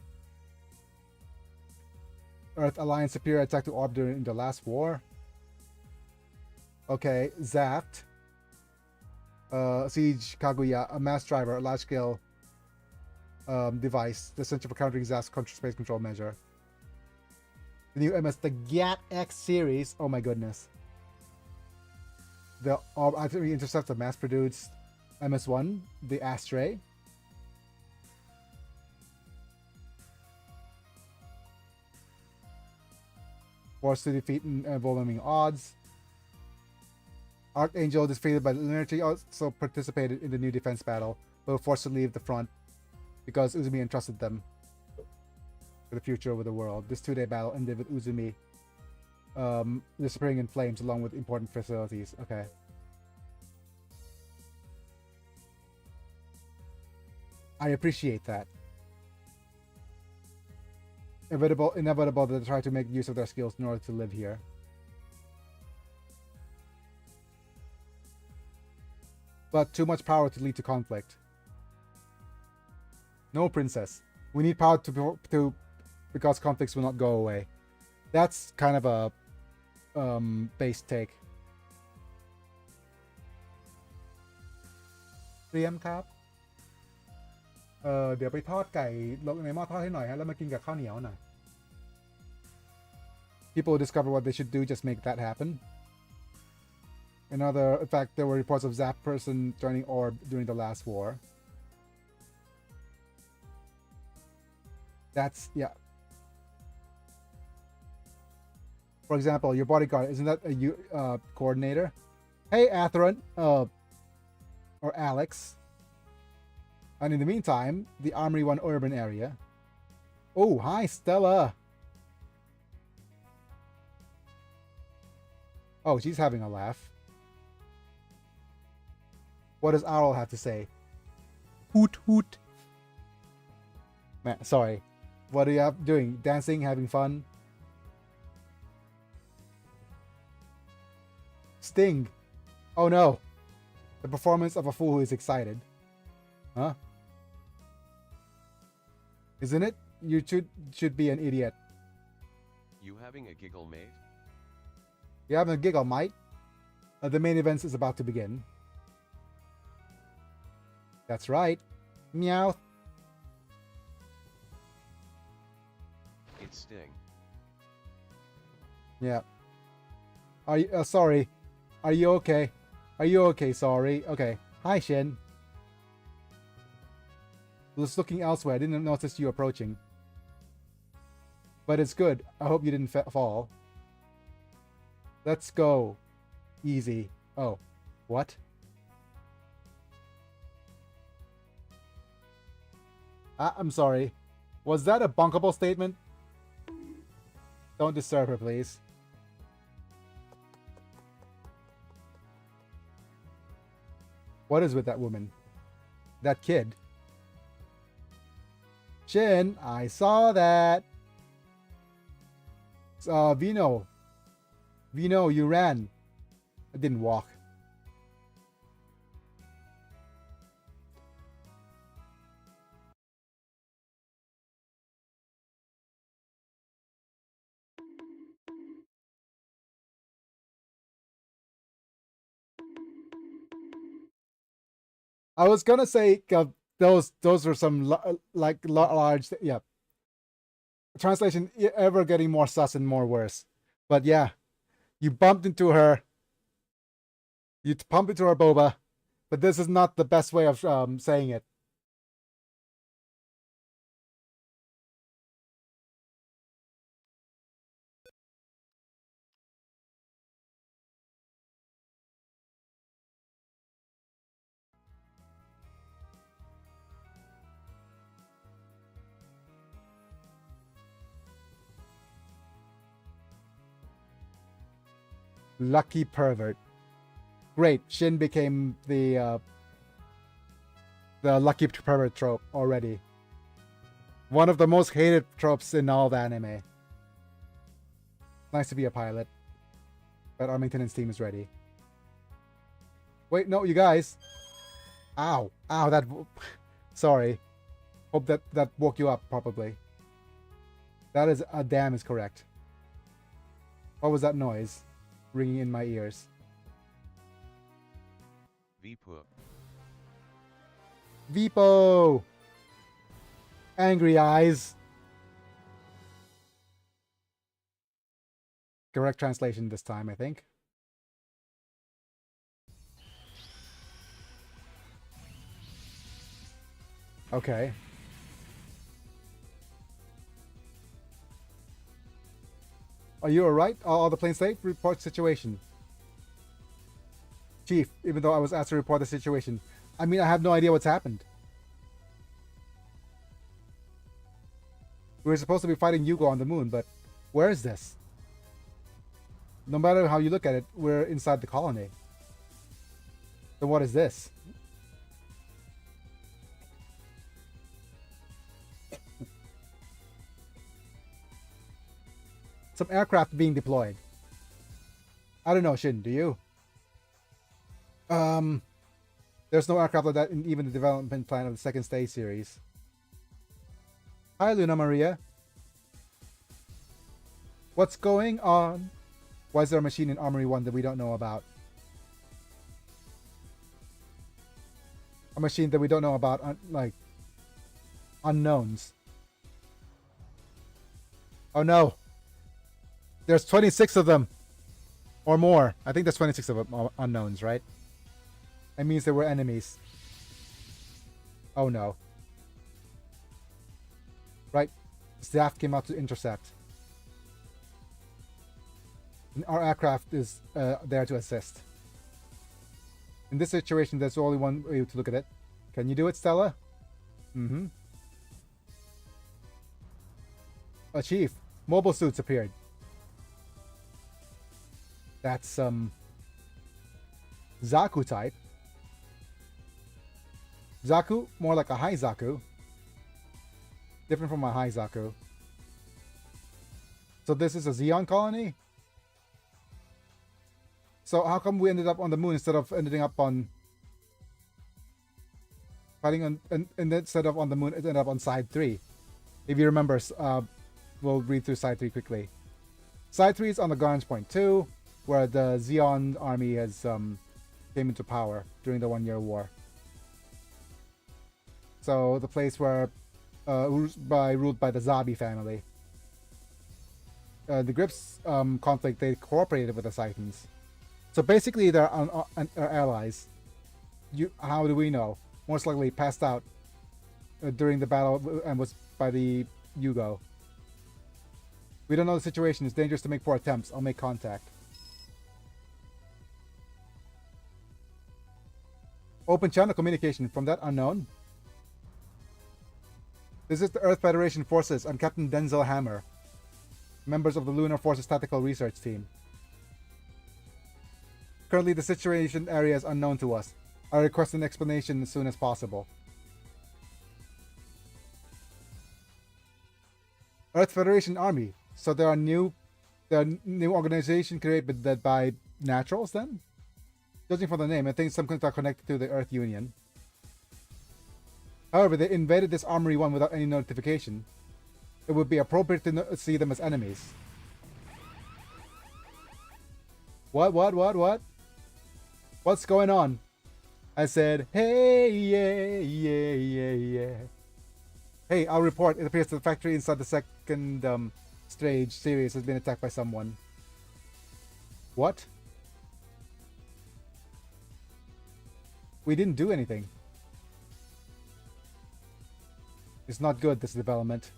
Earth Alliance superior attack to Orb during the last war. Okay, Zapped. Siege Kaguya, a mass driver, a large-scale device, the center for countering Zap's space control measure. The new MS, the GAT-X series. Oh my goodness. The Orb actively intercepts the mass-produced MS-1, the Astray. Forced to defeat in overwhelming odds. Archangel, defeated by the Lunatic, also participated in the new defense battle, but were forced to leave the front because Uzumi entrusted them for the future of the world. This two-day battle ended with Uzumi disappearing in flames along with important facilities. Okay. I appreciate that. Inevitable that they try to make use of their skills in order to live here. But too much power to lead to conflict. No, Princess. We need power to because conflicts will not go away. That's kind of a base take. เตรียมครับเดี๋ยวไปทอดไก่ลงในหม้อทอดให้หน่อยฮะแล้วมากินกับข้าวเหนียวหน่อย People discover what they should do, just make that happen. In fact, there were reports of Zap person joining Orb during the last war. That's, yeah. For example, your bodyguard, isn't that a coordinator? Hey, Atheron, or Alex. And in the meantime, the Armory 1 urban area. Oh, hi, Stella. Oh, she's having a laugh. What does Owl have to say? Hoot hoot. Man, sorry. What are you doing? Dancing? Having fun? Sting. Oh no. The performance of a fool who is excited. Huh? Isn't it? You should be an idiot. You having a giggle, mate? You're having a giggle, mate. The main event is about to begin. That's right. Meow. It's Sting. Yeah. Are you sorry? Are you okay? Are you okay? Sorry. Okay. Hi, Shin. Was looking elsewhere. I didn't notice you approaching. But it's good. I hope you didn't fall. Let's go. Easy. Oh. What? I'm sorry. Was that a bunkable statement? Don't disturb her, please. What is with that woman? That kid? Shin, I saw that. Vino. Vino, you ran. I didn't walk. I was gonna say those are some large, yeah. Translation ever getting more sus and more worse. But yeah, you bumped into her. You bumped into her, boba. But this is not the best way of saying it. Lucky pervert. Great, Shin became the lucky pervert trope already. One of the most hated tropes in all of anime. Nice to be a pilot. But our maintenance team is ready. Wait, no, you guys. Ow. Ow, that... Sorry. Hope that woke you up, probably. That is... A damn is correct. What was that noise? Ringing in my ears. Vipo. Vipo! Angry eyes. Correct translation this time, I think. Okay. Are you alright? All the planes safe? Report situation. Chief, even though I was asked to report the situation. I mean, I have no idea what's happened. We were supposed to be fighting Yugo on the moon, but where is this? No matter how you look at it, we're inside the colony. Then what is this? Some aircraft being deployed. I don't know, Shin, do you? There's no aircraft like that in even the development plan of the second stage series. Hi, Luna Maria. What's going on? Why is there a machine in Armory 1 that we don't know about? A machine that we don't know about, like, unknowns. Oh no! There's 26 of them! Or more. I think there's 26 of them unknowns, right? That means they were enemies. Oh no. Right. Staff came out to intercept. And our aircraft is there to assist. In this situation, there's only one way to look at it. Can you do it, Stella? Mm-hmm. Chief, mobile suits appeared. That's Zaku type. Zaku, more like a high Zaku. Different from a high Zaku. So this is a Xeon colony? So how come we ended up on the moon instead of ending up on fighting on, and instead of on the moon, it ended up on side 3. If you remember, we'll read through side 3 quickly. Side 3 is on the Garage Point 2, where the Xeon army has came into power during the 1-year war. So the place where ruled by the Zabi family. The Grips conflict, they cooperated with the Titans. So basically, they're our allies. How do we know? Most likely passed out during the battle and was by the Yugo. We don't know the situation. It's dangerous to make poor attempts. I'll make contact. Open channel communication from that unknown. This is the Earth Federation forces. I'm Captain Denzel Hammer, members of the Lunar Forces Tactical Research Team. Currently, the situation area is unknown to us. I request an explanation as soon as possible. Earth Federation Army. So there are new organization created by naturals then? Judging from the name, I think some are connected to the Earth Union. However, they invaded this Armory 1 without any notification. It would be appropriate to see them as enemies. What? What's going on? I said, hey, yeah. Hey, I'll report. It appears the factory inside the second stage series has been attacked by someone. What? We didn't do anything. It's not good, this development.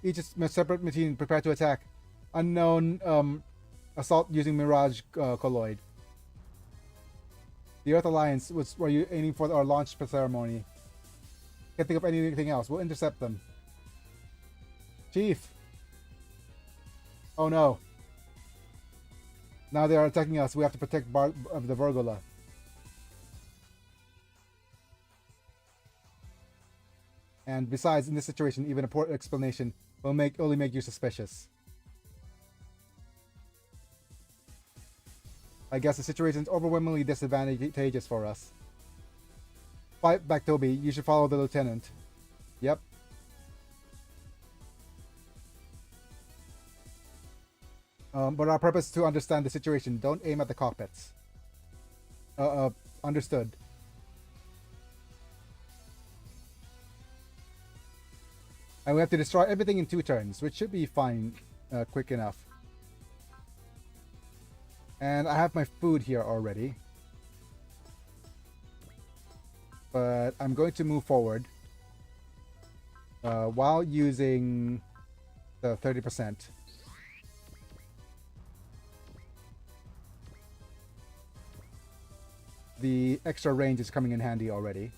Each is a separate machine prepared to attack. Unknown assault using Mirage colloid. The Earth Alliance were you aiming for our launch ceremony. Can't think of anything else. We'll intercept them. Chief! Oh no. Now they are attacking us. We have to protect the Virgola. And besides, in this situation, even a poor explanation will only make you suspicious. I guess the situation is overwhelmingly disadvantageous for us. Fight back, Toby. You should follow the lieutenant. Yep. But our purpose is to understand the situation. Don't aim at the cockpits. Understood. And we have to destroy everything in 2 turns, which should be fine, quick enough. And I have my food here already. But I'm going to move forward while using the 30%. The extra range is coming in handy already.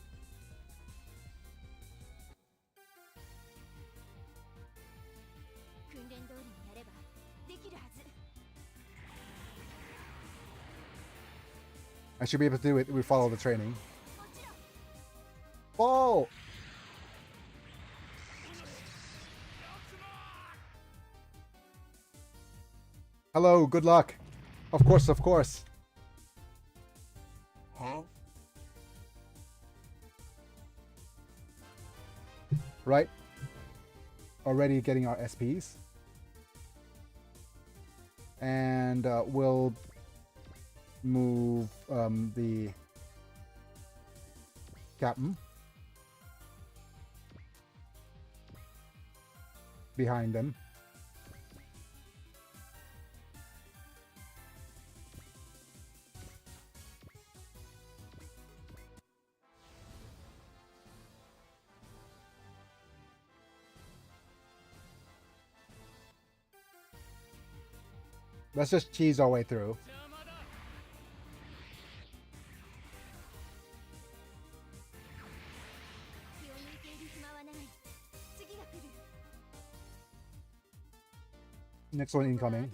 I should be able to do it if we follow the training. Whoa! Hello, good luck. Of course. Huh? Right. Already getting our SPs. And we'll move the captain behind them. Let's just cheese our way through. Next one incoming.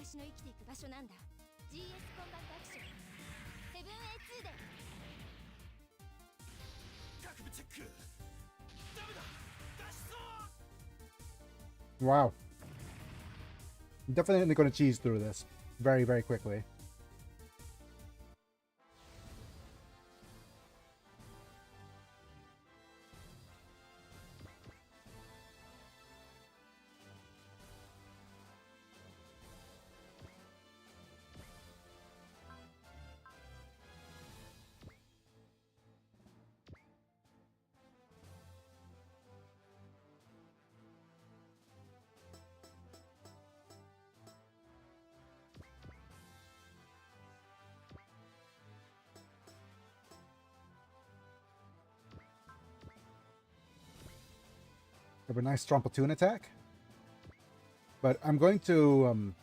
Wow. Definitely going to cheese through this very, very quickly. Have a nice strong platoon attack. But I'm going to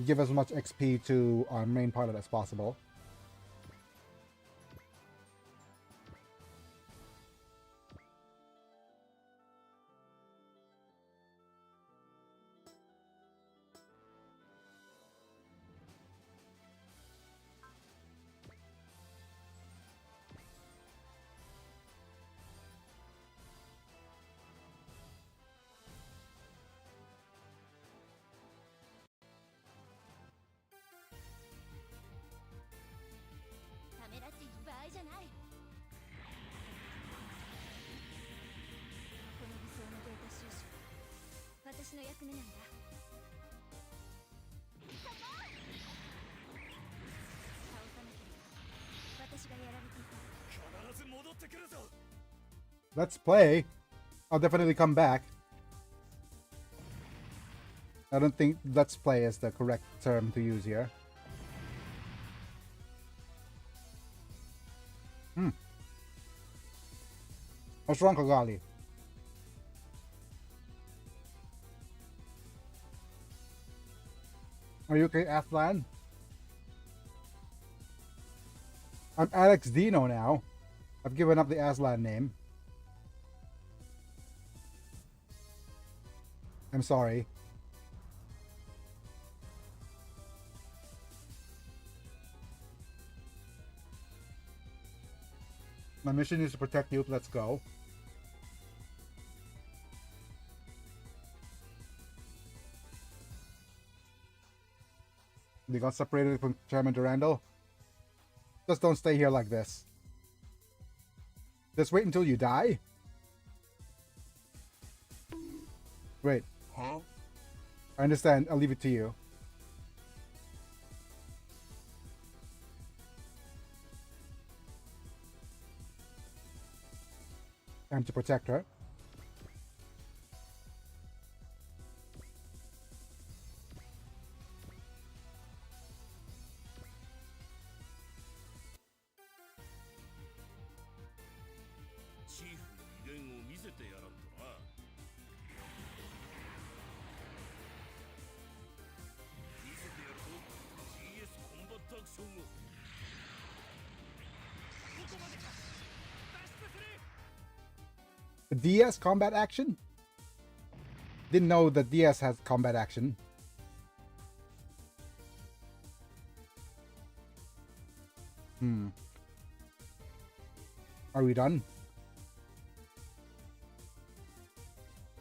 give as much XP to our main pilot as possible. Let's play. I'll definitely come back. I don't think let's play is the correct term to use here. What's wrong, Kogali? Are you okay, Athlan? I'm Alex Dino now. I've given up the Aslan name. I'm sorry. My mission is to protect you. Let's go. You got separated from Chairman Durandal? Just don't stay here like this. Just wait until you die? Great. Huh? I understand. I'll leave it to you. Time to protect her. DS combat action? Didn't know that DS has combat action. Are we done?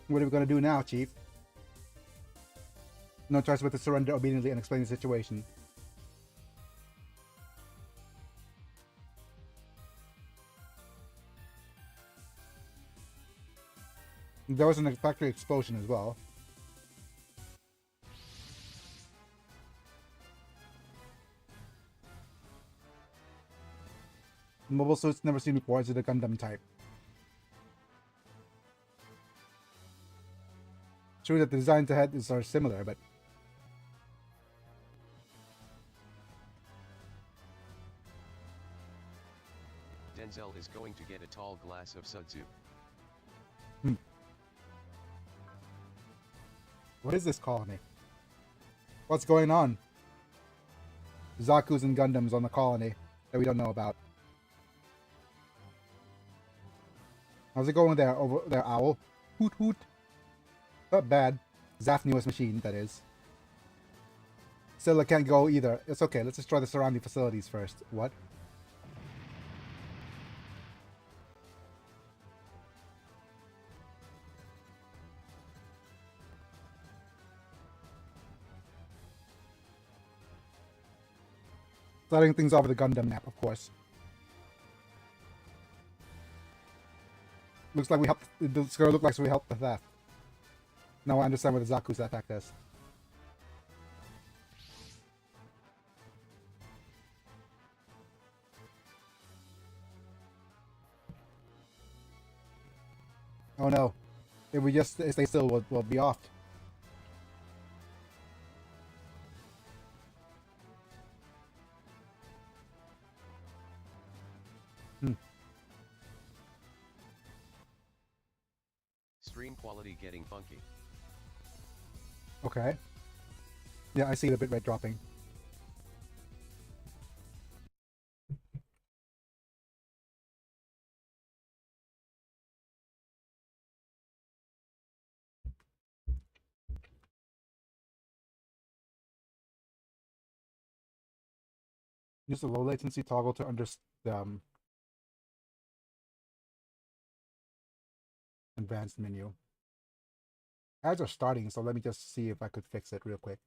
What are we gonna do now, Chief? No choice but to surrender obediently and explain the situation. There was an factory explosion as well. Mobile suits never seen before. Is it a Gundam type? True that the designs ahead are similar, but Denzel is going to get a tall glass of Sudzu. What is this colony? What's going on? Zaku's and Gundams on the colony that we don't know about. How's it going there, over there, Owl? Hoot hoot. Not bad. Zaf's newest machine, that is. Still, I can't go either. It's okay, let's destroy the surrounding facilities first. What? Starting things off with the Gundam map, of course. Looks like we helped. It's gonna look like we helped with that. Now I understand what the Zaku's attack does. Oh no. If we just stay still, we'll be off. quality getting funky. Okay. Yeah, I see the bitrate dropping. Use the low latency toggle to advanced menu. Ads are starting, so let me just see if I could fix it real quick.